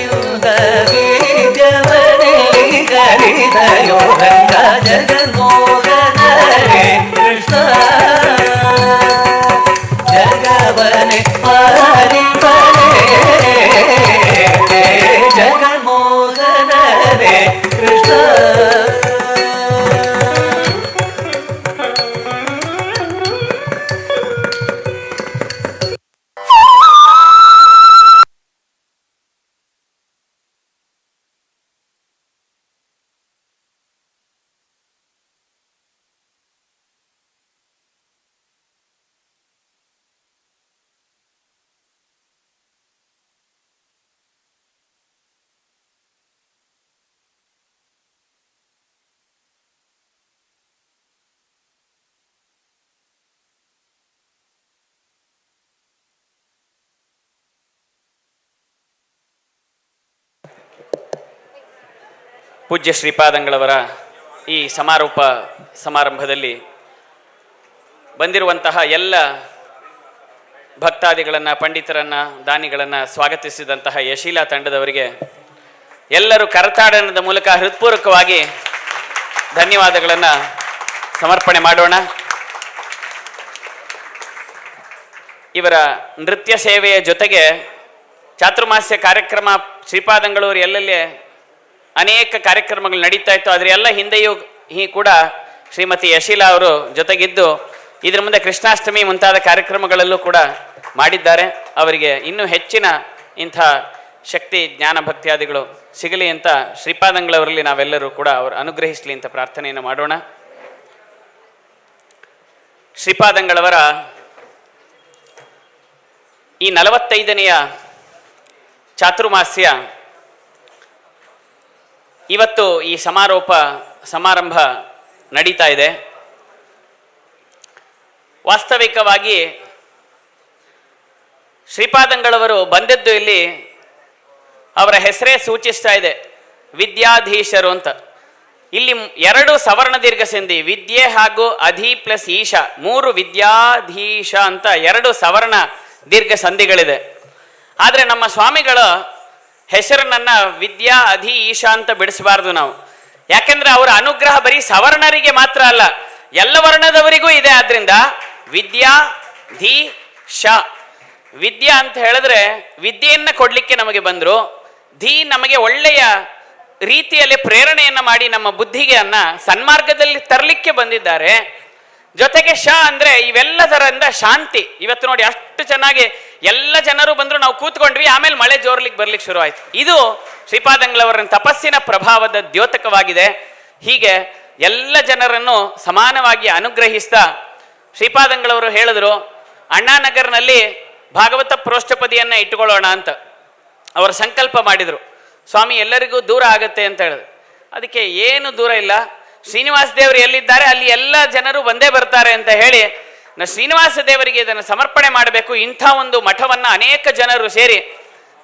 ಇಲ್ಲ ಬೀಜವನೆಲ್ಲಿ ಕಲಿದಯೋ ರಂಗ ಜಗನ್ಮೋಹನರೇ ಕೃಷ್ಣ ಜಗವನೆ ಪಾಲಿಪನೆ ಜಗನ್ಮೋಹನರೇ ಕೃಷ್ಣ. ಪೂಜ್ಯ ಶ್ರೀಪಾದಂಗಳವರ ಈ ಸಮಾರೋಪ ಸಮಾರಂಭದಲ್ಲಿ ಬಂದಿರುವಂತಹ ಎಲ್ಲ ಭಕ್ತಾದಿಗಳನ್ನು, ಪಂಡಿತರನ್ನು, ದಾನಿಗಳನ್ನು ಸ್ವಾಗತಿಸಿದಂತಹ ಯಶೀಲಾ ತಂಡದವರಿಗೆ ಎಲ್ಲರೂ ಕರತಾಡನದ ಮೂಲಕ ಹೃತ್ಪೂರ್ವಕವಾಗಿ ಧನ್ಯವಾದಗಳನ್ನು ಸಮರ್ಪಣೆ ಮಾಡೋಣ. ಇವರ ನೃತ್ಯ ಸೇವೆಯ ಜೊತೆಗೆ ಚಾತುರ್ಮಾಸ್ಯ ಕಾರ್ಯಕ್ರಮ ಶ್ರೀಪಾದಂಗಳವರು ಎಲ್ಲೆಲ್ಲಿ ಅನೇಕ ಕಾರ್ಯಕ್ರಮಗಳು ನಡೀತಾ ಇತ್ತು, ಅದರ ಎಲ್ಲ ಹಿಂದೆಯೂ ಕೂಡ ಶ್ರೀಮತಿ ಯಶೀಲಾ ಅವರು ಜೊತೆಗಿದ್ದು ಇದರ ಮುಂದೆ ಕೃಷ್ಣಾಷ್ಟಮಿ ಮುಂತಾದ ಕಾರ್ಯಕ್ರಮಗಳಲ್ಲೂ ಕೂಡ ಮಾಡಿದ್ದಾರೆ. ಅವರಿಗೆ ಇನ್ನೂ ಹೆಚ್ಚಿನ ಇಂಥ ಶಕ್ತಿ, ಜ್ಞಾನ, ಭಕ್ತಿಯಾದಿಗಳು ಸಿಗಲಿ ಅಂತ ಶ್ರೀಪಾದಂಗಳವರಲ್ಲಿ ನಾವೆಲ್ಲರೂ ಕೂಡ ಅವರು ಅನುಗ್ರಹಿಸಲಿ ಅಂತ ಪ್ರಾರ್ಥನೆಯನ್ನು ಮಾಡೋಣ. ಶ್ರೀಪಾದಂಗಳವರ ಈ 45ನೆಯ ಚಾತುರ್ಮಾಸ್ಯ ಇವತ್ತು ಈ ಸಮಾರಂಭ ನಡೀತಾ ಇದೆ. ವಾಸ್ತವಿಕವಾಗಿ ಶ್ರೀಪಾದಂಗಳವರು ಬಂದದ್ದು ಇಲ್ಲಿ ಅವರ ಹೆಸರೇ ಸೂಚಿಸ್ತಾ ಇದೆ, ವಿದ್ಯಾಧೀಶರು ಅಂತ. ಇಲ್ಲಿ 2 ಸವರ್ಣ ದೀರ್ಘ ಸಂಧಿ, ವಿದ್ಯೆ ಹಾಗೂ ಅಧಿ ಪ್ಲಸ್ ಈಶ, 3 ವಿದ್ಯಾಧೀಶ ಅಂತ 2 ಸವರ್ಣ ದೀರ್ಘ ಸಂಧಿಗಳಿದೆ. ಆದರೆ ನಮ್ಮ ಸ್ವಾಮಿಗಳ ಹೆಸರನ್ನ ವಿದ್ಯಾ ಅಧಿ ಈಶಾ ಅಂತ ಬಿಡಿಸಬಾರ್ದು ನಾವು. ಯಾಕೆಂದ್ರೆ ಅವರ ಅನುಗ್ರಹ ಬರೀ ಸವರ್ಣರಿಗೆ ಮಾತ್ರ ಅಲ್ಲ, ಎಲ್ಲ ವರ್ಣದವರಿಗೂ ಇದೆ. ಆದ್ರಿಂದ ವಿದ್ಯಾ ಧಿ ಶ, ವಿದ್ಯಾ ಅಂತ ಹೇಳಿದ್ರೆ ವಿದ್ಯೆಯನ್ನ ಕೊಡ್ಲಿಕ್ಕೆ ನಮಗೆ ಬಂದ್ರು, ಧಿ ನಮಗೆ ಒಳ್ಳೆಯ ರೀತಿಯಲ್ಲಿ ಪ್ರೇರಣೆಯನ್ನ ಮಾಡಿ ನಮ್ಮ ಬುದ್ಧಿಗೆ ಸನ್ಮಾರ್ಗದಲ್ಲಿ ತರಲಿಕ್ಕೆ ಬಂದಿದ್ದಾರೆ. ಜೊತೆಗೆ ಶ ಅಂದ್ರೆ ಇವೆಲ್ಲದರಿಂದ ಶಾಂತಿ. ಇವತ್ತು ನೋಡಿ ಅಷ್ಟು ಚೆನ್ನಾಗಿ ಎಲ್ಲ ಜನರು ಬಂದ್ರು, ನಾವು ಕೂತ್ಕೊಂಡ್ವಿ, ಆಮೇಲೆ ಮಳೆ ಜೋರ್ಲಿಕ್ಕೆ ಬರ್ಲಿಕ್ಕೆ ಶುರು ಆಯ್ತು. ಇದು ಶ್ರೀಪಾದಂಗಳವರ ತಪಸ್ಸಿನ ಪ್ರಭಾವದ ದ್ಯೋತಕವಾಗಿದೆ. ಹೀಗೆ ಎಲ್ಲ ಜನರನ್ನು ಸಮಾನವಾಗಿ ಅನುಗ್ರಹಿಸ್ತಾ ಶ್ರೀಪಾದಂಗಳವರು ಹೇಳಿದ್ರು, ಅಣ್ಣಾನಗರ್ನಲ್ಲಿ ಭಾಗವತ ಪ್ರೋಷ್ಠಪದಿಯನ್ನ ಇಟ್ಟುಕೊಳ್ಳೋಣ ಅಂತ ಅವರು ಸಂಕಲ್ಪ ಮಾಡಿದ್ರು. ಸ್ವಾಮಿ ಎಲ್ಲರಿಗೂ ದೂರ ಆಗತ್ತೆ ಅಂತ ಹೇಳಿದ್ರು. ಅದಕ್ಕೆ ಏನು ದೂರ ಇಲ್ಲ, ಶ್ರೀನಿವಾಸ ದೇವರು ಎಲ್ಲಿದ್ದಾರೆ ಅಲ್ಲಿ ಎಲ್ಲ ಜನರು ಬಂದೇ ಬರ್ತಾರೆ ಅಂತ ಹೇಳಿ ಶ್ರೀನಿವಾಸ ದೇವರಿಗೆ ಇದನ್ನು ಸಮರ್ಪಣೆ ಮಾಡಬೇಕು. ಇಂಥ ಒಂದು ಮಠವನ್ನು ಅನೇಕ ಜನರು ಸೇರಿ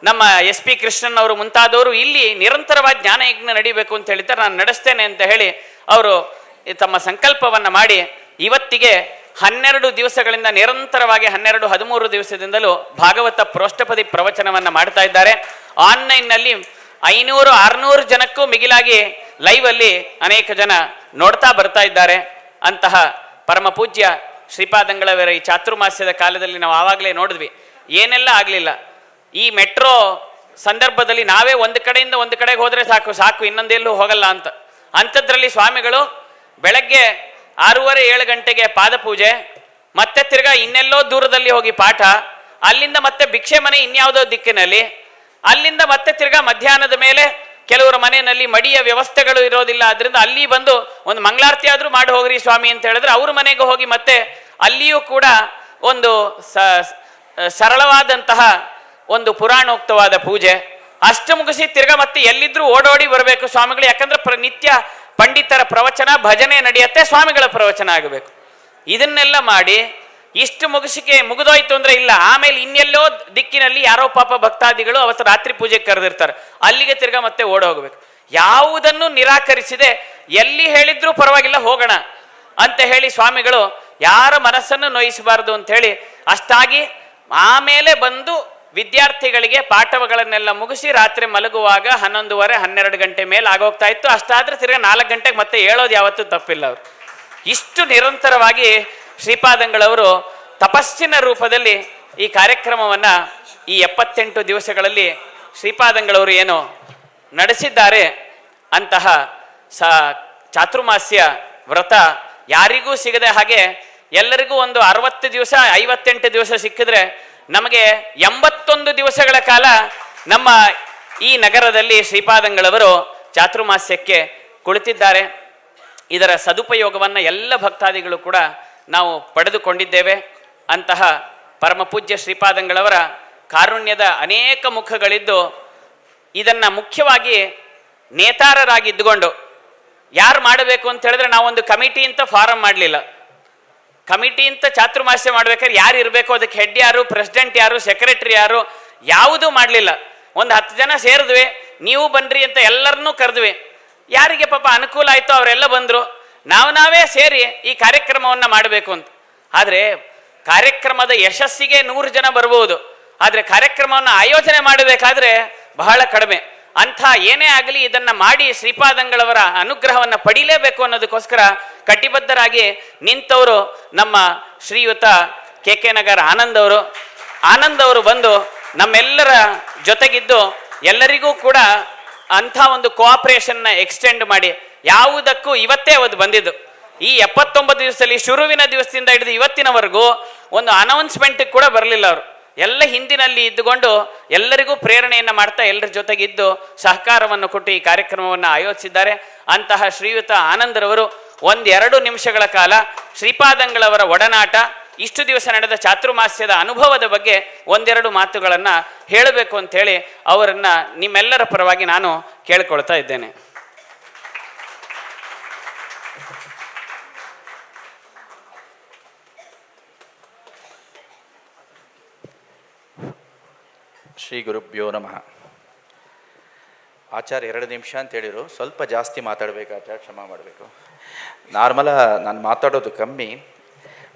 ನಮ್ಮ SP ಕೃಷ್ಣನ್ ಅವರು ಮುಂತಾದವರು ಇಲ್ಲಿ ನಿರಂತರವಾಗಿ ಜ್ಞಾನಯಜ್ಞ ನಡೀಬೇಕು ಅಂತ ಹೇಳಿದ್ದಾರೆ. ನಾನು ನಡೆಸ್ತೇನೆ ಅಂತ ಹೇಳಿ ಅವರು ತಮ್ಮ ಸಂಕಲ್ಪವನ್ನು ಮಾಡಿ ಇವತ್ತಿಗೆ 12 ದಿವಸಗಳಿಂದ ನಿರಂತರವಾಗಿ 12-13 ದಿವಸದಿಂದಲೂ ಭಾಗವತ ಪ್ರೋಷ್ಠಪದಿ ಪ್ರವಚನವನ್ನು ಮಾಡ್ತಾ ಇದ್ದಾರೆ. ಆನ್ಲೈನ್ನಲ್ಲಿ 500-600 ಜನಕ್ಕೂ ಮಿಗಿಲಾಗಿ ಲೈವ್ ಅಲ್ಲಿ ಅನೇಕ ಜನ ನೋಡ್ತಾ ಬರ್ತಾ ಇದ್ದಾರೆ. ಅಂತಹ ಪರಮ ಪೂಜ್ಯ ಶ್ರೀಪಾದಂಗಳವರ ಈ ಚಾತುರ್ಮಾಸ್ಯದ ಕಾಲದಲ್ಲಿ ನಾವು ಆವಾಗಲೇ ನೋಡಿದ್ವಿ, ಏನೆಲ್ಲ ಆಗಲಿಲ್ಲ. ಈ ಮೆಟ್ರೋ ಸಂದರ್ಭದಲ್ಲಿ ನಾವೇ ಒಂದು ಕಡೆಯಿಂದ ಒಂದು ಕಡೆಗೆ ಹೋದರೆ ಸಾಕು ಇನ್ನೊಂದೆಲ್ಲೂ ಹೋಗಲ್ಲ ಅಂತ. ಅಂಥದ್ರಲ್ಲಿ ಸ್ವಾಮಿಗಳು ಬೆಳಗ್ಗೆ 6:30-7 ಗಂಟೆಗೆ ಪಾದಪೂಜೆ, ಮತ್ತೆ ತಿರ್ಗಾ ಇನ್ನೆಲ್ಲೋ ದೂರದಲ್ಲಿ ಹೋಗಿ ಪಾಠ, ಅಲ್ಲಿಂದ ಮತ್ತೆ ಭಿಕ್ಷೆ ಮನೆ ಇನ್ಯಾವುದೋ ದಿಕ್ಕಿನಲ್ಲಿ, ಅಲ್ಲಿಂದ ಮತ್ತೆ ತಿರ್ಗಾ ಮಧ್ಯಾಹ್ನದ ಮೇಲೆ ಕೆಲವರ ಮನೆಯಲ್ಲಿ ಮಡಿಯ ವ್ಯವಸ್ಥೆಗಳು ಇರೋದಿಲ್ಲ, ಅದರಿಂದ ಅಲ್ಲಿ ಬಂದು ಒಂದು ಮಂಗಳಾರತಿ ಆದರೂ ಮಾಡಿ ಹೋಗ್ರಿ ಸ್ವಾಮಿ ಅಂತ ಹೇಳಿದ್ರೆ ಅವ್ರ ಮನೆಗೆ ಹೋಗಿ ಮತ್ತೆ ಅಲ್ಲಿಯೂ ಕೂಡ ಒಂದು ಸರಳವಾದಂತಹ ಒಂದು ಪುರಾಣೋಕ್ತವಾದ ಪೂಜೆ ಅಷ್ಟು ಮುಗಿಸಿ ತಿರ್ಗಾ ಮತ್ತೆ ಎಲ್ಲಿದ್ರೂ ಓಡೋಡಿ ಬರಬೇಕು ಸ್ವಾಮಿಗಳು. ಯಾಕಂದ್ರೆ ನಿತ್ಯ ಪಂಡಿತರ ಪ್ರವಚನ ಭಜನೆ ನಡೆಯುತ್ತೆ, ಸ್ವಾಮಿಗಳ ಪ್ರವಚನ ಆಗಬೇಕು. ಇದನ್ನೆಲ್ಲ ಮಾಡಿ ಇಷ್ಟು ಮುಗಿದೋಯ್ತು ಅಂದ್ರೆ ಇಲ್ಲ, ಆಮೇಲೆ ಇನ್ನೆಲ್ಲೋ ದಿಕ್ಕಿನಲ್ಲಿ ಯಾರೋ ಪಾಪ ಭಕ್ತಾದಿಗಳು ಅವತ್ತು ರಾತ್ರಿ ಪೂಜೆಗೆ ಕರೆದಿರ್ತಾರೆ, ಅಲ್ಲಿಗೆ ತಿರ್ಗಾ ಮತ್ತೆ ಓಡೋಗ್ಬೇಕು. ಯಾವುದನ್ನು ನಿರಾಕರಿಸಿದೆ ಎಲ್ಲಿ ಹೇಳಿದ್ರೂ ಪರವಾಗಿಲ್ಲ ಹೋಗೋಣ ಅಂತ ಹೇಳಿ ಸ್ವಾಮಿಗಳು ಯಾರ ಮನಸ್ಸನ್ನು ನೋಯಿಸಬಾರದು ಅಂತ ಹೇಳಿ ಅಷ್ಟಾಗಿ ಆಮೇಲೆ ಬಂದು ವಿದ್ಯಾರ್ಥಿಗಳಿಗೆ ಪಾಠಗಳನ್ನೆಲ್ಲ ಮುಗಿಸಿ ರಾತ್ರಿ ಮಲಗುವಾಗ 11:30 12 ಗಂಟೆ ಮೇಲೆ ಆಗೋಗ್ತಾ ಇತ್ತು. ಅಷ್ಟಾದ್ರೆ ತಿರ್ಗಾ 4 ಗಂಟೆಗೆ ಮತ್ತೆ ಹೇಳೋದು ಯಾವತ್ತೂ ತಪ್ಪಿಲ್ಲ ಅವರು. ಇಷ್ಟು ನಿರಂತರವಾಗಿ ಶ್ರೀಪಾದಂಗಳವರು ತಪಸ್ಸಿನ ರೂಪದಲ್ಲಿ ಈ ಕಾರ್ಯಕ್ರಮವನ್ನು ಈ 78 ದಿವಸಗಳಲ್ಲಿ ಶ್ರೀಪಾದಂಗಳವರು ಏನು ನಡೆಸಿದ್ದಾರೆ. ಅಂತಹ ಚಾತುರ್ಮಾಸ್ಯ ವ್ರತ ಯಾರಿಗೂ ಸಿಗದೆ ಹಾಗೆ ಎಲ್ಲರಿಗೂ ಒಂದು 60 ದಿವಸ 58 ದಿವಸ ಸಿಕ್ಕಿದ್ರೆ ನಮಗೆ 81 ದಿವಸಗಳ ಕಾಲ ನಮ್ಮ ಈ ನಗರದಲ್ಲಿ ಶ್ರೀಪಾದಂಗಳವರು ಚಾತುರ್ಮಾಸ್ಯಕ್ಕೆ ಕುಳಿತಿದ್ದಾರೆ. ಇದರ ಸದುಪಯೋಗವನ್ನು ಎಲ್ಲ ಭಕ್ತಾದಿಗಳು ಕೂಡ ನಾವು ಪಡೆದುಕೊಂಡಿದ್ದೇವೆ. ಅಂತಹ ಪರಮ ಪೂಜ್ಯ ಶ್ರೀಪಾದಂಗಳವರ ಕಾರುಣ್ಯದ ಅನೇಕ ಮುಖಗಳಿದ್ದು ಇದನ್ನು ಮುಖ್ಯವಾಗಿ ನೇತಾರರಾಗಿದ್ದುಕೊಂಡು ಯಾರು ಮಾಡಬೇಕು ಅಂತ ಹೇಳಿದ್ರೆ ನಾವೊಂದು ಕಮಿಟಿ ಅಂತ ಫಾರಂ ಮಾಡಲಿಲ್ಲ. ಕಮಿಟಿ ಅಂತ ಚಾತುರ್ಮಾಸ್ಯ ಮಾಡ್ಬೇಕಾದ್ರೆ ಯಾರು ಇರಬೇಕು, ಅದಕ್ಕೆ ಹೆಡ್ ಯಾರು, ಪ್ರೆಸಿಡೆಂಟ್ ಯಾರು, ಸೆಕ್ರೆಟರಿ ಯಾರು, ಯಾವುದೂ ಮಾಡಲಿಲ್ಲ. ಒಂದು 10 ಜನ ಸೇರಿದ್ವಿ, ನೀವು ಬನ್ರಿ ಅಂತ ಎಲ್ಲರನ್ನೂ ಕರೆದ್ವಿ. ಯಾರಿಗೆ ಪಾಪ ಅನುಕೂಲ ಆಯಿತು ಅವರೆಲ್ಲ ಬಂದರು. ನಾವೇ ಸೇರಿ ಈ ಕಾರ್ಯಕ್ರಮವನ್ನು ಮಾಡಬೇಕು ಅಂತ. ಆದರೆ ಕಾರ್ಯಕ್ರಮದ ಯಶಸ್ಸಿಗೆ 100 ಜನ ಬರ್ಬೋದು, ಆದರೆ ಕಾರ್ಯಕ್ರಮವನ್ನು ಆಯೋಜನೆ ಮಾಡಬೇಕಾದ್ರೆ ಬಹಳ ಕಡಿಮೆ. ಅಂಥ ಏನೇ ಆಗಲಿ ಇದನ್ನು ಮಾಡಿ ಶ್ರೀಪಾದಂಗಳವರ ಅನುಗ್ರಹವನ್ನು ಪಡೀಲೇಬೇಕು ಅನ್ನೋದಕ್ಕೋಸ್ಕರ ಕಟಿಬದ್ಧರಾಗಿ ನಿಂತವರು ನಮ್ಮ ಶ್ರೀಯುತ KK ನಗರ್ ಆನಂದ್ ಅವರು ಬಂದು ನಮ್ಮೆಲ್ಲರ ಜೊತೆಗಿದ್ದು ಎಲ್ಲರಿಗೂ ಕೂಡ ಅಂಥ ಒಂದು ಕೋಆಪರೇಷನ್ನ ಎಕ್ಸ್ಟೆಂಡ್ ಮಾಡಿ ಯಾವುದಕ್ಕೂ ಇವತ್ತೇ ಅವತ್ತು ಬಂದಿದ್ದು. ಈ 79 ದಿವಸದಲ್ಲಿ ಶುರುವಿನ ದಿವಸದಿಂದ ಹಿಡಿದು ಇವತ್ತಿನವರೆಗೂ ಒಂದು ಅನೌನ್ಸ್ಮೆಂಟ್ ಕೂಡ ಬರಲಿಲ್ಲ. ಅವರು ಎಲ್ಲ ಹಿಂದಿನಲ್ಲಿ ಇದ್ದುಕೊಂಡು ಎಲ್ಲರಿಗೂ ಪ್ರೇರಣೆಯನ್ನು ಮಾಡ್ತಾ ಎಲ್ಲರ ಜೊತೆಗಿದ್ದು ಸಹಕಾರವನ್ನು ಕೊಟ್ಟು ಈ ಕಾರ್ಯಕ್ರಮವನ್ನು ಆಯೋಜಿಸಿದ್ದಾರೆ. ಅಂತಹ ಶ್ರೀಯುತ ಆನಂದರವರು 1-2 ನಿಮಿಷಗಳ ಕಾಲ ಶ್ರೀಪಾದಂಗಳವರ ಒಡನಾಟ, ಇಷ್ಟು ದಿವಸ ನಡೆದ ಚಾತುರ್ಮಾಸ್ಯದ ಅನುಭವದ ಬಗ್ಗೆ 1-2 ಮಾತುಗಳನ್ನು ಹೇಳಬೇಕು ಅಂಥೇಳಿ ಅವರನ್ನು ನಿಮ್ಮೆಲ್ಲರ ಪರವಾಗಿ ನಾನು ಕೇಳಿಕೊಳ್ತಾ ಇದ್ದೇನೆ. ಶ್ರೀ ಗುರುಭ್ಯೋ ನಮಃ. ಆಚಾರ್ಯ 2 ನಿಮಿಷ ಅಂತ ಹೇಳಿದರು, ಸ್ವಲ್ಪ ಜಾಸ್ತಿ ಮಾತಾಡಬೇಕಾದ್ರೆ ಕ್ಷಮಾ ಮಾಡಬೇಕು. ನಾರ್ಮಲ ನಾನು ಮಾತಾಡೋದು ಕಮ್ಮಿ,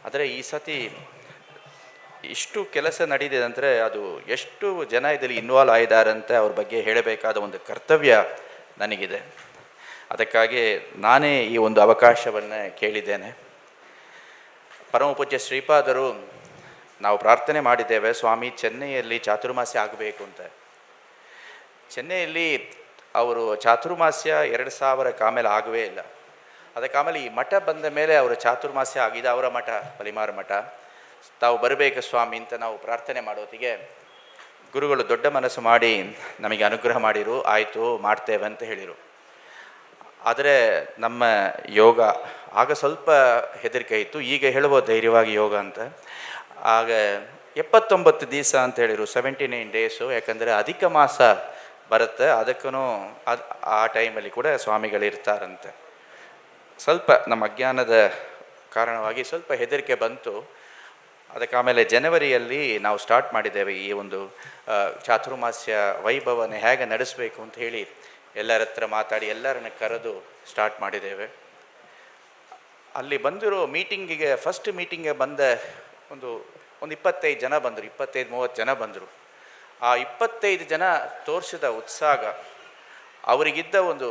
ಆದರೆ ಈ ಸತಿ ಇಷ್ಟು ಕೆಲಸ ನಡೀದಿದೆ ಅಂದರೆ ಅದು ಎಷ್ಟು ಜನ ಇದರಲ್ಲಿ ಇನ್ವಾಲ್ವ್ ಆಗಿದ್ದಾರಂತೆ ಅವ್ರ ಬಗ್ಗೆ ಹೇಳಬೇಕಾದ ಒಂದು ಕರ್ತವ್ಯ ನನಗಿದೆ. ಅದಕ್ಕಾಗಿ ನಾನೇ ಈ ಒಂದು ಅವಕಾಶವನ್ನು ಕೇಳಿದ್ದೇನೆ. ಪರಮ ಪೂಜ್ಯ ಶ್ರೀಪಾದರು ನಾವು ಪ್ರಾರ್ಥನೆ ಮಾಡಿದ್ದೇವೆ, ಸ್ವಾಮಿ ಚೆನ್ನೈಯಲ್ಲಿ ಚಾತುರ್ಮಾಸ್ಯ ಆಗಬೇಕು ಅಂತ. ಚೆನ್ನೈಯಲ್ಲಿ ಅವರು ಚಾತುರ್ಮಾಸ್ಯ 2000 ಆಮೇಲೆ ಆಗವೇ ಇಲ್ಲ. ಅದಕ್ಕೆ ಆಮೇಲೆ ಈ ಮಠ ಬಂದ ಮೇಲೆ ಅವರ ಚಾತುರ್ಮಾಸ್ಯ ಆಗಿದೆ, ಅವರ ಮಠ ಪಲಿಮಾರು ಮಠ. ತಾವು ಬರಬೇಕು ಸ್ವಾಮಿ ಅಂತ ನಾವು ಪ್ರಾರ್ಥನೆ ಮಾಡೋತ್ತಿಗೆ ಗುರುಗಳು ದೊಡ್ಡ ಮನಸ್ಸು ಮಾಡಿ ನಮಗೆ ಅನುಗ್ರಹ ಮಾಡಿರು, ಆಯಿತು ಮಾಡ್ತೇವೆ ಅಂತ ಹೇಳಿದರು. ಆದರೆ ನಮ್ಮ ಯೋಗ ಆಗ ಸ್ವಲ್ಪ ಹೆದರಿಕೆ ಇತ್ತು, ಈಗ ಹೇಳ್ಬೋದು ಧೈರ್ಯವಾಗಿ ಯೋಗ ಅಂತ. ಆಗ 79 ದಿವಸ ಅಂತ ಹೇಳಿದರು, 79 ಡೇಸು. ಯಾಕಂದರೆ ಅಧಿಕ ಮಾಸ ಬರುತ್ತೆ, ಅದಕ್ಕೂ ಆ ಟೈಮಲ್ಲಿ ಕೂಡ ಸ್ವಾಮಿಗಳಿರ್ತಾರಂತೆ. ಸ್ವಲ್ಪ ನಮ್ಮ ಅಜ್ಞಾನದ ಕಾರಣವಾಗಿ ಸ್ವಲ್ಪ ಹೆದರಿಕೆ ಬಂತು. ಅದಕ್ಕೆ ಆಮೇಲೆ ಜನವರಿಯಲ್ಲಿ ನಾವು ಸ್ಟಾರ್ಟ್ ಮಾಡಿದ್ದೇವೆ ಈ ಒಂದು ಚಾತುರ್ಮಾಸ್ಯ ವೈಭವನ ಹೇಗೆ ನಡೆಸಬೇಕು ಅಂತ ಹೇಳಿ ಎಲ್ಲರ ಹತ್ರ ಮಾತಾಡಿ ಎಲ್ಲರನ್ನ ಕರೆದು ಸ್ಟಾರ್ಟ್ ಮಾಡಿದ್ದೇವೆ. ಅಲ್ಲಿ ಬಂದಿರೋ ಮೀಟಿಂಗಿಗೆ ಫಸ್ಟ್ ಮೀಟಿಂಗ್ಗೆ ಬಂದ ಒಂದು 25 ಜನ ಬಂದರು, 25-30 ಜನ ಬಂದರು. ಆ 25 ಜನ ತೋರಿಸಿದ ಉತ್ಸಾಹ, ಅವರಿಗಿದ್ದ ಒಂದು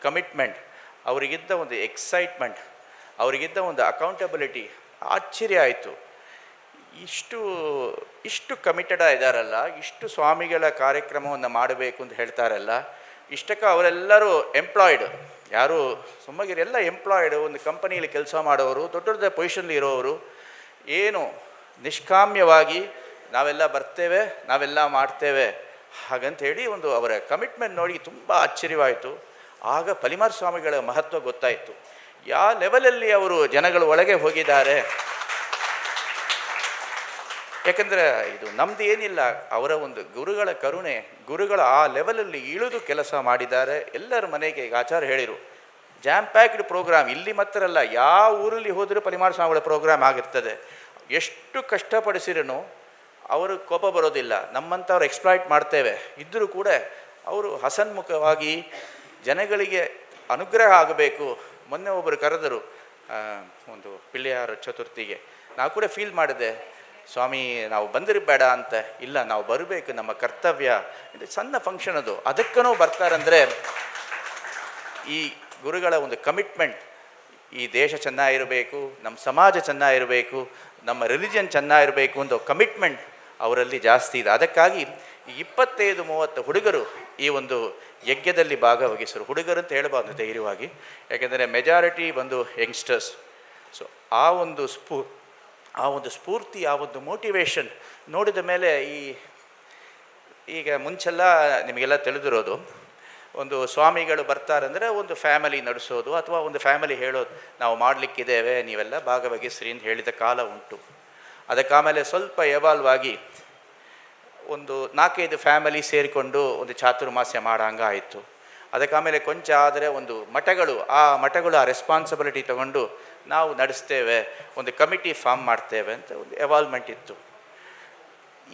ಕಮಿಟ್ಮೆಂಟ್, ಅವರಿಗಿದ್ದ ಒಂದು ಎಕ್ಸೈಟ್ಮೆಂಟ್, ಅವರಿಗಿದ್ದ ಒಂದು ಅಕೌಂಟಬಿಲಿಟಿ ಆಶ್ಚರ್ಯ ಆಯಿತು. ಇಷ್ಟು ಕಮಿಟೆಡ್ ಇದ್ದಾರಲ್ಲ, ಇಷ್ಟು ಸ್ವಾಮಿಗಳ ಕಾರ್ಯಕ್ರಮವನ್ನು ಮಾಡಬೇಕು ಅಂತ ಹೇಳ್ತಾರಲ್ಲ. ಇಷ್ಟಕ್ಕೆ ಅವರೆಲ್ಲರೂ ಎಂಪ್ಲಾಯ್ಡ್, ಯಾರು ಸುಮ್ಮಗಿರಿ ಎಲ್ಲ ಎಂಪ್ಲಾಯ್ಡು, ಒಂದು ಕಂಪನಿಯಲ್ಲಿ ಕೆಲಸ ಮಾಡೋರು, ದೊಡ್ಡ ದೊಡ್ಡ ಪೊಸಿಷನ್ಲಿ ಇರೋರು. ಏನು ನಿಷ್ಕಾಮ್ಯವಾಗಿ ನಾವೆಲ್ಲ ಬರ್ತೇವೆ, ನಾವೆಲ್ಲ ಮಾಡ್ತೇವೆ ಹಾಗಂತೇಳಿ ಒಂದು ಅವರ ಕಮಿಟ್ಮೆಂಟ್ ನೋಡಿ ತುಂಬ ಆಶ್ಚರ್ಯವಾಯಿತು. ಆಗ ಪಲಿಮಾರು ಸ್ವಾಮಿಗಳ ಮಹತ್ವ ಗೊತ್ತಾಯಿತು. ಯಾವ ಲೆವೆಲಲ್ಲಿ ಅವರು ಜನಗಳ ಒಳಗೆ ಹೋಗಿದ್ದಾರೆ. ಯಾಕಂದರೆ ಇದು ನಮ್ಮದು ಏನಿಲ್ಲ, ಅವರ ಒಂದು ಗುರುಗಳ ಕರುಣೆ, ಗುರುಗಳ ಆ ಲೆವೆಲಲ್ಲಿ ಇಳಿದು ಕೆಲಸ ಮಾಡಿದ್ದಾರೆ. ಎಲ್ಲರ ಮನೆಗೆ ಈಗ ಆಚಾರ್ಯ ಹೇಳಿರು, ಜಾಮ್ ಪ್ಯಾಕ್ಡ್ ಪ್ರೋಗ್ರಾಮ್. ಇಲ್ಲಿ ಮಾತ್ರ ಅಲ್ಲ, ಯಾವ ಊರಲ್ಲಿ ಹೋದರೂ ಪಲಿಮಾರು ಸ್ವಾಮಿಗಳ ಪ್ರೋಗ್ರಾಮ್ ಆಗಿರ್ತದೆ. ಎಷ್ಟು ಕಷ್ಟಪಡಿಸಿರೂ ಅವರು ಕೋಪ ಬರೋದಿಲ್ಲ. ನಮ್ಮಂಥವ್ರು ಎಕ್ಸ್ಪ್ಲಾಯ್ಟ್ ಮಾಡ್ತೇವೆ ಇದ್ದರೂ ಕೂಡ ಅವರು ಹಸನ್ಮುಖವಾಗಿ ಜನಗಳಿಗೆ ಅನುಗ್ರಹ ಆಗಬೇಕು. ಮೊನ್ನೆ ಒಬ್ಬರು ಕರೆದರು ಒಂದು ಪಿಳ್ಳೆಯಾರ ಚತುರ್ಥಿಗೆ. ನಾವು ಕೂಡ ಫೀಲ್ ಮಾಡಿದೆ, ಸ್ವಾಮಿ ನಾವು ಬಂದಿರಿ ಬೇಡ ಅಂತ. ಇಲ್ಲ, ನಾವು ಬರಬೇಕು, ನಮ್ಮ ಕರ್ತವ್ಯ. ಇದು ಸಣ್ಣ ಫಂಕ್ಷನ್ ಅದು, ಅದಕ್ಕೂ ಬರ್ತಾರಂದರೆ ಈ ಗುರುಗಳ ಒಂದು ಕಮಿಟ್ಮೆಂಟ್. ಈ ದೇಶ ಚೆನ್ನಾಗಿರಬೇಕು, ನಮ್ಮ ಸಮಾಜ ಚೆನ್ನಾಗಿರಬೇಕು, ನಮ್ಮ ರಿಲಿಜನ್ ಚೆನ್ನಾಗಿರಬೇಕು ಅಂತ ಕಮಿಟ್ಮೆಂಟ್ ಅವರಲ್ಲಿ ಜಾಸ್ತಿ ಇದೆ. ಅದಕ್ಕಾಗಿ ಈ 25-30 ಹುಡುಗರು ಈ ಒಂದು ಯಜ್ಞದಲ್ಲಿ ಭಾಗವಹಿಸರು. ಹುಡುಗರು ಅಂತ ಹೇಳಬಾರ್ದು ಧೈರ್ಯವಾಗಿ, ಯಾಕೆಂದರೆ ಮೆಜಾರಿಟಿ ಬಂದು ಯಂಗ್ಸ್ಟರ್ಸ್. ಸೊ ಆ ಒಂದು ಸ್ಫೂರ್ತಿ, ಆ ಒಂದು ಮೋಟಿವೇಶನ್ ನೋಡಿದ ಮೇಲೆ ಈಗ ಮುಂಚೆಲ್ಲ ನಿಮಗೆಲ್ಲ ತಿಳಿದಿರೋದು, ಒಂದು ಸ್ವಾಮಿಗಳು ಬರ್ತಾರಂದರೆ ಒಂದು ಫ್ಯಾಮಿಲಿ ನಡೆಸೋದು ಅಥವಾ ಒಂದು ಫ್ಯಾಮಿಲಿ ಹೇಳೋದು, ನಾವು ಮಾಡಲಿಕ್ಕಿದ್ದೇವೆ, ನೀವೆಲ್ಲ ಭಾಗವಹಿಸ್ರಿ ಅಂತ ಹೇಳಿದ ಕಾಲ ಉಂಟು. ಅದಕ್ಕಾಮೇಲೆ ಸ್ವಲ್ಪ ಎವಾಲ್ವ್ ಆಗಿ ಒಂದು 4-5 ಫ್ಯಾಮಿಲಿ ಸೇರಿಕೊಂಡು ಒಂದು ಚಾತುರ್ಮಾಸ್ಯ ಮಾಡಂಗೆ ಆಯಿತು. ಅದಕ್ಕಾಮೇಲೆ ಕೊಂಚ ಆದರೆ ಒಂದು ಮಠಗಳು ಆ ರೆಸ್ಪಾನ್ಸಿಬಿಲಿಟಿ ತಗೊಂಡು ನಾವು ನಡೆಸ್ತೇವೆ, ಒಂದು ಕಮಿಟಿ ಫಾರ್ಮ್ ಮಾಡ್ತೇವೆ ಅಂತ ಒಂದು ಎವಾಲ್ವ್ಮೆಂಟ್ ಇತ್ತು.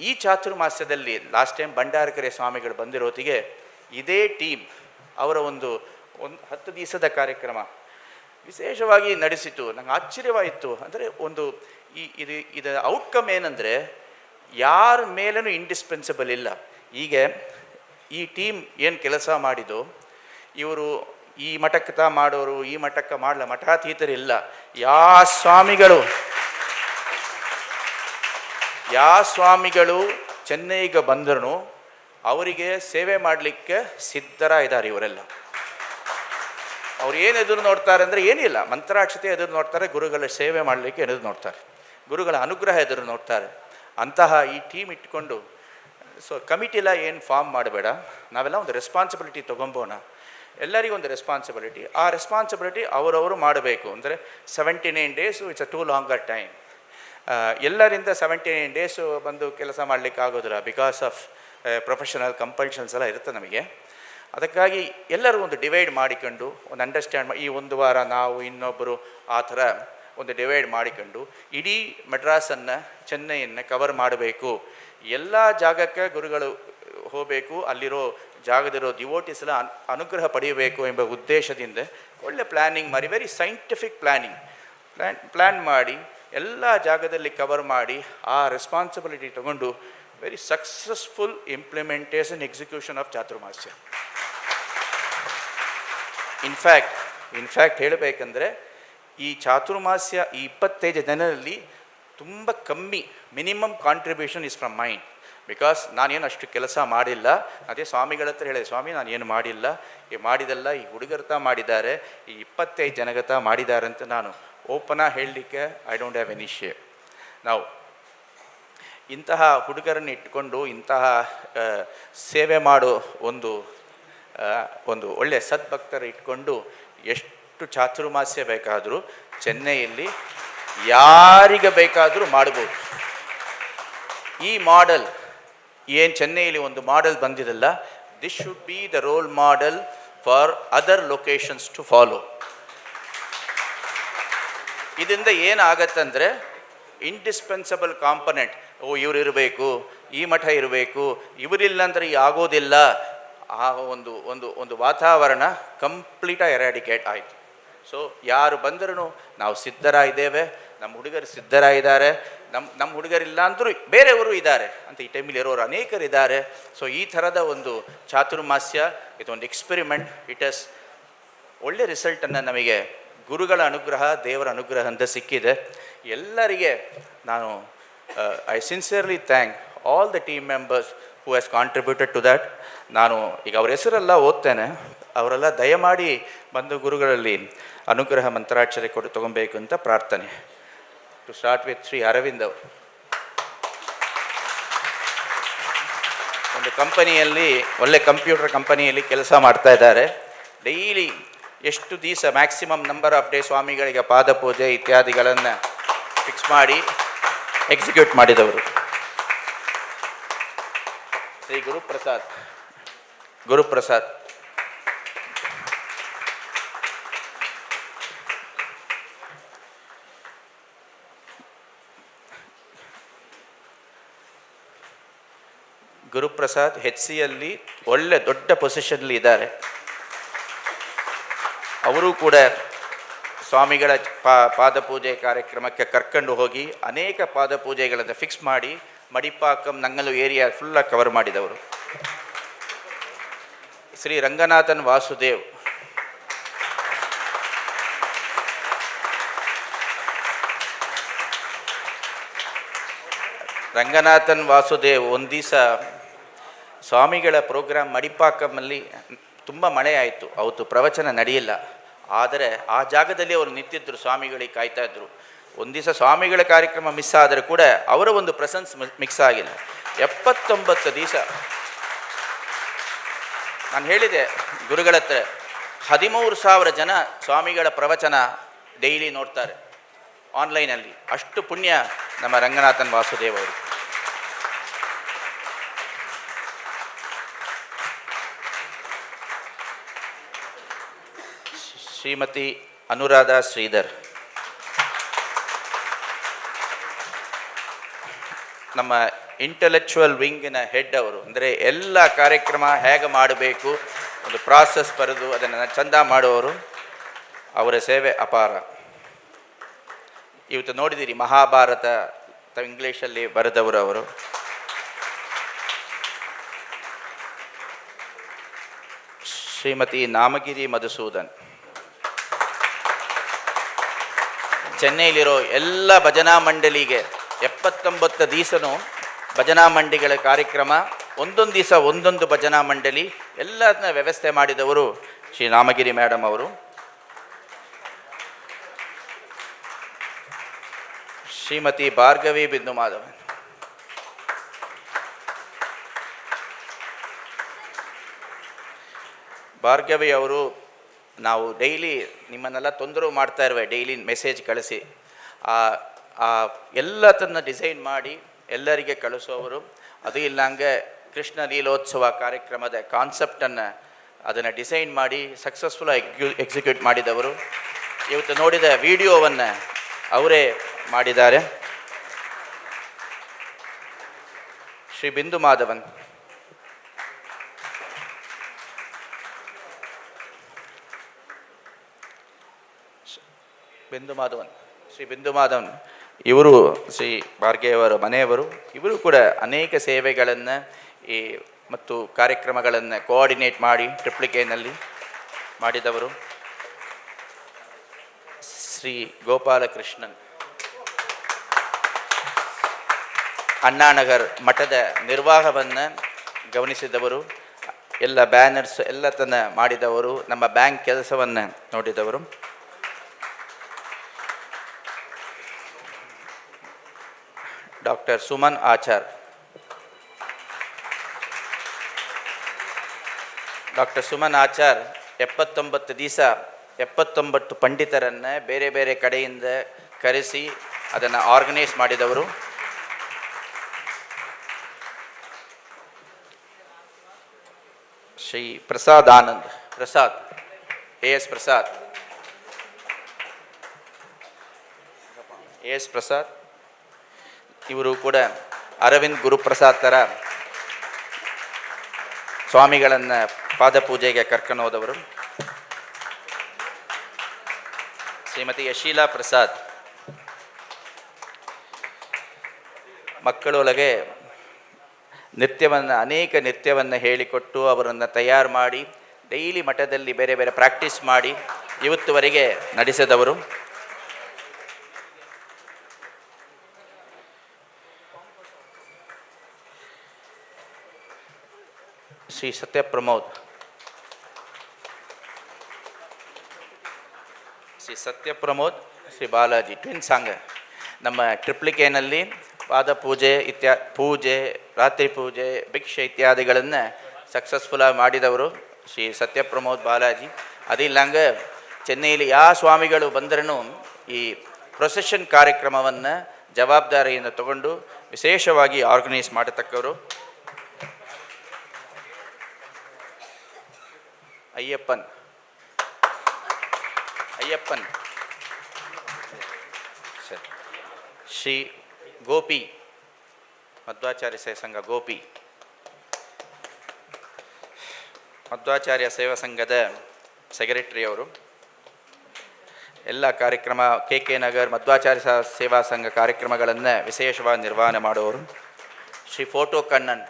ಈ ಚಾತುರ್ಮಾಸ್ಯದಲ್ಲಿ ಲಾಸ್ಟ್ ಟೈಮ್ ಭಂಡಾರಕೆರೆ ಸ್ವಾಮಿಗಳು ಬಂದಿರೋತಿಗೆ ಇದೇ ಟೀಮ್ ಅವರ ಒಂದು 10 ದಿವಸದ ಕಾರ್ಯಕ್ರಮ ವಿಶೇಷವಾಗಿ ನಡೆಸಿತು. ನಂಗೆ ಆಶ್ಚರ್ಯವಾಯಿತು. ಅಂದರೆ ಒಂದು ಇದರ ಔಟ್ಕಮ್ ಏನಂದರೆ, ಯಾರ ಮೇಲೂ ಇಂಡಿಸ್ಪೆನ್ಸಿಬಲ್ ಇಲ್ಲ. ಈಗ ಈ ಟೀಮ್ ಏನು ಕೆಲಸ ಮಾಡಿದೋ, ಇವರು ಈ ಮಠಕ್ಕೆ ಮಾಡೋರು ಈ ಮಠಕ್ಕೆ ಮಾಡಲ್ಲ, ಮಠಾತೀತರಿಲ್ಲ. ಯಾವ ಸ್ವಾಮಿಗಳು ಚೆನ್ನೈಗೆ ಬಂದರೂ ಅವರಿಗೆ ಸೇವೆ ಮಾಡಲಿಕ್ಕೆ ಸಿದ್ಧರ ಇದ್ದಾರೆ. ಇವರೆಲ್ಲ ಅವ್ರು ಏನು ಎದುರು ನೋಡ್ತಾರೆ ಅಂದರೆ ಏನಿಲ್ಲ, ಮಂತ್ರಾಕ್ಷತೆ ಎದುರು ನೋಡ್ತಾರೆ, ಗುರುಗಳ ಸೇವೆ ಮಾಡಲಿಕ್ಕೆ ಎದುರು ನೋಡ್ತಾರೆ, ಗುರುಗಳ ಅನುಗ್ರಹ ಎದುರು ನೋಡ್ತಾರೆ. ಅಂತಹ ಈ ಟೀಮ್ ಇಟ್ಕೊಂಡು ಸೊ ಕಮಿಟಿಲ್ಲ ಏನು ಫಾರ್ಮ್ ಮಾಡಬೇಡ, ನಾವೆಲ್ಲ ಒಂದು ರೆಸ್ಪಾನ್ಸಿಬಿಲಿಟಿ ತೊಗೊಂಬೋಣ. ಎಲ್ಲರಿಗೂ ಒಂದು ರೆಸ್ಪಾನ್ಸಿಬಿಲಿಟಿ, ಆ ರೆಸ್ಪಾನ್ಸಿಬಿಲಿಟಿ ಅವರವರು ಮಾಡಬೇಕು. ಅಂದರೆ 79 days it's a two longer time. ಎಲ್ಲರಿಂದ 79 ಡೇಸು ಬಂದು ಕೆಲಸ ಮಾಡಲಿಕ್ಕೆ ಆಗೋದಿಲ್ಲ, ಬಿಕಾಸ್ ಆಫ್ ಪ್ರೊಫೆಷನಲ್ ಕಂಪಲ್ಷನ್ಸ್ ಎಲ್ಲ ಇರುತ್ತೆ ನಮಗೆ. ಅದಕ್ಕಾಗಿ ಎಲ್ಲರೂ ಒಂದು ಡಿವೈಡ್ ಮಾಡಿಕೊಂಡು ಒಂದು ಅಂಡರ್ಸ್ಟ್ಯಾಂಡ್ ಈ ಒಂದು ವಾರ ನಾವು ಇನ್ನೊಬ್ಬರು ಆ ಥರ ಒಂದು ಡಿವೈಡ್ ಮಾಡಿಕೊಂಡು ಇಡೀ ಮೆಡ್ರಾಸನ್ನು ಚೆನ್ನೈಯನ್ನು ಕವರ್ ಮಾಡಬೇಕು. ಎಲ್ಲ ಜಾಗಕ್ಕೆ ಗುರುಗಳು ಹೋಗಬೇಕು, ಅಲ್ಲಿರೋ ಜಾಗದಿರೋ ಡಿವೋಟಿಸ್ ಎಲ್ಲ ಅನುಗ್ರಹ ಪಡೆಯಬೇಕು ಎಂಬ ಉದ್ದೇಶದಿಂದ ಒಳ್ಳೆ ಪ್ಲ್ಯಾನಿಂಗ್ ಮಾಡಿ, ವೆರಿ ಸೈಂಟಿಫಿಕ್ ಪ್ಲ್ಯಾನ್ ಮಾಡಿ ಎಲ್ಲ ಜಾಗದಲ್ಲಿ ಕವರ್ ಮಾಡಿ ಆ ರೆಸ್ಪಾನ್ಸಿಬಿಲಿಟಿ ತಗೊಂಡು very successful implementation execution of Chaturmasya. In fact ಹೇಳಬೇಕಂದ್ರೆ ಈ ಚಾತುರ್ಮಾಸ್ಯ ಈ 25 ಜನರಲ್ಲಿ ತುಂಬ ಕಮ್ಮಿ, minimum contribution is from mind. Because ನಾನೇನು ಅಷ್ಟು ಕೆಲಸ ಮಾಡಿಲ್ಲ. ಅದೇ ಸ್ವಾಮಿಗಳ ಹತ್ರ ಹೇಳಿದೆ, ಸ್ವಾಮಿ ನಾನೇನು ಮಾಡಿಲ್ಲ, ಮಾಡಿದೆಲ್ಲ ಈ ಹುಡುಗರ್ತ ಮಾಡಿದ್ದಾರೆ, ಈ 25 ಜನಗತ ಮಾಡಿದ್ದಾರೆ ಅಂತ ನಾನು ಓಪನಾಗಿ ಹೇಳಲಿಕ್ಕೆ I don't have any shame. ನಾವು ಇಂತಹ ಹುಡುಗರನ್ನು ಇಟ್ಕೊಂಡು ಇಂತಹ ಸೇವೆ ಮಾಡೋ ಒಂದು ಒಳ್ಳೆಯ ಸದ್ಭಕ್ತರು ಇಟ್ಕೊಂಡು ಎಷ್ಟು ಚಾತುರ್ಮಾಸ್ಯ ಬೇಕಾದರೂ ಚೆನ್ನೈಯಲ್ಲಿ ಯಾರಿಗೆ ಬೇಕಾದರೂ ಮಾಡ್ಬೋದು. ಈ ಮಾಡೆಲ್ ಏನು ಚೆನ್ನೈಯಲ್ಲಿ ಒಂದು ಮಾಡೆಲ್ ಬಂದಿರಲ್ಲ, this should be the role model for other locations to follow. ಇದರಿಂದ ಏನಾಗತ್ತಂದರೆ ಇಂಡಿಸ್ಪೆನ್ಸಬಲ್ ಕಾಂಪನೆಂಟ್, ಇವರು ಇರಬೇಕು, ಈ ಮಠ ಇರಬೇಕು, ಇವರಿಲ್ಲ ಅಂದರೆ ಆಗೋದಿಲ್ಲ, ಆ ಒಂದು ವಾತಾವರಣ ಕಂಪ್ಲೀಟಾಗಿ ಎರಾಡಿಕೇಟ್ ಆಯಿತು. ಸೊ ಯಾರು ಬಂದರೂ ನಾವು ಸಿದ್ಧರಾಗಿದ್ದೇವೆ, ನಮ್ಮ ಹುಡುಗರು ಸಿದ್ಧರಾಗಿದ್ದಾರೆ, ನಮ್ಮ ಹುಡುಗರಿಲ್ಲ ಅಂದರೂ ಬೇರೆಯವರು ಇದ್ದಾರೆ ಅಂತ ಈ ಟೈಮಲ್ಲಿ ಇರೋರು ಅನೇಕರಿದ್ದಾರೆ. ಸೊ ಈ ಥರದ ಒಂದು ಚಾತುರ್ಮಾಸ್ಯ ಇದೊಂದು ಎಕ್ಸ್ಪೆರಿಮೆಂಟ್. ಇಟ್ ಹಸ್ ಒಳ್ಳೆ ರಿಸಲ್ಟನ್ನು ನಮಗೆ ಗುರುಗಳ ಅನುಗ್ರಹ, ದೇವರ ಅನುಗ್ರಹ ಅಂತ ಸಿಕ್ಕಿದೆ. ಎಲ್ಲರಿಗೆ ನಾನು I sincerely thank all the team members who has contributed to that. ನಾನು ಈಗ ಅವ್ರ ಹೆಸರೆಲ್ಲ ಓದ್ತೇನೆ, ಅವರೆಲ್ಲ ದಯಮಾಡಿ ಬಂದು ಗುರುಗಳಲ್ಲಿ ಅನುಗ್ರಹ ಮಂತ್ರಾಕ್ಷರ ತೊಗೊಬೇಕು ಅಂತ ಪ್ರಾರ್ಥನೆ. To start with Shri Aravind ಅವರು. ಒಂದು ಕಂಪನಿಯಲ್ಲಿ, ಒಳ್ಳೆ ಕಂಪ್ಯೂಟರ್ ಕಂಪನಿಯಲ್ಲಿ ಕೆಲಸ ಮಾಡ್ತಾ ಇದ್ದಾರೆ. ಡೈಲಿ ಎಷ್ಟು ದಿವಸ ಮ್ಯಾಕ್ಸಿಮಮ್ ನಂಬರ್ ಆಫ್ ಡೇ ಸ್ವಾಮಿಗಳಿಗೆ ಪಾದಪೂಜೆ ಇತ್ಯಾದಿಗಳನ್ನು ಫಿಕ್ಸ್ ಮಾಡಿ ಎಕ್ಸಿಕ್ಯೂಟ್ ಮಾಡಿದವರು ಶ್ರೀ ಗುರುಪ್ರಸಾದ್. ಗುರುಪ್ರಸಾದ್ HCಯಲ್ಲಿ ಒಳ್ಳೆ ದೊಡ್ಡ ಪೊಸಿಷನ್ಲಿ ಇದ್ದಾರೆ. ಅವರು ಕೂಡ ಸ್ವಾಮಿಗಳ ಪಾದಪೂಜೆ ಕಾರ್ಯಕ್ರಮಕ್ಕೆ ಕರ್ಕೊಂಡು ಹೋಗಿ ಅನೇಕ ಪಾದಪೂಜೆಗಳನ್ನು ಫಿಕ್ಸ್ ಮಾಡಿ ಮಡಿಪಾಕಂ ನಂಗಲು ಏರಿಯಾ ಫುಲ್ಲಾಗಿ ಕವರ್ ಮಾಡಿದವರು. ಶ್ರೀ ರಂಗನಾಥನ್ ವಾಸುದೇವ್, ಒಂದು ದಿವಸ ಸ್ವಾಮಿಗಳ ಪ್ರೋಗ್ರಾಮ್ ಮಡಿಪಾಕಮಲ್ಲಿ ತುಂಬ ಮಳೆ ಆಯಿತು, ಅವತ್ತು ಪ್ರವಚನ ನಡೆಯಿಲ್ಲ. ಆದರೆ ಆ ಜಾಗದಲ್ಲಿ ಅವರು ನಿಂತಿದ್ದರು, ಸ್ವಾಮಿಗಳಿಗೆ ಕಾಯ್ತಾ ಇದ್ದರು. ಒಂದು ದಿವಸ ಸ್ವಾಮಿಗಳ ಕಾರ್ಯಕ್ರಮ ಮಿಸ್ ಆದರೆ ಕೂಡ ಅವರ ಒಂದು ಪ್ರೆಸೆನ್ಸ್ ಮಿಕ್ಸ್ ಆಗಿಲ್ಲ. 79 ದಿವಸ ನಾನು ಹೇಳಿದೆ ಗುರುಗಳ ಹತ್ರ, 13,000 ಜನ ಸ್ವಾಮಿಗಳ ಪ್ರವಚನ ಡೈಲಿ ನೋಡ್ತಾರೆ ಆನ್ಲೈನಲ್ಲಿ. ಅಷ್ಟು ಪುಣ್ಯ ನಮ್ಮ ರಂಗನಾಥನ್ ವಾಸುದೇವ್ ಅವರು. ಶ್ರೀಮತಿ ಅನುರಾಧ ಶ್ರೀಧರ್, ನಮ್ಮ ಇಂಟೆಲೆಕ್ಚುವಲ್ ವಿಂಗಿನ ಹೆಡ್ ಅವರು. ಅಂದರೆ ಎಲ್ಲ ಕಾರ್ಯಕ್ರಮ ಹೇಗೆ ಮಾಡಬೇಕು, ಒಂದು ಪ್ರಾಸೆಸ್ ಬರೆದು ಅದನ್ನು ಚಂದ ಮಾಡುವವರು. ಅವರ ಸೇವೆ ಅಪಾರ. ಇವತ್ತು ನೋಡಿದ್ದೀರಿ ಮಹಾಭಾರತ ಇಂಗ್ಲೀಷಲ್ಲಿ ಬರೆದವರು ಅವರು. ಶ್ರೀಮತಿ ನಾಮಗಿರಿ ಮಧುಸೂದನ್, ಚೆನ್ನೈಲಿರೋ ಎಲ್ಲ ಭಜನಾ ಮಂಡಳಿಗೆ 79 ದಿವಸನೂ ಭಜನಾ ಮಂಡಳಿಗಳ ಕಾರ್ಯಕ್ರಮ, ಒಂದೊಂದು ದಿವಸ ಒಂದೊಂದು ಭಜನಾ ಮಂಡಳಿ ಎಲ್ಲದನ್ನ ವ್ಯವಸ್ಥೆ ಮಾಡಿದವರು ಶ್ರೀ ನಾಮಗಿರಿ ಮೇಡಮ್ ಅವರು. ಶ್ರೀಮತಿ ಭಾರ್ಗವಿ ಬಿಂದು ಮಾಧವನ್, ಭಾರ್ಗವಿ ಅವರು, ನಾವು ಡೈಲಿ ನಿಮ್ಮನ್ನೆಲ್ಲ ತೊಂದರೆ ಮಾಡ್ತಾ ಇರುವೆ, ಡೈಲಿ ಮೆಸೇಜ್ ಕಳಿಸಿ ಎಲ್ಲದನ್ನು ಡಿಸೈನ್ ಮಾಡಿ ಎಲ್ಲರಿಗೆ ಕಳಿಸೋವರು. ಅದು ಇಲ್ಲಂಗೆ ಕೃಷ್ಣ ಲೀಲೋತ್ಸವ ಕಾರ್ಯಕ್ರಮದ ಕಾನ್ಸೆಪ್ಟನ್ನು ಅದನ್ನು ಡಿಸೈನ್ ಮಾಡಿ ಸಕ್ಸಸ್ಫುಲ್ಲಾಗಿ ಎಕ್ಸಿಕ್ಯೂಟ್ ಮಾಡಿದವರು. ಇವತ್ತು ನೋಡಿದ ವಿಡಿಯೋವನ್ನು ಅವರೇ ಮಾಡಿದ್ದಾರೆ. ಶ್ರೀ ಬಿಂದು ಮಾಧವನ್, ಶ್ರೀ ಬಿಂದು ಮಾಧವನ್ ಇವರು ಶ್ರೀ ಭಾರ್ಗೇಯವರ ಮನೆಯವರು. ಇವರು ಕೂಡ ಅನೇಕ ಸೇವೆಗಳನ್ನು ಮತ್ತು ಕಾರ್ಯಕ್ರಮಗಳನ್ನು ಕೋಆರ್ಡಿನೇಟ್ ಮಾಡಿ ಟ್ರಿಪ್ಲಿಕೇನಲ್ಲಿ ಮಾಡಿದವರು. ಶ್ರೀ ಗೋಪಾಲಕೃಷ್ಣನ್, ಅಣ್ಣಾನಗರ್ ಮಠದ ನಿರ್ವಾಹವನ್ನು ಗಮನಿಸಿದವರು, ಎಲ್ಲ ಬ್ಯಾನರ್ಸ್ ಎಲ್ಲತನ್ನ ಮಾಡಿದವರು, ನಮ್ಮ ಬ್ಯಾಂಕ್ ಕೆಲಸವನ್ನು ನೋಡಿದವರು. ಡಾಕ್ಟರ್ ಸುಮನ್ ಆಚಾರ್, ಡಾಕ್ಟರ್ ಸುಮನ್ ಆಚಾರ್ 79 ದಿವಸ 79 ಪಂಡಿತರನ್ನು ಬೇರೆ ಬೇರೆ ಕಡೆಯಿಂದ ಕರೆಸಿ ಅದನ್ನು ಆರ್ಗನೈಸ್ ಮಾಡಿದವರು. ಶ್ರೀ ಪ್ರಸಾದ್ ಆನಂದ್, ಎಸ್ ಪ್ರಸಾದ್ ಇವರು ಕೂಡ ಅರವಿಂದ್ ಗುರುಪ್ರಸಾದ್ ಥರ ಸ್ವಾಮಿಗಳನ್ನು ಪಾದಪೂಜೆಗೆ ಕರ್ಕೊಂಡು ಹೋದವರು. ಶ್ರೀಮತಿ ಯಶೀಲಾ ಪ್ರಸಾದ್, ಮಕ್ಕಳೊಳಗೆ ಅನೇಕ ನೃತ್ಯವನ್ನು ಹೇಳಿಕೊಟ್ಟು ಅವರನ್ನು ತಯಾರು ಮಾಡಿ ಡೈಲಿ ಮಠದಲ್ಲಿ ಬೇರೆ ಬೇರೆ ಪ್ರಾಕ್ಟೀಸ್ ಮಾಡಿ ಇವತ್ತುವರೆಗೆ ನಡೆಸಿದವರು. ಶ್ರೀ ಸತ್ಯಪ್ರಮೋದ್, ಶ್ರೀ ಬಾಲಾಜಿ ಟ್ವಿನ್ ಸಾಂಗ್ ನಮ್ಮ ಟ್ರಿಪ್ಲಿಕೇನಲ್ಲಿ ಪಾದ ಪೂಜೆ ಪೂಜೆ, ರಾತ್ರಿ ಪೂಜೆ, ಭಿಕ್ಷೆ ಇತ್ಯಾದಿಗಳನ್ನು ಸಕ್ಸಸ್ಫುಲ್ಲಾಗಿ ಮಾಡಿದವರು ಶ್ರೀ ಸತ್ಯಪ್ರಮೋದ್ ಬಾಲಾಜಿ. ಅದಿಲ್ಲಂಗೆ ಚೆನ್ನೈಲಿ ಯಾವ ಸ್ವಾಮಿಗಳು ಬಂದ್ರೂ ಈ ಪ್ರೊಸೆಷನ್ ಕಾರ್ಯಕ್ರಮವನ್ನು ಜವಾಬ್ದಾರಿಯಿಂದ ತಗೊಂಡು ವಿಶೇಷವಾಗಿ ಆರ್ಗನೈಸ್ ಮಾಡತಕ್ಕವರು. ಅಯ್ಯಪ್ಪನ್ ಶ್ರೀ ಗೋಪಿ, ಮಧ್ವಾಚಾರ್ಯ ಸೇವಾ ಸಂಘ ಗೋಪಿ, ಮಧ್ವಾಚಾರ್ಯ ಸೇವಾ ಸಂಘದ ಸೆಕ್ರೆಟರಿ ಅವರು. ಎಲ್ಲ ಕಾರ್ಯಕ್ರಮ ಕೆ ನಗರ್ ಮಧ್ವಾಚಾರ್ಯ ಸೇವಾ ಸಂಘ ಕಾರ್ಯಕ್ರಮಗಳನ್ನು ವಿಶೇಷವಾಗಿ ನಿರ್ವಹಣೆ ಮಾಡುವವರು. ಶ್ರೀ ಫೋಟೋ ಕಣ್ಣನ್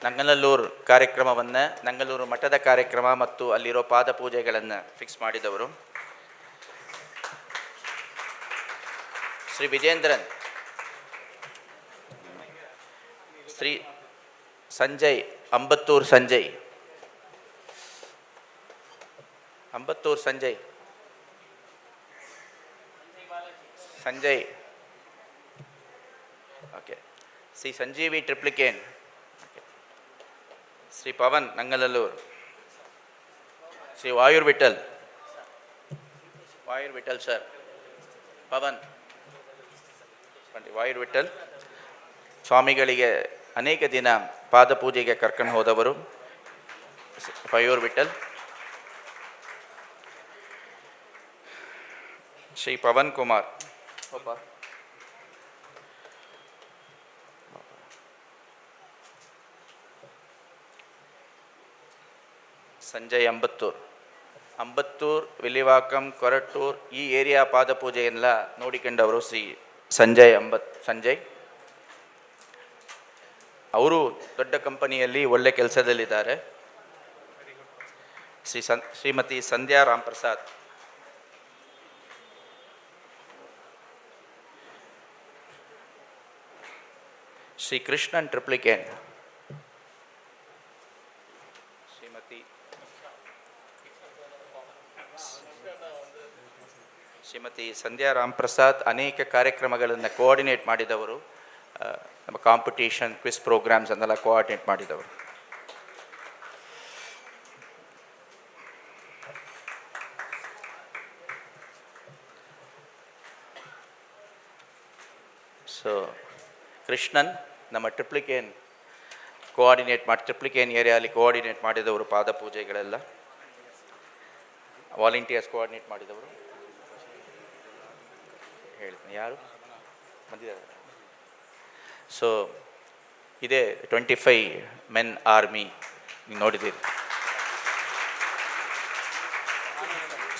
ನಂಗನಲ್ಲೂರು ಕಾರ್ಯಕ್ರಮವನ್ನು, ನಂಗನಲ್ಲೂರು ಮಠದ ಕಾರ್ಯಕ್ರಮ ಮತ್ತು ಅಲ್ಲಿರೋ ಪಾದ ಪೂಜೆಗಳನ್ನು ಫಿಕ್ಸ್ ಮಾಡಿದವರು. ಶ್ರೀ ವಿಜೇಂದ್ರನ್, ಶ್ರೀ ಸಂಜಯ್, ಅಂಬತ್ತೂರು ಸಂಜಯ್ ಓಕೆ. ಶ್ರೀ ಸಂಜೀವಿ ಟ್ರಿಪ್ಲಿಕೇನ್, ಶ್ರೀ ಪವನ್ ನಂಗನಲ್ಲೂರು, ಶ್ರೀ ವಾಯುರ್ ವಿಠಲ್ ಸರ್, ಪವನ್ ವಾಯುರ್ ವಿಠಲ್ ಸ್ವಾಮಿಗಳಿಗೆ ಅನೇಕ ದಿನ ಪಾದಪೂಜೆಗೆ ಕರ್ಕೊಂಡು ಹೋದವರು ವಾಯುರ್ ವಿಠಲ್. ಶ್ರೀ ಪವನ್ ಕುಮಾರ್, ಸಂಜಯ್ ಅಂಬತ್ತೂರ್, ವಿಲಿವಾಕಂ, ಕೊರಟೂರ್ ಈ ಏರಿಯಾ ಪಾದಪೂಜೆಯೆಲ್ಲ ನೋಡಿಕೊಂಡವರು ಶ್ರೀ ಸಂಜಯ್. ಅವರು ದೊಡ್ಡ ಕಂಪನಿಯಲ್ಲಿ ಒಳ್ಳೆ ಕೆಲಸದಲ್ಲಿದ್ದಾರೆ. ಶ್ರೀಮತಿ ಸಂಧ್ಯಾ ರಾಮ್ಪ್ರಸಾದ್, ಶ್ರೀ ಕೃಷ್ಣನ್ ಟ್ರಿಪ್ಲಿಕೇನ್, ಶ್ರೀಮತಿ ಸಂಧ್ಯಾ ರಾಮ್ಪ್ರಸಾದ್ ಅನೇಕ ಕಾರ್ಯಕ್ರಮಗಳನ್ನು ಕೋಆರ್ಡಿನೇಟ್ ಮಾಡಿದವರು. ನಮ್ಮ ಕಾಂಪಿಟೇಷನ್, ಕ್ವಿಸ್ ಪ್ರೋಗ್ರಾಮ್ಸ್ ಅನ್ನೆಲ್ಲ ಕೋಆರ್ಡಿನೇಟ್ ಮಾಡಿದವರು. ಸೊ ಕೃಷ್ಣನ್ ನಮ್ಮ ಟ್ರಿಪ್ಲಿಕೇನ್ ಏರಿಯಾಲಿ ಕೋಆರ್ಡಿನೇಟ್ ಮಾಡಿದವರು. ಪಾದಪೂಜೆಗಳೆಲ್ಲ ವಾಲಂಟಿಯರ್ಸ್ ಕೋಆರ್ಡಿನೇಟ್ ಮಾಡಿದವರು. ಹೇಳ್ತೀನಿ ಯಾರು ಬಂದಿದ್ದಾರೆ. ಸೊ ಇದೇ 25 ಮೆನ್ ಆರ್ಮಿ ನೀವು ನೋಡಿದ್ದೀರಿ.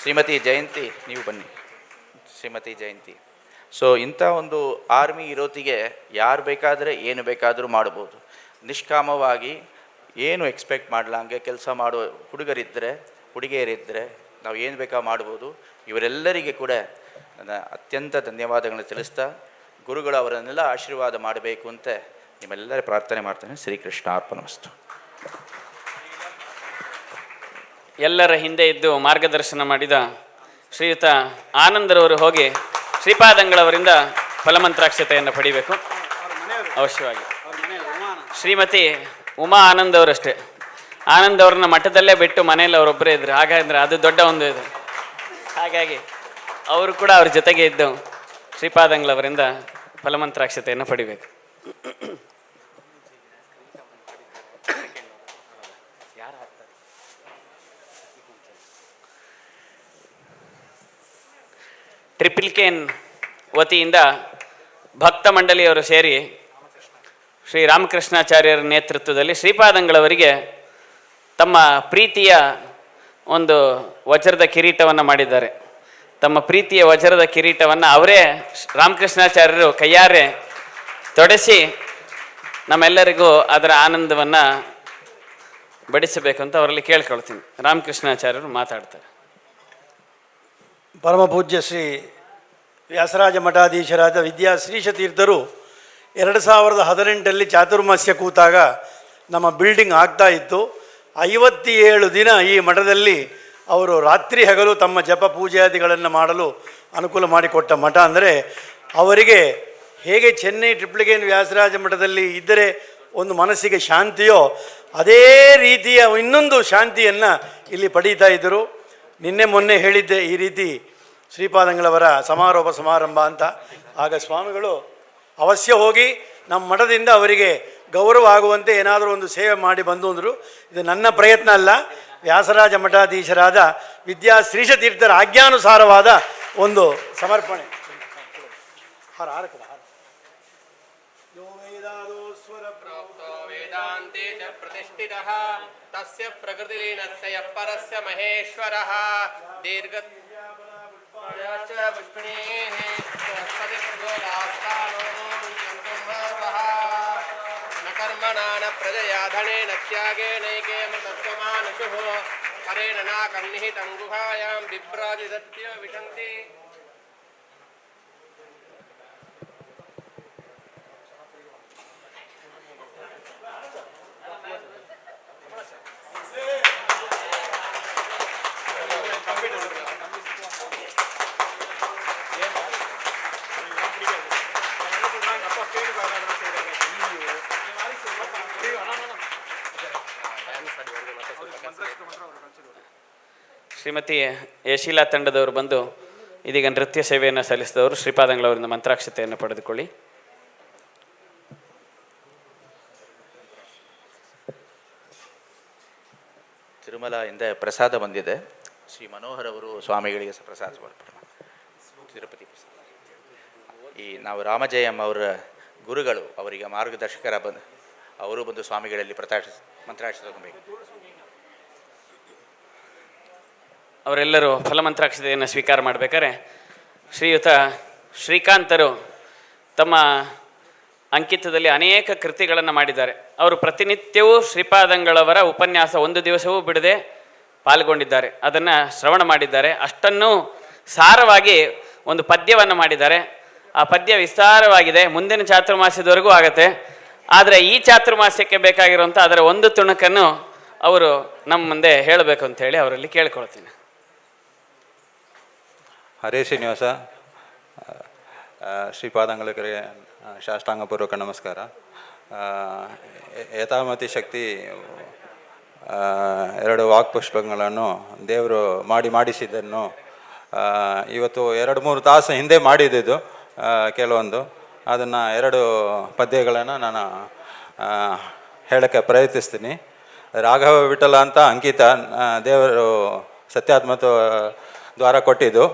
ಶ್ರೀಮತಿ ಜಯಂತಿ, ನೀವು ಬನ್ನಿ. ಶ್ರೀಮತಿ ಜಯಂತಿ. ಸೊ ಇಂಥ ಒಂದು ಆರ್ಮಿ ಇರೋತಿಗೆ ಯಾರು ಬೇಕಾದರೆ ಏನು ಬೇಕಾದರೂ ಮಾಡ್ಬೋದು. ನಿಷ್ಕಾಮವಾಗಿ ಏನು ಎಕ್ಸ್ಪೆಕ್ಟ್ ಮಾಡಲಾಂಗೆ ಕೆಲಸ ಮಾಡುವ ಹುಡುಗಿಯರಿದ್ದರೆ ನಾವು ಏನು ಬೇಕಾ ಮಾಡ್ಬೋದು. ಇವರೆಲ್ಲರಿಗೆ ಕೂಡ ನನ್ನ ಅತ್ಯಂತ ಧನ್ಯವಾದಗಳನ್ನು ತಿಳಿಸ್ತಾ, ಗುರುಗಳು ಅವರನ್ನೆಲ್ಲ ಆಶೀರ್ವಾದ ಮಾಡಬೇಕು ಅಂತ ನಿಮ್ಮೆಲ್ಲರ ಪ್ರಾರ್ಥನೆ ಮಾಡ್ತೇನೆ. ಶ್ರೀಕೃಷ್ಣ ಅರ್ಪಣಮಸ್ತು. ಎಲ್ಲರ ಹಿಂದೆ ಇದ್ದು ಮಾರ್ಗದರ್ಶನ ಮಾಡಿದ ಶ್ರೀಯುತ ಆನಂದರವರು ಹೋಗಿ ಶ್ರೀಪಾದಂಗಳವರಿಂದ ಫಲಮಂತ್ರಾಕ್ಷತೆಯನ್ನು ಪಡಿಬೇಕು ಅವಶ್ಯವಾಗಿ. ಶ್ರೀಮತಿ ಉಮಾ ಆನಂದ್ ಅವರಷ್ಟೇ. ಆನಂದ್ ಅವ್ರನ್ನ ಮಠದಲ್ಲೇ ಬಿಟ್ಟು ಮನೆಯಲ್ಲಿ ಅವರೊಬ್ಬರೇ ಇದ್ರು. ಹಾಗಾದ್ರೆ ಅದು ದೊಡ್ಡ ಒಂದು ಇದು. ಹಾಗಾಗಿ ಅವರು ಕೂಡ ಅವ್ರ ಜೊತೆಗೆ ಇದ್ದು ಶ್ರೀಪಾದಂಗಳವರಿಂದ ಫಲಮಂತ್ರಾಕ್ಷತೆಯನ್ನು ಪಡಿಬೇಕು. ಟ್ರಿಪ್ಲಿಕೇನ್ ವತಿಯಿಂದ ಭಕ್ತ ಮಂಡಳಿಯವರು ಸೇರಿ ಶ್ರೀ ರಾಮಕೃಷ್ಣಾಚಾರ್ಯರ ನೇತೃತ್ವದಲ್ಲಿ ಶ್ರೀಪಾದಂಗಳವರಿಗೆ ತಮ್ಮ ಪ್ರೀತಿಯ ಒಂದು ವಜ್ರದ ಕಿರೀಟವನ್ನು ಮಾಡಿದ್ದಾರೆ. ತಮ್ಮ ಪ್ರೀತಿಯ ವಜ್ರದ ಕಿರೀಟವನ್ನು ಅವರೇ ರಾಮಕೃಷ್ಣಾಚಾರ್ಯರು ಕೈಯಾರೆ ತೊಡಸಿ ನಮ್ಮೆಲ್ಲರಿಗೂ ಅದರ ಆನಂದವನ್ನು ಬಡಿಸಬೇಕು ಅಂತ ಅವರಲ್ಲಿ ಕೇಳ್ಕೊಳ್ತೀನಿ. ರಾಮಕೃಷ್ಣಾಚಾರ್ಯರು ಮಾತಾಡ್ತಾರೆ. ಪರಮ ಪೂಜ್ಯ ಶ್ರೀ ವ್ಯಾಸರಾಜ ಮಠಾಧೀಶರಾದ ವಿದ್ಯಾಶ್ರೀಶ ತೀರ್ಥರು 2018 ಚಾತುರ್ಮಾಸ್ಯ ಕೂತಾಗ ನಮ್ಮ ಬಿಲ್ಡಿಂಗ್ ಆಗ್ತಾ ಇತ್ತು. 57 ದಿನ ಈ ಮಠದಲ್ಲಿ ಅವರು ರಾತ್ರಿ ಹಗಲು ತಮ್ಮ ಜಪ ಪೂಜಾದಿಗಳನ್ನು ಮಾಡಲು ಅನುಕೂಲ ಮಾಡಿಕೊಟ್ಟ ಮಠ. ಅಂದರೆ ಅವರಿಗೆ ಹೇಗೆ ಚೆನ್ನೈ ಟ್ರಿಪ್ಲಿಗೇನ್ ವ್ಯಾಸರಾಜ ಮಠದಲ್ಲಿ ಇದ್ದರೆ ಒಂದು ಮನಸ್ಸಿಗೆ ಶಾಂತಿಯೋ ಅದೇ ರೀತಿಯ ಇನ್ನೊಂದು ಶಾಂತಿಯನ್ನು ಇಲ್ಲಿ ಪಡೀತಾ ಇದ್ದರು. ನಿನ್ನೆ ಮೊನ್ನೆ ಹೇಳಿದ್ದೆ ಈ ರೀತಿ ಶ್ರೀಪಾದಂಗಳವರ ಸಮಾರೋಪ ಸಮಾರಂಭ ಅಂತ. ಆಗ ಸ್ವಾಮಿಗಳು ಅವಶ್ಯ ಹೋಗಿ ನಮ್ಮ ಮಠದಿಂದ ಅವರಿಗೆ ಗೌರವ ಆಗುವಂತೆ ಏನಾದರೂ ಒಂದು ಸೇವೆ ಮಾಡಿ ಬಂದು ಅಂದರು. ಇದು ನನ್ನ ಪ್ರಯತ್ನ ಅಲ್ಲ, ವ್ಯಾಸರಾಜ ಮಠಾಧೀಶರಾದ ಶ್ರೀ ತೀರ್ಥರ ಆಜ್ಞಾನುಸಾರವಾದ ಒಂದು ಸಮರ್ಪಣೆ. ತಸ್ಯ ಪ್ರಕೃತಿಲೀನಸ್ಯ ಯಃ ಪರಸ್ಯ ಮಹೇಶ್ವರಃ ದೀರ್ಘ ನ ಕರ್ಮಣಾ ನ ಪ್ರಜಯಾ ಧನೇನ ತ್ಯಾಗೇನೈಕೆ ಮೃತತ್ವಮಾನಶುಃ ಪರೇಣ ನಾಕಂ ನಿಹಿತಂ ಗುಹಾಯಾಂ ಬಿಭ್ರಾಜಿದತ್ಯ ವಿಶಂತಿ. ಶ್ರೀಮತಿ ಯಶೀಲಾ ತಂಡದವರು ಬಂದು ಇದೀಗ ನೃತ್ಯ ಸೇವೆಯನ್ನು ಸಲ್ಲಿಸಿದವರು ಶ್ರೀಪಾದಂಗಳವರಿಂದ ಮಂತ್ರಾಕ್ಷತೆಯನ್ನು ಪಡೆದುಕೊಳ್ಳಿ. ತಿರುಮಲದಿಂದ ಪ್ರಸಾದ ಬಂದಿದೆ. ಶ್ರೀ ಮನೋಹರ್ ಅವರು ಸ್ವಾಮಿಗಳಿಗೆ ಪ್ರಸಾದ ಸಮರ್ಪಣೆ. ತಿರುಪತಿ ಪ್ರಸಾದ. ಈ ನಾವು ರಾಮಜಯಮ್ಮ ಅವರ ಗುರುಗಳು, ಅವರಿಗೆ ಮಾರ್ಗದರ್ಶಕರ ಅವರು ಬಂದು ಸ್ವಾಮಿಗಳಲ್ಲಿ ಮಂತ್ರಾಕ್ಷತೆ ತಗೊಬೇಕು. ಅವರೆಲ್ಲರೂ ಫಲಮಂತ್ರಾಕ್ಷತೆಯನ್ನು ಸ್ವೀಕಾರ ಮಾಡಬೇಕಾದ್ರೆ ಶ್ರೀಯುತ ಶ್ರೀಕಾಂತರು ತಮ್ಮ ಅಂಕಿತದಲ್ಲಿ ಅನೇಕ ಕೃತಿಗಳನ್ನು ಮಾಡಿದ್ದಾರೆ. ಅವರು ಪ್ರತಿನಿತ್ಯವೂ ಶ್ರೀಪಾದಂಗಳವರ ಉಪನ್ಯಾಸ ಒಂದು ದಿವಸವೂ ಬಿಡದೆ ಪಾಲ್ಗೊಂಡಿದ್ದಾರೆ, ಅದನ್ನು ಶ್ರವಣ ಮಾಡಿದ್ದಾರೆ. ಅಷ್ಟನ್ನು ಸಾರವಾಗಿ ಒಂದು ಪದ್ಯವನ್ನು ಮಾಡಿದ್ದಾರೆ. ಆ ಪದ್ಯ ವಿಸ್ತಾರವಾಗಿದೆ, ಮುಂದಿನ ಚಾತುರ್ಮಾಸ್ಯದವರೆಗೂ ಆಗತ್ತೆ. ಆದರೆ ಈ ಚಾತುರ್ಮಾಸ್ಯಕ್ಕೆ ಬೇಕಾಗಿರುವಂಥ ಅದರ ಒಂದು ತುಣುಕನ್ನು ಅವರು ನಮ್ಮ ಮುಂದೆ ಹೇಳಬೇಕು ಅಂತ ಹೇಳಿ ಅವರಲ್ಲಿ ಕೇಳ್ಕೊಳ್ತೀನಿ. ಹರೇ ಶ್ರೀನಿವಾಸ. ಶ್ರೀಪಾದಂಗಳಿಗೆ ಸಾಷ್ಟಾಂಗಪೂರ್ವಕ ನಮಸ್ಕಾರ. ಯಥಾಮತಿ ಶಕ್ತಿ 2 ವಾಕ್ಪುಷ್ಪಗಳನ್ನು ದೇವರು ಮಾಡಿಸಿದ್ದನ್ನು ಇವತ್ತು 2-3 ತಾಸು ಹಿಂದೆ ಮಾಡಿದ್ದು ಕೆಲವೊಂದು, ಅದನ್ನು 2 ಪದ್ಯಗಳನ್ನು ನಾನು ಹೇಳೋಕ್ಕೆ ಪ್ರಯತ್ನಿಸ್ತೀನಿ. ರಾಘವ ವಿಠಲ ಅಂತ ಅಂಕಿತ ದೇವರು ಸತ್ಯಾತ್ಮತ ದ್ವಾರ ಕೊಟ್ಟಿದ್ದು.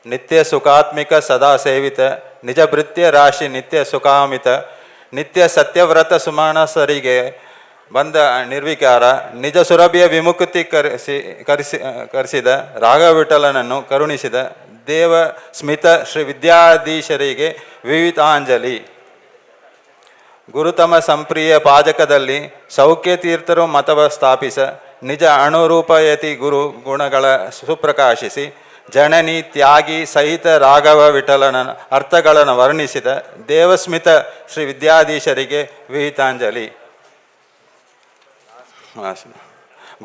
ನಿತ್ಯ ಸುಖಾತ್ಮಿಕ ಸದಾ ಸೇವಿತ ನಿಜ ಭೃತ್ಯ ರಾಶಿ ನಿತ್ಯ ಸುಖಾಮಿತ ನಿತ್ಯ ಸತ್ಯವ್ರತ ಸುಮಾನಸರಿಗೆ ಬಂದ ನಿರ್ವಿಕಾರ ನಿಜ ಸುರಭಿಯ ವಿಮುಕ್ತಿ ಕರೆಸಿದ ರಾಘವ ವಿಠಲನನ್ನು ಕರುಣಿಸಿದ ದೇವ ಸ್ಮಿತ ಶ್ರೀ ವಿದ್ಯಾಧೀಶರಿಗೆ ವಿವಿಧಾಂಜಲಿ. ಗುರುತಮ ಸಂಪ್ರಿಯ ಪಾಜಕದಲ್ಲಿ ಸೌಖ್ಯ ತೀರ್ಥರು ಮತವ ಸ್ಥಾಪಿಸ ನಿಜ ಅಣುರೂಪಯತಿ ಗುರು ಗುಣಗಳ ಸುಪ್ರಕಾಶಿಸಿ ಜನನಿ ತ್ಯಾಗಿ ಸಹಿತ ರಾಘವ ವಿಠಲನ ಅರ್ಥಗಳನ್ನು ವರ್ಣಿಸಿದ ದೇವಸ್ಮಿತ ಶ್ರೀ ವಿದ್ಯಾಧೀಶರಿಗೆ ವಿಹಿತಾಂಜಲಿ.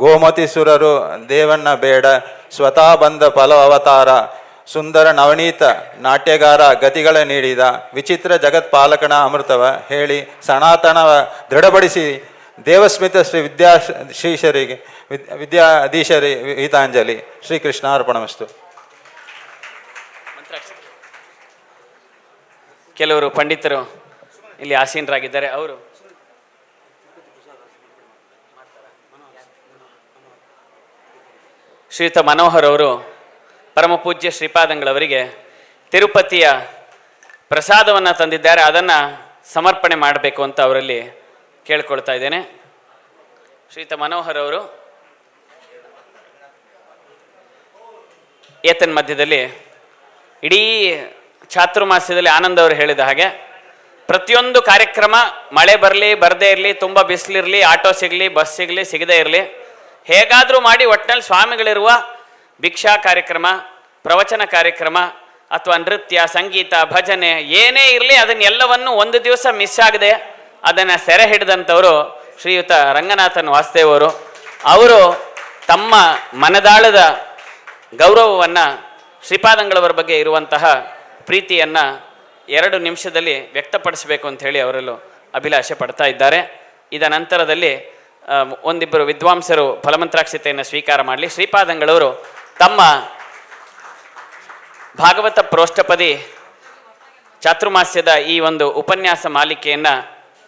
ಗೋಮತಿ ಸುರರು ದೇವಣ್ಣ ಬೇಡ ಸ್ವತಃ ಬಂದ ಫಲ ಅವತಾರ ಸುಂದರ ನವನೀತ ನಾಟ್ಯಗಾರ ಗತಿಗಳ ನೀಡಿದ ವಿಚಿತ್ರ ಜಗತ್ಪಾಲಕನ ಅಮೃತವ ಹೇಳಿ ಸನಾತನವ ದೃಢಪಡಿಸಿ ದೇವಸ್ಮಿತ ಶ್ರೀ ವಿದ್ಯಾಧೀಶರಿ ವಿಹಿತಾಂಜಲಿ. ಶ್ರೀಕೃಷ್ಣಾರ್ಪಣಮಸ್ತು. ಕೆಲವರು ಪಂಡಿತರು ಇಲ್ಲಿ ಆಸೀನರಾಗಿದ್ದಾರೆ. ಅವರು ಶ್ರೀಯುತ ಮನೋಹರ್ ಅವರು ಪರಮಪೂಜ್ಯ ಶ್ರೀಪಾದಂಗಳವರಿಗೆ ತಿರುಪತಿಯ ಪ್ರಸಾದವನ್ನು ತಂದಿದ್ದಾರೆ, ಅದನ್ನು ಸಮರ್ಪಣೆ ಮಾಡಬೇಕು ಅಂತ ಅವರಲ್ಲಿ ಕೇಳ್ಕೊಳ್ತಾ ಇದ್ದೇನೆ. ಶ್ರೀಯುತ ಮನೋಹರ್ ಅವರು ಏತನ್ ಮಧ್ಯದಲ್ಲಿ ಇಡೀ ಚಾತುರ್ಮಾಸ್ಯದಲ್ಲಿ ಆನಂದ್ ಅವರು ಹೇಳಿದ ಹಾಗೆ ಪ್ರತಿಯೊಂದು ಕಾರ್ಯಕ್ರಮ ಮಳೆ ಬರಲಿ ಬರದೇ ಇರಲಿ, ತುಂಬ ಬಿಸಿಲಿರಲಿ, ಆಟೋ ಸಿಗಲಿ, ಬಸ್ ಸಿಗಲಿ, ಸಿಗದೇ ಇರಲಿ, ಹೇಗಾದರೂ ಮಾಡಿ ಒಟ್ಟಿನಲ್ಲಿ ಸ್ವಾಮಿಗಳಿರುವ ಭಿಕ್ಷಾ ಕಾರ್ಯಕ್ರಮ, ಪ್ರವಚನ ಕಾರ್ಯಕ್ರಮ ಅಥವಾ ನೃತ್ಯ, ಸಂಗೀತ, ಭಜನೆ ಏನೇ ಇರಲಿ ಅದನ್ನೆಲ್ಲವನ್ನು ಒಂದು ದಿವಸ ಮಿಸ್ ಆಗದೆ ಅದನ್ನು ಸೆರೆ ಹಿಡಿದಂಥವರು ಶ್ರೀಯುತ ರಂಗನಾಥನ್ ವಾಸುದೇವ್ ಅವರು. ಅವರು ತಮ್ಮ ಮನದಾಳದ ಗೌರವವನ್ನು ಶ್ರೀಪಾದಂಗಳವರ ಬಗ್ಗೆ ಇರುವಂತಹ ಪ್ರೀತಿಯನ್ನು 2 ನಿಮಿಷದಲ್ಲಿ ವ್ಯಕ್ತಪಡಿಸಬೇಕು ಅಂತ ಹೇಳಿ ಅವರಲ್ಲೂ ಅಭಿಲಾಷೆ ಪಡ್ತಾ ಇದ್ದಾರೆ. ಇದ ನಂತರದಲ್ಲಿ ಒಂದಿಬ್ಬರು ವಿದ್ವಾಂಸರು ಫಲಮಂತ್ರಾಕ್ಷತೆಯನ್ನು ಸ್ವೀಕಾರ ಮಾಡಲಿ. ಶ್ರೀಪಾದಂಗಳವರು ತಮ್ಮ ಭಾಗವತ ಪ್ರೋಷ್ಠಪದಿ ಚಾತುರ್ಮಾಸ್ಯದ ಈ ಒಂದು ಉಪನ್ಯಾಸ ಮಾಲಿಕೆಯನ್ನು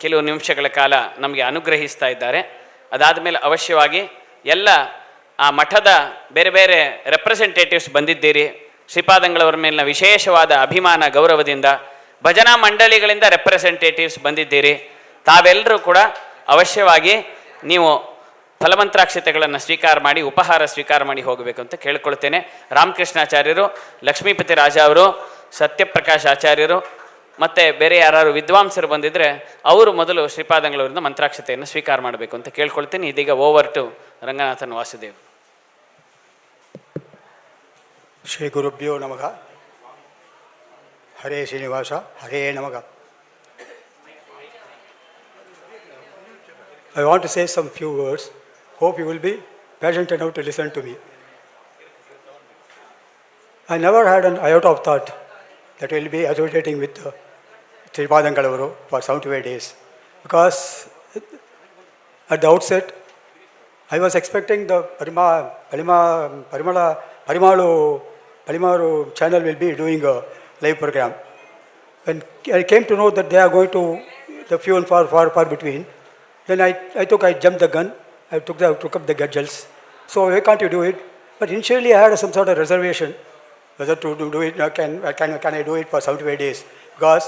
ಕೆಲವು ನಿಮಿಷಗಳ ಕಾಲ ನಮಗೆ ಅನುಗ್ರಹಿಸ್ತಾ ಇದ್ದಾರೆ. ಅದಾದ ಮೇಲೆ ಅವಶ್ಯವಾಗಿ ಎಲ್ಲ ಆ ಮಠದ ಬೇರೆ ಬೇರೆ ರೆಪ್ರೆಸೆಂಟೇಟಿವ್ಸ್ ಬಂದಿದ್ದೀರಿ. ಶ್ರೀಪಾದಂಗಳವರ ಮೇಲಿನ ವಿಶೇಷವಾದ ಅಭಿಮಾನ ಗೌರವದಿಂದ ಭಜನಾ ಮಂಡಳಿಗಳಿಂದ ರೆಪ್ರೆಸೆಂಟೇಟಿವ್ಸ್ ಬಂದಿದ್ದೀರಿ. ತಾವೆಲ್ಲರೂ ಕೂಡ ಅವಶ್ಯವಾಗಿ ನೀವು ಫಲಮಂತ್ರಾಕ್ಷತೆಗಳನ್ನು ಸ್ವೀಕಾರ ಮಾಡಿ ಉಪಹಾರ ಸ್ವೀಕಾರ ಮಾಡಿ ಹೋಗಬೇಕು ಅಂತ ಕೇಳ್ಕೊಳ್ತೇನೆ. ರಾಮಕೃಷ್ಣಾಚಾರ್ಯರು, ಲಕ್ಷ್ಮೀಪತಿ ರಾಜ ಅವರು, ಸತ್ಯಪ್ರಕಾಶ್ ಆಚಾರ್ಯರು ಮತ್ತು ಬೇರೆ ಯಾರು ವಿದ್ವಾಂಸರು ಬಂದಿದ್ದರೆ ಅವರು ಮೊದಲು ಶ್ರೀಪಾದಂಗಳವರಿಂದ ಮಂತ್ರಾಕ್ಷತೆಯನ್ನು ಸ್ವೀಕಾರ ಮಾಡಬೇಕು ಅಂತ ಕೇಳ್ಕೊಳ್ತೀನಿ. ಇದೀಗ ಓವರ್ ಟು ರಂಗನಾಥನ್ ವಾಸುದೇವ್. ಶ್ರೀ ಗುರುಭ್ಯೋ ನಮಃ. ಹರೇ ಶ್ರೀನಿವಾಸ, ಹರೇ ನಮಃ. I want to say some few words. Hope you will be patient enough to listen to me. I never had an iota of thought that I will be associating with Sripadangalavaru for 75 days. Because at the outset, I was expecting the Palimaru channel will be doing a live program. When I came to know that they are going to the few and far between, then I jumped the gun. I took up the gadgets. So why can't you do it? But initially I had some sort of reservation whether to do it. Can I do it for 75 days? Because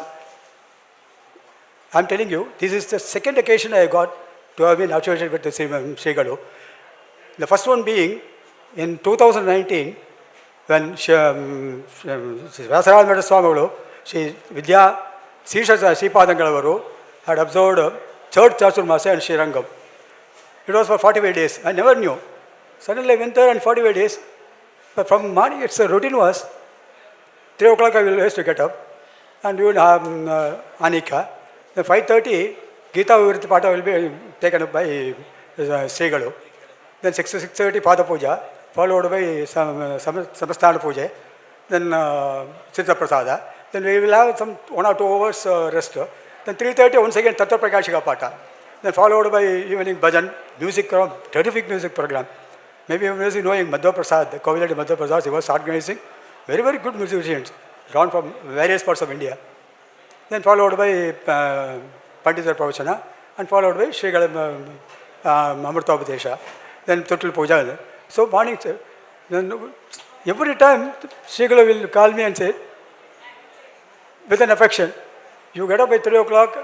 I'm telling you, this is the second occasion I got to have been associated with the Sri Galu. The first one being in 2019, when Vyasaraj Swamiji, Shri Vidyadheesha Sripadangalavaru had observed third Chaturmasya and Srirangam. It was for 45 days. I never knew. Suddenly I went there and 45 days. But from morning, its routine was 3 o'clock I will have to get up and we will have Anika. Then 5:30, Gita Vivriti Pata will be taken up by Sri Galu. Then 6 to 6:30 Pada Puja, followed by Samastana Puja. Then Siddha Prasada. Then we will have some 1 or 2 hours rest. Then 3:30 once again Tattva Prakashika Pata. Then followed by evening bhajan, music, terrific music program. Maybe you may be knowing Madhva Prasad, the Koviladi Madhva Prasad, he was organizing very, very good musicians drawn from various parts of India. Then followed by Pandita Pravachana and followed by Shri Amritopadesha. Then Total Puja. So morning, then every time Shri Galu will call me and say, with an affection, you get up at 3 o'clock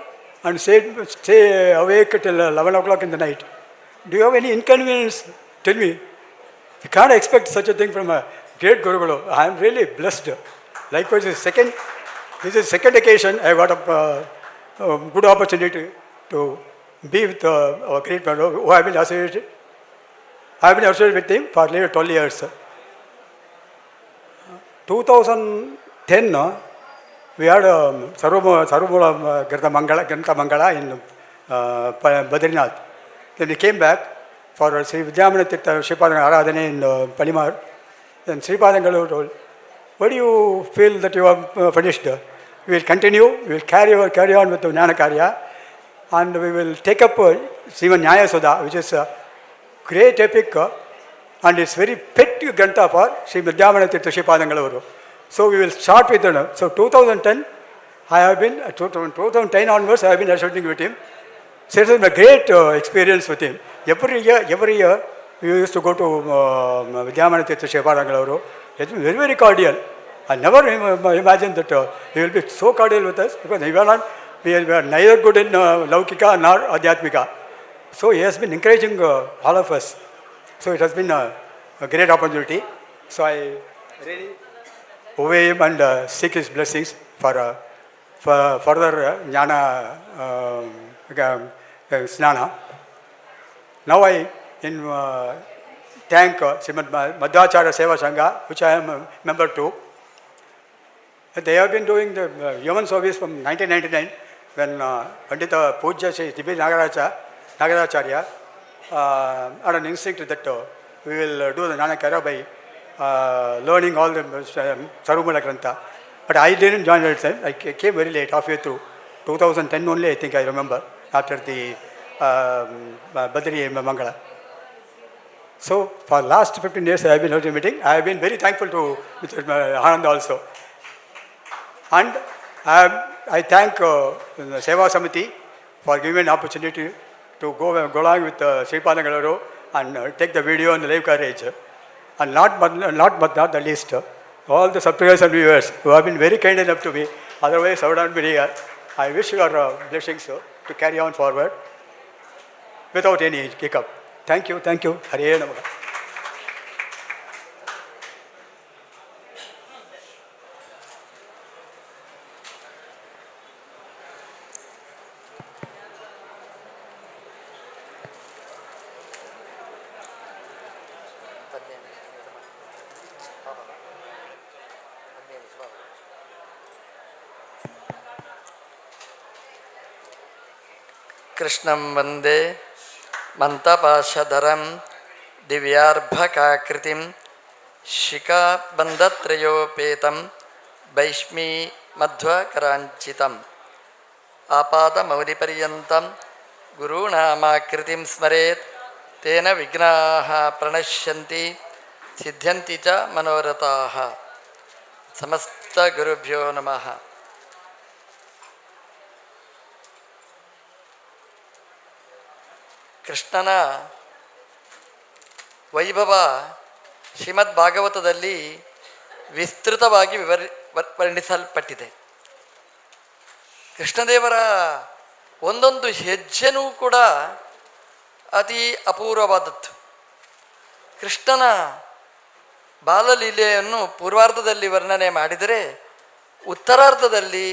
and stay awake till 11 o'clock in the night. Do you have any inconvenience? Tell me. You can't expect such a thing from a great Guru. I am really blessed. Likewise, this is the second occasion I got a good opportunity to be with our great Guru who I have been associated. I have been associated with him for nearly 12 years. 2010, we had Sarvamula Grantha Mangala in Badrinath. Then we came back for Sri Vidyamana Teertha Sripadan Aradhana in Palimaru. Then Sripadangalu told, why do you feel that you have finished? We will continue, we will carry on with the Jnana Karya and we will take up Sriman Nyaya Sudha, which is a great epic and it's very pet Grantha for Sri Vidyamana Teertha Sripadangalu. So we will start with it. So 2010, 2010 onwards, I have been associating with him. So it has been a great experience with him. Every year, we used to go to Vidyamana Teertha Sripadangalu. It's been very, very cordial. I never imagined that he will be so cordial with us because we are neither good in Laukika nor Adhyatmika. So he has been encouraging all of us. So it has been a great opportunity. So I really obey him and seek his blessings for further jnana snana. Now I thank Srimad Madhvacharya Seva Sangha, which I am a member too. They have been doing the human service from 1999 when Pandita Pujya Shri Nagaracharya had an instinct that we will do the Jnana Karya by learning all the Sarvamula Grantha. But I didn't join at the time. I came very late, halfway through. 2010 only, I think I remember, after the Badri Mangala. So for last 15 years I have been holding a meeting. I have been very thankful to Mr. Anand also. And I thank the Seva Samiti for giving me an opportunity to go along with Sri Palangalaru and take the video and the live coverage. And not the least, all the subscribers and viewers who have been very kind enough to me. Otherwise, I would not be here. I wish your blessings to carry on forward without any hiccup. Thank you. Hare Namaha. कृष्णं वन्दे मन्तपाशधरं दिव्यार्भकाकृतिं शिखाबन्धत्रयोपेतं वैष्मी मध्वकराञ्चितम् आपादमौलिपर्यन्तं गुरूणामाकृतिं स्मरेत् तेन विघ्नाः प्रणश्यन्ति सिद्ध्यन्ति च मनोरथाः समस्तगुरुभ्यो नमः. ಕೃಷ್ಣನ ವೈಭವ ಶ್ರೀಮದ್ ಭಾಗವತದಲ್ಲಿ ವಿಸ್ತೃತವಾಗಿ ವರ್ಣಿಸಲ್ಪಟ್ಟಿದೆ. ಕೃಷ್ಣದೇವರ ಒಂದೊಂದು ಹೆಜ್ಜೆನೂ ಕೂಡ ಅತಿ ಅಪೂರ್ವವಾದದ್ದು. ಕೃಷ್ಣನ ಬಾಲಲೀಲೆಯನ್ನು ಪೂರ್ವಾರ್ಧದಲ್ಲಿ ವರ್ಣನೆ ಮಾಡಿದರೆ ಉತ್ತರಾರ್ಧದಲ್ಲಿ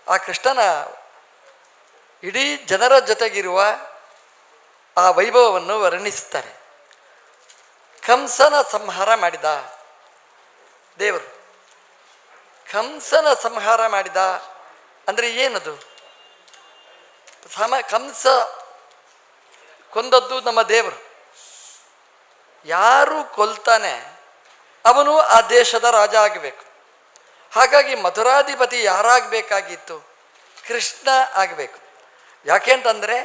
ಆ ಕೃಷ್ಣನ ಇಡೀ ಜನರ ಜೊತೆಗಿರುವ ಆ ವೈಭವವನ್ನು ವರ್ಣಿಸ್ತಾರೆ. ಕಂಸನ ಸಂಹಾರ ಮಾಡಿದ ದೇವರು. ಕಂಸನ ಸಂಹಾರ ಮಾಡಿದ ಅಂದರೆ ಏನದು? ಕಂಸ ಕೊಂದದ್ದು ನಮ್ಮ ದೇವರು. ಯಾರು ಕೊಲ್ತಾನೆ ಅವನು ಆ ದೇಶದ ರಾಜ ಆಗಬೇಕು. ಹಾಗಾಗಿ ಮಥುರಾಧಿಪತಿ ಯಾರಾಗಬೇಕಾಗಿತ್ತು? ಕೃಷ್ಣ ಆಗಬೇಕು. ಯಾಕೆ ಅಂತಂದರೆ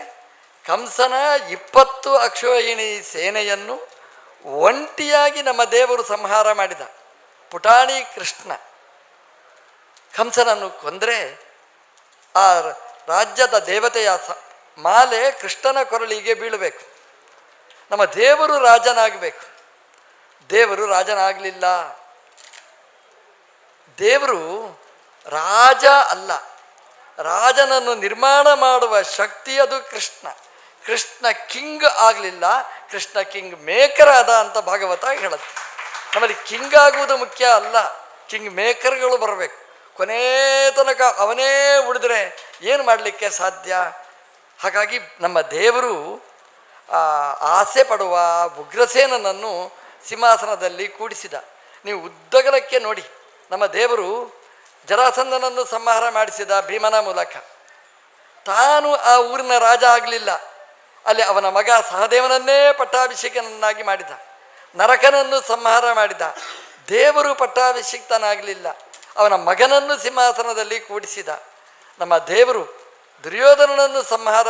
ಕಂಸನ 20 ಅಕ್ಷೋಹಿಣಿ ಸೇನೆಯನ್ನು ಒಂಟಿಯಾಗಿ ನಮ್ಮ ದೇವರು ಸಂಹಾರ ಮಾಡಿದ. ಪುಟಾಣಿ ಕೃಷ್ಣ ಕಂಸನನ್ನು ಕೊಂದರೆ ಆ ರಾಜ್ಯದ ದೇವತೆಯ ಮಾಲೆ ಕೃಷ್ಣನ ಕೊರಳಿಗೆ ಬೀಳಬೇಕು. ನಮ್ಮ ದೇವರು ರಾಜನಾಗಬೇಕು. ದೇವರು ರಾಜನಾಗಲಿಲ್ಲ. ದೇವರು ರಾಜ ಅಲ್ಲ, ರಾಜನನ್ನು ನಿರ್ಮಾಣ ಮಾಡುವ ಶಕ್ತಿ ಅದು ಕೃಷ್ಣ. ಕೃಷ್ಣ ಕಿಂಗ್ ಆಗಲಿಲ್ಲ, ಕೃಷ್ಣ ಕಿಂಗ್ ಮೇಕರ್ ಆದ ಅಂತ ಭಾಗವತ ಹೇಳುತ್ತೆ. ನಮ್ಮಲ್ಲಿ ಕಿಂಗ್ ಆಗುವುದು ಮುಖ್ಯ ಅಲ್ಲ, ಕಿಂಗ್ ಮೇಕರ್ಗಳು ಬರಬೇಕು. ಕೊನೇ ತನಕ ಅವನೇ ಉಳಿದ್ರೆ ಏನು ಮಾಡಲಿಕ್ಕೆ ಸಾಧ್ಯ? ಹಾಗಾಗಿ ನಮ್ಮ ದೇವರು ಆಸೆ ಪಡುವ ಉಗ್ರಸೇನನನ್ನು ಸಿಂಹಾಸನದಲ್ಲಿ ಕೂಡಿಸಿದ. ನೀವು ಉದ್ದಗಲಕ್ಕೆ ನೋಡಿ, ನಮ್ಮ ದೇವರು ಜರಾಸಂಧನನ್ನು ಸಂಹಾರ ಮಾಡಿಸಿದ ಭೀಮನ ಮೂಲಕ. ತಾನು ಆ ಊರಿನ ರಾಜ ಆಗಲಿಲ್ಲ, ಅಲ್ಲಿ ಅವನ ಮಗ ಸಹದೇವನನ್ನೇ ಪಟ್ಟಾಭಿಷೇಕನನ್ನಾಗಿ ಮಾಡಿದ. ನರಕನನ್ನು ಸಂಹಾರ ಮಾಡಿದ. ದೇವರು ಪಟ್ಟಾಭಿಷಿಕ್ತನಾಗಲಿಲ್ಲ, ಅವನ ಮಗನನ್ನು ಸಿಂಹಾಸನದಲ್ಲಿ ಕೂಡಿಸಿದ. ನಮ್ಮ ದೇವರು ದುರ್ಯೋಧನನನ್ನು ಸಂಹಾರ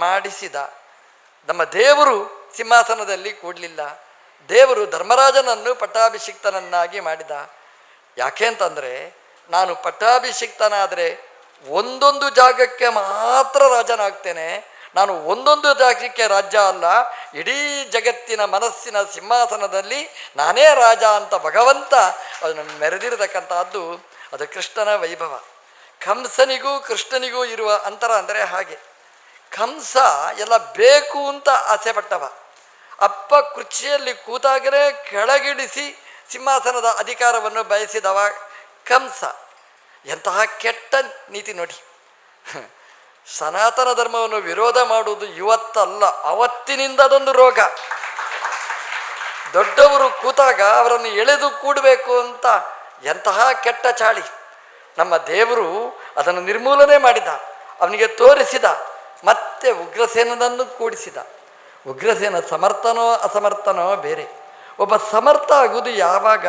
ಮಾಡಿಸಿದ. ನಮ್ಮ ದೇವರು ಸಿಂಹಾಸನದಲ್ಲಿ ಕೂಡಲಿಲ್ಲ. ದೇವರು ಧರ್ಮರಾಜನನ್ನು ಪಟ್ಟಾಭಿಷಿಕ್ತನನ್ನಾಗಿ ಮಾಡಿದ. ಯಾಕೆ ಅಂತಂದರೆ ನಾನು ಪಟ್ಟಾಭಿಷಿಕ್ತನಾದರೆ ಒಂದೊಂದು ಜಾಗಕ್ಕೆ ಮಾತ್ರ ರಾಜನಾಗ್ತೇನೆ, ನಾನು ಒಂದೊಂದು ಜಾಗಕ್ಕೆ ರಾಜ್ಯ ಅಲ್ಲ, ಇಡೀ ಜಗತ್ತಿನ ಮನಸ್ಸಿನ ಸಿಂಹಾಸನದಲ್ಲಿ ನಾನೇ ರಾಜ ಅಂತ ಭಗವಂತ ಅದನ್ನು ಮೆರೆದಿರತಕ್ಕಂಥದ್ದು ಅದು ಕೃಷ್ಣನ ವೈಭವ. ಕಂಸನಿಗೂ ಕೃಷ್ಣನಿಗೂ ಇರುವ ಅಂತರ ಅಂದರೆ ಹಾಗೆ. ಕಂಸ ಎಲ್ಲ ಬೇಕು ಅಂತ ಆಸೆ ಪಟ್ಟವ. ಅಪ್ಪ ಕುರ್ಚಿಯಲ್ಲಿ ಕೂತಾಗಲೇ ಕೆಳಗಿಳಿಸಿ ಸಿಂಹಾಸನದ ಅಧಿಕಾರವನ್ನು ಬಯಸಿದವ ಕಂಸ. ಎಂತಹ ಕೆಟ್ಟ ನೀತಿ ನೋಡಿ. ಸನಾತನ ಧರ್ಮವನ್ನು ವಿರೋಧ ಮಾಡುವುದು ಇವತ್ತಲ್ಲ, ಅವತ್ತಿನಿಂದ ಅದೊಂದು ರೋಗ. ದೊಡ್ಡವರು ಕೂತಾಗ ಅವರನ್ನು ಎಳೆದು ಕೂಡಬೇಕು ಅಂತ ಎಂತಹ ಕೆಟ್ಟ ಚಾಳಿ. ನಮ್ಮ ದೇವರು ಅದನ್ನು ನಿರ್ಮೂಲನೆ ಮಾಡಿದ, ಅವನಿಗೆ ತೋರಿಸಿದ. ಮತ್ತೆ ಉಗ್ರಸೇನನನ್ನು ಕೂಡಿಸಿದ. ಉಗ್ರಸೇನ ಸಮರ್ಥನೋ ಅಸಮರ್ಥನೋ ಬೇರೆ, ಒಬ್ಬ ಸಮರ್ಥ ಆಗುವುದು ಯಾವಾಗ?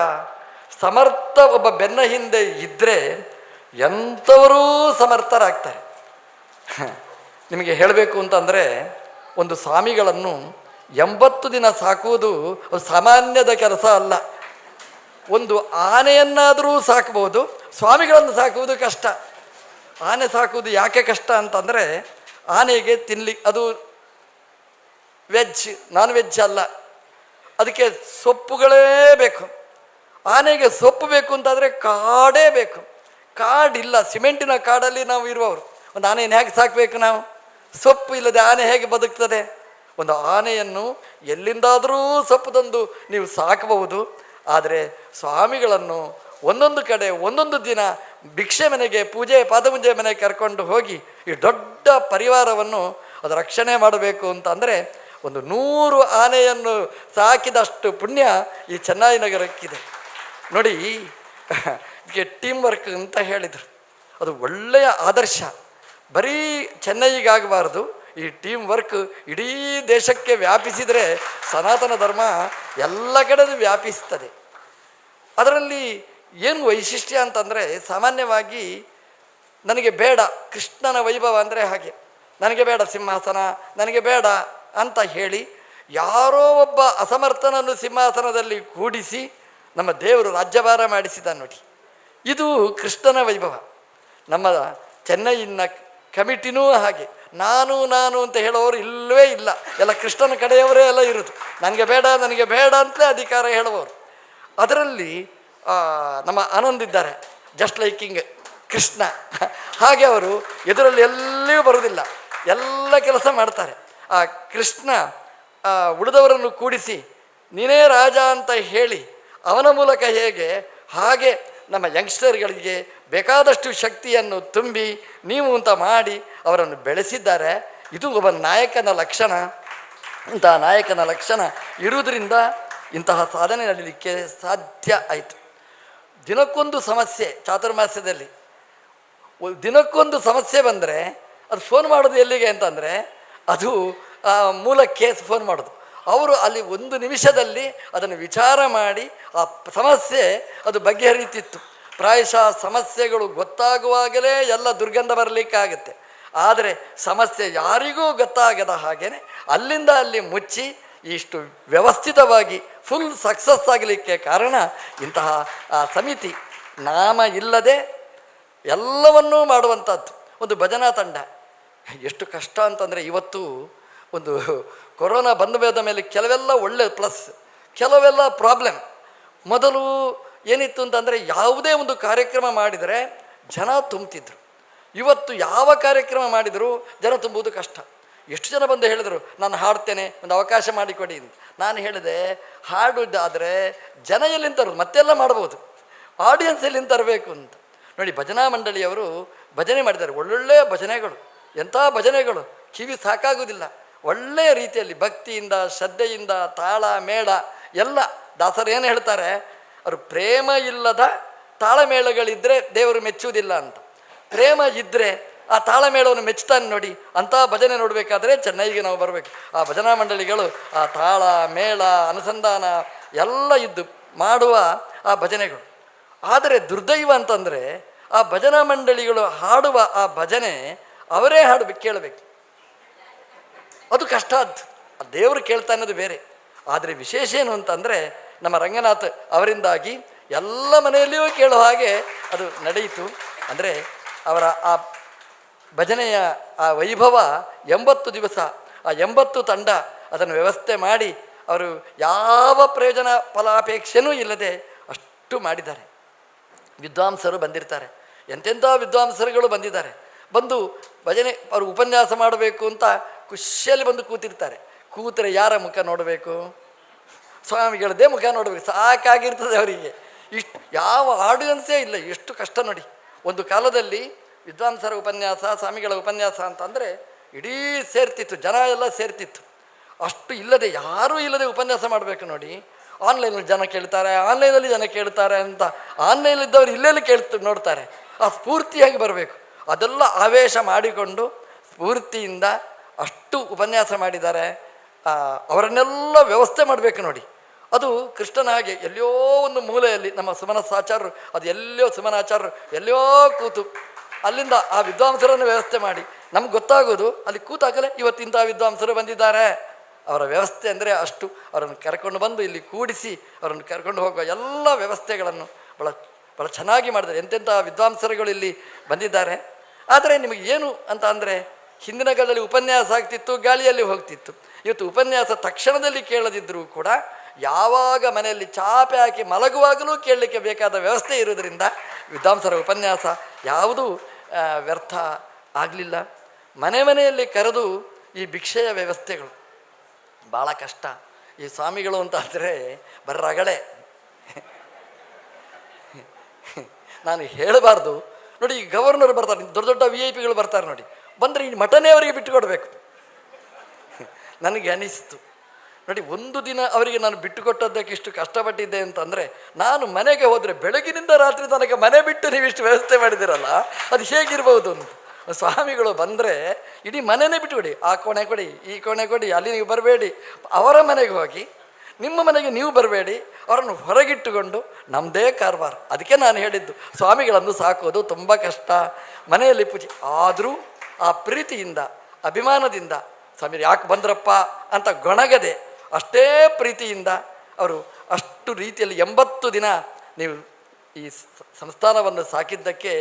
ಸಮರ್ಥ ಒಬ್ಬ ಬೆನ್ನ ಹಿಂದೆ ಇದ್ದರೆ ಎಂಥವರೂ ಸಮರ್ಥರಾಗ್ತಾರೆ. ನಿಮಗೆ ಹೇಳಬೇಕು ಅಂತಂದರೆ, ಒಂದು ಸ್ವಾಮಿಗಳನ್ನು 80 ದಿನ ಸಾಕುವುದು ಸಾಮಾನ್ಯದ ಕೆಲಸ ಅಲ್ಲ. ಒಂದು ಆನೆಯನ್ನಾದರೂ ಸಾಕಬಹುದು, ಸ್ವಾಮಿಗಳನ್ನು ಸಾಕುವುದು ಕಷ್ಟ. ಆನೆ ಸಾಕುವುದು ಯಾಕೆ ಕಷ್ಟ ಅಂತಂದರೆ, ಆನೆಗೆ ಅದು ವೆಜ್, ನಾನ್ ವೆಜ್ ಅಲ್ಲ, ಅದಕ್ಕೆ ಸೊಪ್ಪುಗಳೇ ಬೇಕು. ಆನೆಗೆ ಸೊಪ್ಪು ಬೇಕು ಅಂತಾದರೆ ಕಾಡೇ ಬೇಕು. ಕಾಡಿಲ್ಲ, ಸಿಮೆಂಟಿನ ಕಾಡಲ್ಲಿ ನಾವು ಇರುವವರು. ಒಂದು ಆನೆಯನ್ನು ಹೇಗೆ ಸಾಕಬೇಕು ನಾವು? ಸೊಪ್ಪು ಇಲ್ಲದೆ ಆನೆ ಹೇಗೆ ಬದುಕ್ತದೆ? ಒಂದು ಆನೆಯನ್ನು ಎಲ್ಲಿಂದಾದರೂ ಸೊಪ್ಪು ತಂದು ನೀವು ಸಾಕಬಹುದು. ಆದರೆ ಸ್ವಾಮಿಗಳನ್ನು ಒಂದೊಂದು ಕಡೆ ಒಂದೊಂದು ದಿನ ಭಿಕ್ಷೆ ಮನೆಗೆ, ಪೂಜೆ ಪಾದಪೂಜೆ ಮನೆಗೆ ಕರ್ಕೊಂಡು ಹೋಗಿ ಈ ದೊಡ್ಡ ಪರಿವಾರವನ್ನು ಅದು ರಕ್ಷಣೆ ಮಾಡಬೇಕು ಅಂತ ಅಂದರೆ, ಒಂದು 100 ಆನೆಯನ್ನು ಸಾಕಿದಷ್ಟು ಪುಣ್ಯ ಈ ಚೆನ್ನೈ ನಗರಕ್ಕಿದೆ ನೋಡಿ. ಇದಕ್ಕೆ ಟೀಮ್ ವರ್ಕ್ ಅಂತ ಹೇಳಿದರು, ಅದು ಒಳ್ಳೆಯ ಆದರ್ಶ. ಬರೀ ಚೆನ್ನೈಗಾಗಬಾರ್ದು, ಈ ಟೀಮ್ ವರ್ಕ್ ಇಡೀ ದೇಶಕ್ಕೆ ವ್ಯಾಪಿಸಿದರೆ ಸನಾತನ ಧರ್ಮ ಎಲ್ಲ ಕಡೆದು ವ್ಯಾಪಿಸ್ತದೆ. ಅದರಲ್ಲಿ ಏನು ವೈಶಿಷ್ಟ್ಯ ಅಂತಂದರೆ, ಸಾಮಾನ್ಯವಾಗಿ ನನಗೆ ಬೇಡ ಕೃಷ್ಣನ ವೈಭವ ಅಂದರೆ ಹಾಗೆ, ನನಗೆ ಬೇಡ ಸಿಂಹಾಸನ, ನನಗೆ ಬೇಡ ಅಂತ ಹೇಳಿ ಯಾರೋ ಒಬ್ಬ ಅಸಮರ್ಥನನ್ನು ಸಿಂಹಾಸನದಲ್ಲಿ ಕೂಡಿಸಿ ನಮ್ಮ ದೇವರು ರಾಜ್ಯಭಾರ ಮಾಡಿಸಿದ ನೋಡಿ. ಇದು ಕೃಷ್ಣನ ವೈಭವ. ನಮ್ಮ ಚೆನ್ನೈನ ಕಮಿಟಿನೂ ಹಾಗೆ, ನಾನು ಅಂತ ಹೇಳೋರು ಇಲ್ಲವೇ ಇಲ್ಲ, ಎಲ್ಲ ಕೃಷ್ಣನ ಕಡೆಯವರೇ ಎಲ್ಲ ಇರೋದು. ನನಗೆ ಬೇಡ ನನಗೆ ಬೇಡ ಅಂತಲೇ ಅಧಿಕಾರ ಹೇಳುವವರು. ಅದರಲ್ಲಿ ನಮ್ಮ ಆನಂದ್ ಇದ್ದಾರೆ, ಜಸ್ಟ್ ಲೈಕಿಂಗ್ ಕೃಷ್ಣ. ಹಾಗೆ ಅವರು ಎದುರಲ್ಲಿ ಎಲ್ಲಿಯೂ ಬರುವುದಿಲ್ಲ, ಎಲ್ಲ ಕೆಲಸ ಮಾಡ್ತಾರೆ. ಆ ಕೃಷ್ಣ ಉಳಿದವರನ್ನು ಕೂಡಿಸಿ ನೀನೇ ರಾಜ ಅಂತ ಹೇಳಿ ಅವನ ಮೂಲಕ ಹೇಗೆ, ಹಾಗೆ ನಮ್ಮ ಯಂಗ್ಸ್ಟರ್ಗಳಿಗೆ ಬೇಕಾದಷ್ಟು ಶಕ್ತಿಯನ್ನು ತುಂಬಿ ನೀವು ಅಂತ ಮಾಡಿ ಅವರನ್ನು ಬೆಳೆಸಿದ್ದಾರೆ. ಇದು ಒಬ್ಬ ನಾಯಕನ ಲಕ್ಷಣ. ಇಂತಹ ನಾಯಕನ ಲಕ್ಷಣ ಇರುವುದರಿಂದ ಇಂತಹ ಸಾಧನೆ ನಡೀಲಿಕ್ಕೆ ಸಾಧ್ಯ ಆಯಿತು. ದಿನಕ್ಕೊಂದು ಸಮಸ್ಯೆ, ಚಾತುರ್ಮಾಸ್ಯದಲ್ಲಿ ದಿನಕ್ಕೊಂದು ಸಮಸ್ಯೆ ಬಂದರೆ ಅದು ಫೋನ್ ಮಾಡೋದು ಎಲ್ಲಿಗೆ ಅಂತಂದರೆ, ಅದು ಮೂಲ ಕೇಸ್ ಫೋನ್ ಮಾಡೋದು. ಅವರು ಅಲ್ಲಿ 1 ನಿಮಿಷದಲ್ಲಿ ಅದನ್ನು ವಿಚಾರ ಮಾಡಿ ಆ ಸಮಸ್ಯೆ ಅದು ಬಗೆಹರಿತಿತ್ತು. ಪ್ರಾಯಶಃ ಸಮಸ್ಯೆಗಳು ಗೊತ್ತಾಗುವಾಗಲೇ ಎಲ್ಲ ದುರ್ಗಂಧ ಬರಲಿಕ್ಕಾಗತ್ತೆ. ಆದರೆ ಸಮಸ್ಯೆ ಯಾರಿಗೂ ಗೊತ್ತಾಗದ ಹಾಗೇ ಅಲ್ಲಿಂದ ಅಲ್ಲಿ ಮುಚ್ಚಿ ಇಷ್ಟು ವ್ಯವಸ್ಥಿತವಾಗಿ ಫುಲ್ ಸಕ್ಸಸ್ ಆಗಲಿಕ್ಕೆ ಕಾರಣ ಇಂತಹ ಆ ಸಮಿತಿ. ನಾಮ ಇಲ್ಲದೆ ಎಲ್ಲವನ್ನೂ ಮಾಡುವಂಥದ್ದು ಒಂದು ಭಜನಾ ತಂಡ. ಎಷ್ಟು ಕಷ್ಟ ಅಂತಂದರೆ, ಇವತ್ತು ಒಂದು ಕೊರೋನಾ ಬಂದ ಮೇಲೆ ಕೆಲವೆಲ್ಲ ಒಳ್ಳೆ ಪ್ಲಸ್, ಕೆಲವೆಲ್ಲ ಪ್ರಾಬ್ಲಮ್. ಮೊದಲು ಏನಿತ್ತು ಅಂತಂದರೆ, ಯಾವುದೇ ಒಂದು ಕಾರ್ಯಕ್ರಮ ಮಾಡಿದರೆ ಜನ ತುಂಬ್ತಿದ್ರು. ಇವತ್ತು ಯಾವ ಕಾರ್ಯಕ್ರಮ ಮಾಡಿದರೂ ಜನ ತುಂಬುವುದು ಕಷ್ಟ. ಎಷ್ಟು ಜನ ಬಂದು ಹೇಳಿದರು, ನಾನು ಹಾಡ್ತೇನೆ, ಒಂದು ಅವಕಾಶ ಮಾಡಿಕೊಡಿ ಅಂತ. ನಾನು ಹೇಳಿದೆ, ಹಾಡುವುದಾದರೆ ಜನ ಎಲ್ಲಿಂದ ತರೋದು, ಮತ್ತೆಲ್ಲ ಮಾಡ್ಬೋದು, ಆಡಿಯನ್ಸ್ ಎಲ್ಲಿಂದ ತರಬೇಕು ಅಂತ. ನೋಡಿ, ಭಜನಾ ಮಂಡಳಿಯವರು ಭಜನೆ ಮಾಡಿದ್ದಾರೆ, ಒಳ್ಳೊಳ್ಳೆಯ ಭಜನೆಗಳು. ಎಂಥ ಭಜನೆಗಳು, ಕಿವಿ ಸಾಕಾಗುವುದಿಲ್ಲ. ಒಳ್ಳೆಯ ರೀತಿಯಲ್ಲಿ ಭಕ್ತಿಯಿಂದ, ಶ್ರದ್ಧೆಯಿಂದ, ತಾಳ ಮೇಳ ಎಲ್ಲ. ದಾಸರು ಏನು ಹೇಳ್ತಾರೆ, ಅವರು ಪ್ರೇಮ ಇಲ್ಲದ ತಾಳಮೇಳಗಳಿದ್ದರೆ ದೇವರು ಮೆಚ್ಚುವುದಿಲ್ಲ ಅಂತ. ಪ್ರೇಮ ಇದ್ದರೆ ಆ ತಾಳಮೇಳವನ್ನು ಮೆಚ್ಚುತ್ತಾನೆ ನೋಡಿ. ಅಂಥ ಭಜನೆ ನೋಡಬೇಕಾದ್ರೆ ಚೆನ್ನೈಗೆ ನಾವು ಬರಬೇಕು. ಆ ಭಜನಾ ಮಂಡಳಿಗಳು ಆ ತಾಳ ಮೇಳ ಅನುಸಂಧಾನ ಎಲ್ಲ ಇದ್ದು ಮಾಡುವ ಆ ಭಜನೆಗಳು. ಆದರೆ ದುರ್ದೈವ ಅಂತಂದರೆ, ಆ ಭಜನಾ ಮಂಡಳಿಗಳು ಹಾಡುವ ಆ ಭಜನೆ ಅವರೇ ಹಾಡಬೇಕು, ಕೇಳಬೇಕು. ಅದು ಕಷ್ಟ. ಅದು ದೇವರು ಕೇಳ್ತಾ ಅನ್ನೋದು ಬೇರೆ. ಆದರೆ ವಿಶೇಷ ಏನು ಅಂತಂದರೆ, ನಮ್ಮ ರಂಗನಾಥ್ ಅವರಿಂದಾಗಿ ಎಲ್ಲ ಮನೆಯಲ್ಲಿಯೂ ಕೇಳೋ ಹಾಗೆ ಅದು ನಡೆಯಿತು. ಅಂದರೆ ಅವರ ಆ ಭಜನೆಯ ಆ ವೈಭವ 80 ದಿವಸ, ಆ 80 ತಂಡ ಅದನ್ನು ವ್ಯವಸ್ಥೆ ಮಾಡಿ ಅವರು ಯಾವ ಪ್ರಯೋಜನ ಫಲಾಪೇಕ್ಷೆನೂ ಇಲ್ಲದೆ ಅಷ್ಟು ಮಾಡಿದ್ದಾರೆ. ವಿದ್ವಾಂಸರು ಬಂದಿರ್ತಾರೆ, ಎಂತೆಂಥ ವಿದ್ವಾಂಸರುಗಳು ಬಂದಿದ್ದಾರೆ. ಬಂದು ಭಜನೆ ಅವರು ಉಪನ್ಯಾಸ ಮಾಡಬೇಕು ಅಂತ ಖುಷಿಯಲ್ಲಿ ಬಂದು ಕೂತಿರ್ತಾರೆ. ಕೂತರೆ ಯಾರ ಮುಖ ನೋಡಬೇಕು? ಸ್ವಾಮಿಗಳದ್ದೇ ಮುಖ ನೋಡಬೇಕು, ಸಾಕಾಗಿರ್ತದೆ ಅವರಿಗೆ. ಇಷ್ಟು ಯಾವ ಆಡಿಯನ್ಸೇ ಇಲ್ಲ. ಎಷ್ಟು ಕಷ್ಟ ನೋಡಿ. ಒಂದು ಕಾಲದಲ್ಲಿ ವಿದ್ವಾಂಸರ ಉಪನ್ಯಾಸ, ಸ್ವಾಮಿಗಳ ಉಪನ್ಯಾಸ ಅಂತಂದರೆ ಇಡೀ ಸೇರ್ತಿತ್ತು, ಜನ ಎಲ್ಲ ಸೇರ್ತಿತ್ತು. ಅಷ್ಟು ಇಲ್ಲದೆ, ಯಾರೂ ಇಲ್ಲದೆ ಉಪನ್ಯಾಸ ಮಾಡಬೇಕು ನೋಡಿ. ಆನ್ಲೈನಲ್ಲಿ ಜನ ಕೇಳ್ತಾರೆ, ಆನ್ಲೈನಲ್ಲಿ ಜನ ಕೇಳ್ತಾರೆ ಅಂತ ಆನ್ಲೈನಲ್ಲಿದ್ದವರು ಇಲ್ಲೆಲ್ಲಿ ನೋಡ್ತಾರೆ. ಆ ಸ್ಫೂರ್ತಿಯಾಗಿ ಬರಬೇಕು. ಅದೆಲ್ಲ ಆವೇಶ ಮಾಡಿಕೊಂಡು ಸ್ಫೂರ್ತಿಯಿಂದ ಅಷ್ಟು ಉಪನ್ಯಾಸ ಮಾಡಿದ್ದಾರೆ. ಅವರನ್ನೆಲ್ಲ ವ್ಯವಸ್ಥೆ ಮಾಡಬೇಕು ನೋಡಿ. ಅದು ಕೃಷ್ಣನ ಹಾಗೆ ಎಲ್ಲೋ ಒಂದು ಮೂಲೆಯಲ್ಲಿ ನಮ್ಮ ಸುಮನಸಾಚಾರ್ಯರು ಅದು ಎಲ್ಲೋ ಸುಮನಾಚಾರ್ಯರು ಎಲ್ಲೋ ಕೂತು ಅಲ್ಲಿಂದ ಆ ವಿದ್ವಾಂಸರನ್ನು ವ್ಯವಸ್ಥೆ ಮಾಡಿ ನಮ್ಗೆ ಗೊತ್ತಾಗೋದು ಅಲ್ಲಿ ಕೂತಾಗಲೇ ಇವತ್ತಿಂಥ ವಿದ್ವಾಂಸರು ಬಂದಿದ್ದಾರೆ. ಅವರ ವ್ಯವಸ್ಥೆ ಅಂದರೆ ಅಷ್ಟು. ಅವರನ್ನು ಕರ್ಕೊಂಡು ಬಂದು ಇಲ್ಲಿ ಕೂಡಿಸಿ ಅವರನ್ನು ಕರ್ಕೊಂಡು ಹೋಗುವ ಎಲ್ಲ ವ್ಯವಸ್ಥೆಗಳನ್ನು ಭಾಳ ಚೆನ್ನಾಗಿ ಮಾಡಿದ್ದಾರೆ. ಎಂತೆಂಥ ವಿದ್ವಾಂಸರುಗಳು ಇಲ್ಲಿ ಬಂದಿದ್ದಾರೆ. ಆದರೆ ನಿಮಗೆ ಏನು ಅಂತ ಅಂದರೆ ಹಿಂದಿನ ಕಾಲದಲ್ಲಿ ಉಪನ್ಯಾಸ ಆಗ್ತಿತ್ತು, ಗಾಳಿಯಲ್ಲಿ ಹೋಗ್ತಿತ್ತು. ಇವತ್ತು ಉಪನ್ಯಾಸ ತಕ್ಷಣದಲ್ಲಿ ಕೇಳದಿದ್ದರೂ ಕೂಡ ಯಾವಾಗ ಮನೆಯಲ್ಲಿ ಚಾಪೆ ಹಾಕಿ ಮಲಗುವಾಗಲೂ ಕೇಳಲಿಕ್ಕೆ ಬೇಕಾದ ವ್ಯವಸ್ಥೆ ಇರುವುದರಿಂದ ವಿದ್ವಾಂಸರ ಉಪನ್ಯಾಸ ಯಾವುದೂ ವ್ಯರ್ಥ ಆಗಲಿಲ್ಲ. ಮನೆಯಲ್ಲಿ ಕರೆದು ಈ ಭಿಕ್ಷೆಯ ವ್ಯವಸ್ಥೆಗಳು ಭಾಳ ಕಷ್ಟ. ಈ ಸ್ವಾಮಿಗಳು ಅಂತ ಅಂದರೆ ಬರ್ರಗಳೆ ನಾನು ಹೇಳಬಾರ್ದು ನೋಡಿ. ಈ ಗವರ್ನರ್ ಬರ್ತಾರೆ, ದೊಡ್ಡ ದೊಡ್ಡ VIP ಗಳು ಬರ್ತಾರೆ ನೋಡಿ, ಬಂದರೆ ಈ ಮಠನೇ ಅವರಿಗೆ ಬಿಟ್ಟುಕೊಡ್ಬೇಕು. ನನಗೆ ಅನಿಸ್ತು ನೋಡಿ, ಒಂದು ದಿನ ಅವರಿಗೆ ನಾನು ಬಿಟ್ಟುಕೊಟ್ಟದ್ದಕ್ಕೆ ಇಷ್ಟು ಕಷ್ಟಪಟ್ಟಿದ್ದೆ ಅಂತಂದರೆ, ನಾನು ಮನೆಗೆ ಹೋದರೆ ಬೆಳಗಿನಿಂದ ರಾತ್ರಿ ತನಕ ಮನೆ ಬಿಟ್ಟು ನೀವಿಷ್ಟು ವ್ಯವಸ್ಥೆ ಮಾಡಿದ್ದೀರಲ್ಲ, ಅದು ಹೇಗಿರ್ಬೋದು ಅಂತ. ಸ್ವಾಮಿಗಳು ಬಂದರೆ ಇಡೀ ಮನೆಯೇ ಬಿಟ್ಟುಕೊಡಿ, ಆ ಕೋಣೆ ಕೊಡಿ, ಈ ಕೋಣೆ ಕೊಡಿ, ಅಲ್ಲಿ ನೀವು ಬರಬೇಡಿ, ಅವರ ಮನೆಗೆ ಹೋಗಿ ನಿಮ್ಮ ಮನೆಗೆ ನೀವು ಬರಬೇಡಿ, ಅವರನ್ನು ಹೊರಗಿಟ್ಟುಕೊಂಡು ನಮ್ಮದೇ ಕಾರ್ಬಾರ್. ಅದಕ್ಕೆ ನಾನು ಹೇಳಿದ್ದು ಸ್ವಾಮಿಗಳನ್ನು ಸಾಕೋದು ತುಂಬ ಕಷ್ಟ. ಮನೆಯಲ್ಲಿ ಪೂಜೆ ಆದರೂ ಆ ಪ್ರೀತಿಯಿಂದ ಅಭಿಮಾನದಿಂದ ಸ್ವಾಮಿ ಯಾಕೆ ಬಂದ್ರಪ್ಪ ಅಂತ ಗೊಣಗದೆ ಅಷ್ಟೇ ಪ್ರೀತಿಯಿಂದ ಅವರು ಅಷ್ಟು ರೀತಿಯಲ್ಲಿ 80 ದಿನ ನೀವು ಈ ಸಂಸ್ಥಾನವನ್ನು ಸಾಕಿದ್ದಕ್ಕೆ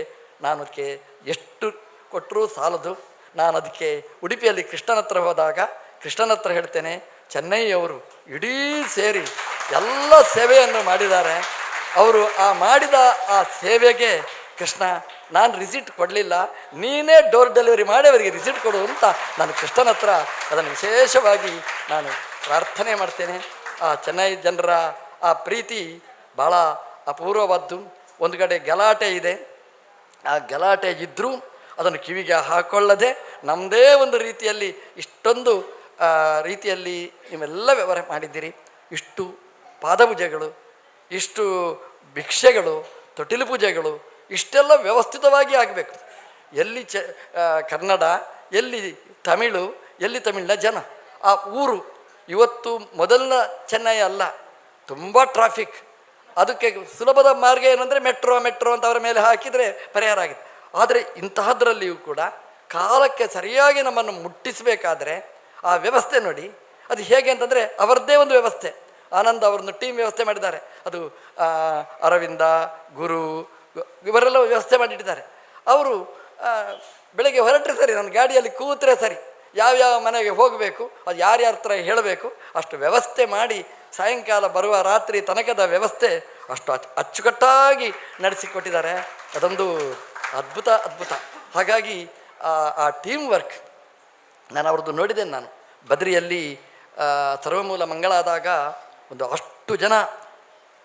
ನಾನು ಅದಕ್ಕೆ ಎಷ್ಟು ಕೊಟ್ಟರೂ ಸಾಲದು. ನಾನು ಅದಕ್ಕೆ ಉಡುಪಿಯಲ್ಲಿ ಕೃಷ್ಣನ ಹತ್ರ ಹೋದಾಗ ಕೃಷ್ಣನ ಹತ್ರ ಹೇಳ್ತೇನೆ, ಚೆನ್ನೈಯವರು ಇಡೀ ಸೇರಿ ಎಲ್ಲ ಸೇವೆಯನ್ನು ಮಾಡಿದ್ದಾರೆ. ಅವರು ಆ ಮಾಡಿದ ಆ ಸೇವೆಗೆ ಕೃಷ್ಣ ನಾನು ರಿಸಿಟ್ ಕೊಡಲಿಲ್ಲ, ನೀನೇ ಡೋರ್ ಡೆಲಿವರಿ ಮಾಡಿ ಅವರಿಗೆ ರಿಸಿಟ್ ಕೊಡು ಅಂತ ನಾನು ಕೃಷ್ಣನ ಹತ್ರ ಅದನ್ನು ವಿಶೇಷವಾಗಿ ನಾನು ಪ್ರಾರ್ಥನೆ ಮಾಡ್ತೇನೆ. ಆ ಚೆನ್ನೈ ಜನರ ಆ ಪ್ರೀತಿ ಭಾಳ ಅಪೂರ್ವವಾದ್ದು. ಒಂದು ಕಡೆ ಗಲಾಟೆ ಇದೆ, ಆ ಗಲಾಟೆ ಇದ್ದರೂ ಅದನ್ನು ಕಿವಿಗೆ ಹಾಕ್ಕೊಳ್ಳದೆ ನಮ್ಮದೇ ಒಂದು ರೀತಿಯಲ್ಲಿ ಇಷ್ಟೊಂದು ರೀತಿಯಲ್ಲಿ ನೀವೆಲ್ಲ ವ್ಯವಹಾರ ಮಾಡಿದ್ದೀರಿ. ಇಷ್ಟು ಪಾದಪೂಜೆಗಳು, ಇಷ್ಟು ಭಿಕ್ಷೆಗಳು, ತೊಟ್ಟಿಲು ಪೂಜೆಗಳು ಇಷ್ಟೆಲ್ಲ ವ್ಯವಸ್ಥಿತವಾಗಿ ಆಗಬೇಕು. ಎಲ್ಲಿ ಕನ್ನಡ, ಎಲ್ಲಿ ತಮಿಳು, ಎಲ್ಲಿ ತಮಿಳಿನ ಜನ, ಆ ಊರು ಇವತ್ತು ಮೊದಲಿನ ಚೆನ್ನೈ ಅಲ್ಲ, ತುಂಬ ಟ್ರಾಫಿಕ್. ಅದಕ್ಕೆ ಸುಲಭದ ಮಾರ್ಗ ಏನಂದರೆ ಮೆಟ್ರೋ ಅಂತ ಅವರ ಮೇಲೆ ಹಾಕಿದರೆ ಪರಿಹಾರ ಆಗಿದೆ. ಆದರೆ ಇಂತಹದ್ರಲ್ಲಿಯೂ ಕೂಡ ಕಾಲಕ್ಕೆ ಸರಿಯಾಗಿ ನಮ್ಮನ್ನು ಮುಟ್ಟಿಸಬೇಕಾದ್ರೆ ಆ ವ್ಯವಸ್ಥೆ ನೋಡಿ ಅದು ಹೇಗೆ ಅಂತಂದರೆ ಅವರದ್ದೇ ಒಂದು ವ್ಯವಸ್ಥೆ. ಆನಂದ್ ಅವರನ್ನು ಟೀಮ್ ವ್ಯವಸ್ಥೆ ಮಾಡಿದ್ದಾರೆ. ಅದು ಅರವಿಂದ, ಗುರು ಇವರೆಲ್ಲ ವ್ಯವಸ್ಥೆ ಮಾಡಿಟ್ಟಿದ್ದಾರೆ. ಅವರು ಬೆಳಗ್ಗೆ ಹೊರಟ್ರೆ ಸರಿ, ನನ್ನ ಗಾಡಿಯಲ್ಲಿ ಕೂತ್ರೆ ಸರಿ, ಯಾವ್ಯಾವ ಮನೆಗೆ ಹೋಗಬೇಕು, ಅದು ಯಾರ್ಯಾರ ಹತ್ರ ಹೇಳಬೇಕು ಅಷ್ಟು ವ್ಯವಸ್ಥೆ ಮಾಡಿ ಸಾಯಂಕಾಲ ಬರುವ ರಾತ್ರಿ ತನಕದ ವ್ಯವಸ್ಥೆ ಅಷ್ಟು ಅಚ್ಚುಕಟ್ಟಾಗಿ ನಡೆಸಿಕೊಟ್ಟಿದ್ದಾರೆ. ಅದೊಂದು ಅದ್ಭುತ. ಹಾಗಾಗಿ ಆ ಟೀಮ್ ವರ್ಕ್ ನಾನು ಅವ್ರದ್ದು ನೋಡಿದ್ದೇನೆ. ನಾನು ಬದ್ರಿಯಲ್ಲಿ ಸರ್ವಮೂಲ ಮಂಗಳ ಆದಾಗ ಒಂದು ಅಷ್ಟು ಜನ,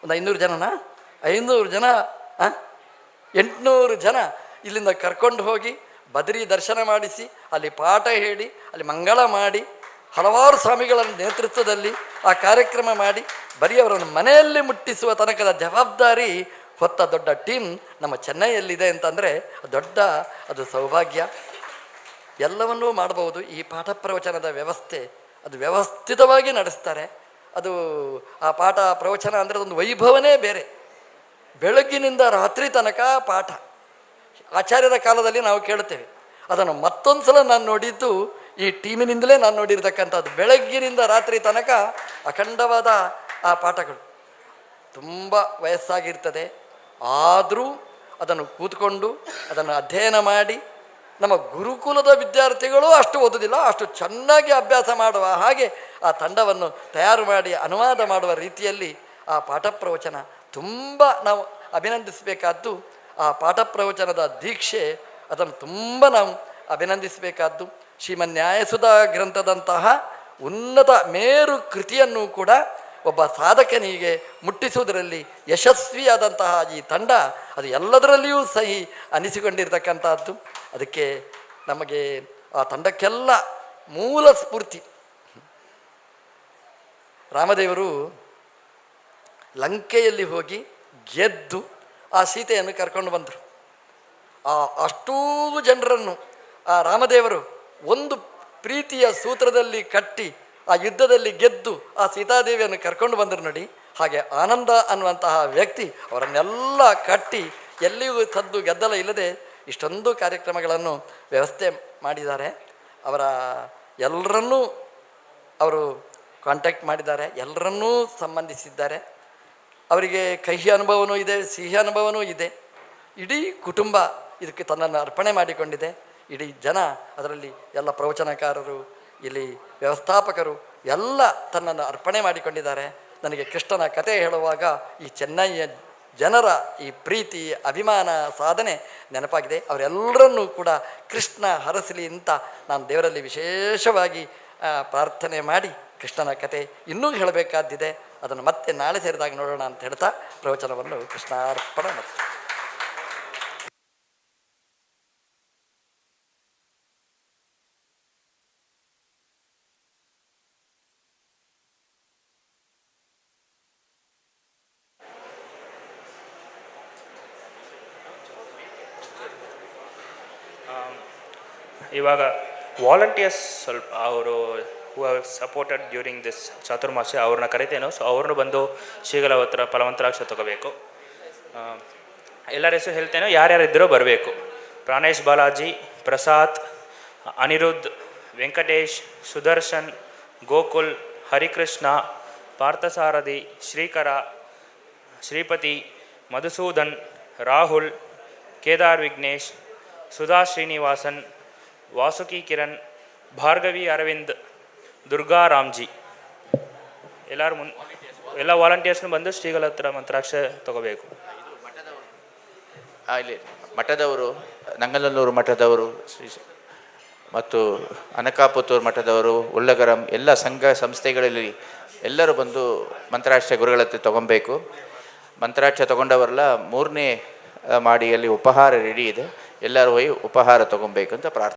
ಒಂದು 500 ಜನನಾ 500 ಜನ 800 ಜನ ಇಲ್ಲಿಂದ ಕರ್ಕೊಂಡು ಹೋಗಿ ಬದ್ರಿ ದರ್ಶನ ಮಾಡಿಸಿ ಅಲ್ಲಿ ಪಾಠ ಹೇಳಿ ಅಲ್ಲಿ ಮಂಗಳ ಮಾಡಿ ಹಲವಾರು ಸ್ವಾಮಿಗಳ ನೇತೃತ್ವದಲ್ಲಿ ಆ ಕಾರ್ಯಕ್ರಮ ಮಾಡಿ ಬರೀ ಅವರನ್ನು ಮನೆಯಲ್ಲಿ ಮುಟ್ಟಿಸುವ ತನಕದ ಜವಾಬ್ದಾರಿ ಹೊತ್ತ ದೊಡ್ಡ ಟೀಮ್ ನಮ್ಮ ಚೆನ್ನೈಯಲ್ಲಿದೆ ಅಂತಂದರೆ ಅದು ಸೌಭಾಗ್ಯ. ಎಲ್ಲವನ್ನೂ ಮಾಡಬಹುದು. ಈ ಪಾಠ ಪ್ರವಚನದ ವ್ಯವಸ್ಥೆ ಅದು ವ್ಯವಸ್ಥಿತವಾಗಿ ನಡೆಸ್ತಾರೆ. ಅದು ಆ ಪಾಠ ಪ್ರವಚನ ಅಂದರೆ ಅದೊಂದು ವೈಭವನೇ ಬೇರೆ. ಬೆಳಗ್ಗಿನಿಂದ ರಾತ್ರಿ ತನಕ ಪಾಠ. ಆಚಾರ್ಯರ ಕಾಲದಲ್ಲಿ ನಾವು ಕೇಳುತ್ತೇವೆ. ಅದನ್ನು ಮತ್ತೊಂದು ಸಲ ನಾನು ನೋಡಿದ್ದು ಈ ಟೀಮಿನಿಂದಲೇ ನಾನು ನೋಡಿರ್ತಕ್ಕಂಥದ್ದು. ಬೆಳಗ್ಗಿನಿಂದ ರಾತ್ರಿ ತನಕ ಅಖಂಡವಾದ ಆ ಪಾಠಗಳು. ತುಂಬ ವಯಸ್ಸಾಗಿರ್ತದೆ, ಆದರೂ ಅದನ್ನು ಕೂತ್ಕೊಂಡು ಅದನ್ನು ಅಧ್ಯಯನ ಮಾಡಿ, ನಮ್ಮ ಗುರುಕುಲದ ವಿದ್ಯಾರ್ಥಿಗಳು ಅಷ್ಟು ಓದೋದಿಲ್ಲ, ಅಷ್ಟು ಚೆನ್ನಾಗಿ ಅಭ್ಯಾಸ ಮಾಡುವ ಹಾಗೆ ಆ ತಂಡವನ್ನು ತಯಾರು ಮಾಡಿ ಅನುವಾದ ಮಾಡುವ ರೀತಿಯಲ್ಲಿ ಆ ಪಾಠ ಪ್ರವಚನ ತುಂಬ ನಾವು ಅಭಿನಂದಿಸಬೇಕಾದ್ದು. ಆ ಪಾಠ ಪ್ರವಚನದ ದೀಕ್ಷೆ ಅದನ್ನು ತುಂಬ ನಾವು ಅಭಿನಂದಿಸಬೇಕಾದ್ದು. ಶ್ರೀಮನ್ಯಾಯಸುಧಾ ಗ್ರಂಥದಂತಹ ಉನ್ನತ ಮೇರು ಕೃತಿಯನ್ನು ಕೂಡ ಒಬ್ಬ ಸಾಧಕನಿಗೆ ಮುಟ್ಟಿಸುವುದರಲ್ಲಿ ಯಶಸ್ವಿಯಾದಂತಹ ಈ ತಂಡ ಅದು ಎಲ್ಲದರಲ್ಲಿಯೂ ಸಹಿ ಅನಿಸಿಕೊಂಡಿರ್ತಕ್ಕಂಥದ್ದು. ಅದಕ್ಕೆ ನಮಗೆ ಆ ತಂಡಕ್ಕೆಲ್ಲ ಮೂಲ ಸ್ಫೂರ್ತಿ ರಾಮದೇವರು ಲಂಕೆಯಲ್ಲಿ ಹೋಗಿ ಗೆದ್ದು ಆ ಸೀತೆಯನ್ನು ಕರ್ಕೊಂಡು ಬಂದರು. ಆ ಅಷ್ಟೂ ಜನರನ್ನು ಆ ರಾಮದೇವರು ಒಂದು ಪ್ರೀತಿಯ ಸೂತ್ರದಲ್ಲಿ ಕಟ್ಟಿ ಆ ಯುದ್ಧದಲ್ಲಿ ಗೆದ್ದು ಆ ಸೀತಾದೇವಿಯನ್ನು ಕರ್ಕೊಂಡು ಬಂದರು ನೋಡಿ. ಹಾಗೆ ಆನಂದ ಅನ್ನುವಂತಹ ವ್ಯಕ್ತಿ ಅವರನ್ನೆಲ್ಲ ಕಟ್ಟಿ ಎಲ್ಲಿಯೂ ಸದ್ದು ಗೆದ್ದಲ ಇಲ್ಲದೆ ಇಷ್ಟೊಂದು ಕಾರ್ಯಕ್ರಮಗಳನ್ನು ವ್ಯವಸ್ಥೆ ಮಾಡಿದ್ದಾರೆ. ಅವರ ಎಲ್ಲರನ್ನೂ ಅವರು ಕಾಂಟ್ಯಾಕ್ಟ್ ಮಾಡಿದ್ದಾರೆ, ಎಲ್ಲರನ್ನೂ ಸಂಬಂಧಿಸಿದ್ದಾರೆ. ಅವರಿಗೆ ಕಹಿ ಅನುಭವವೂ ಇದೆ, ಸಿಹಿ ಅನುಭವವೂ ಇದೆ. ಇಡೀ ಕುಟುಂಬ ಇದಕ್ಕೆ ತನ್ನನ್ನು ಅರ್ಪಣೆ ಮಾಡಿಕೊಂಡಿದೆ. ಇಡೀ ಜನ, ಅದರಲ್ಲಿ ಎಲ್ಲ ಪ್ರವಚನಕಾರರು, ಇಲ್ಲಿ ವ್ಯವಸ್ಥಾಪಕರು ಎಲ್ಲ ತನ್ನನ್ನು ಅರ್ಪಣೆ ಮಾಡಿಕೊಂಡಿದ್ದಾರೆ. ನನಗೆ ಕೃಷ್ಣನ ಕಥೆ ಹೇಳುವಾಗ ಈ ಚೆನ್ನೈಯ ಜನರ ಈ ಪ್ರೀತಿ, ಅಭಿಮಾನ, ಸಾಧನೆ ನೆನಪಾಗಿದೆ. ಅವರೆಲ್ಲರನ್ನೂ ಕೂಡ ಕೃಷ್ಣ ಹರಸಲಿ ಅಂತ ನಾನು ದೇವರಲ್ಲಿ ವಿಶೇಷವಾಗಿ ಪ್ರಾರ್ಥನೆ ಮಾಡಿ, ಕೃಷ್ಣನ ಕಥೆ ಇನ್ನೂ ಹೇಳಬೇಕಾದ್ದಿದೆ, ಅದನ್ನು ಮತ್ತೆ ನಾಳೆ ಸೇರಿದಾಗ ನೋಡೋಣ ಅಂತ ಹೇಳ್ತಾ ಪ್ರವಚನವನ್ನು ಕೃಷ್ಣಾರ್ಪಣ ಮಾಡ್ತೀನಿ. ಇವಾಗ ವಾಲಂಟಿಯರ್ಸ್ ಸ್ವಲ್ಪ ಅವರು who have supported during this Chaturmasa ಅವ್ರನ್ನ ಕರಿತೇನೋ. ಸೊ ಅವ್ರನ್ನ ಬಂದು ಶ್ರೀಗಳ ಹತ್ರ ಫಲವಂತರಾಕ್ಷ ತಗೋಬೇಕು. ಎಲ್ಲರ ಹೆಸರು ಹೇಳ್ತೇನೋ, ಯಾರ್ಯಾರಿದ್ದರೋ ಬರಬೇಕು. ಪ್ರಾಣೇಶ್ ಬಾಲಾಜಿ, ಪ್ರಸಾದ್, ಅನಿರುದ್ಧ್, ವೆಂಕಟೇಶ್, ಸುದರ್ಶನ್, ಗೋಕುಲ್, ಹರಿಕೃಷ್ಣ, ಪಾರ್ಥಸಾರಥಿ, ಶ್ರೀಕರ, ಶ್ರೀಪತಿ, ಮಧುಸೂದನ್, ರಾಹುಲ್, ಕೇದಾರ್ ವಿಘ್ನೇಶ್, ಸುಧಾ ಶ್ರೀನಿವಾಸನ್, ವಾಸುಕಿ ಕಿರಣ್, ಭಾರ್ಗವಿ ಅರವಿಂದ್, ದುರ್ಗಾ ರಾಮ್ಜಿ, ಎಲ್ಲರೂ ಎಲ್ಲ ವಾಲಂಟಿಯರ್ಸ್ನು ಬಂದು ಶ್ರೀಗಳ ಹತ್ರ ಮಂತ್ರಾಕ್ಷ ತಗೋಬೇಕು. ಇಲ್ಲಿ ಮಠದವರು, ನಂಗನಲ್ಲೂರು ಮಠದವರು ಮತ್ತು ಅನಕಾಪುತ್ತೂರು ಮಠದವರು, ಉಳ್ಳಗರಂ ಎಲ್ಲ ಸಂಘ ಸಂಸ್ಥೆಗಳಲ್ಲಿ ಎಲ್ಲರೂ ಬಂದು ಮಂತ್ರಾಕ್ಷ ಗುರುಗಳ ಹತ್ರ ತೊಗೊಬೇಕು. ಮಂತ್ರಾಕ್ಷ ತೊಗೊಂಡವರೆಲ್ಲ 3ನೇ ಮಾಡಿಯಲ್ಲಿ ಉಪಹಾರ ರೆಡಿ ಇದೆ, ಎಲ್ಲರೂ ಹೋಗಿ ಉಪಹಾರ ತೊಗೊಬೇಕು ಅಂತ ಪ್ರಾರ್ಥನೆ.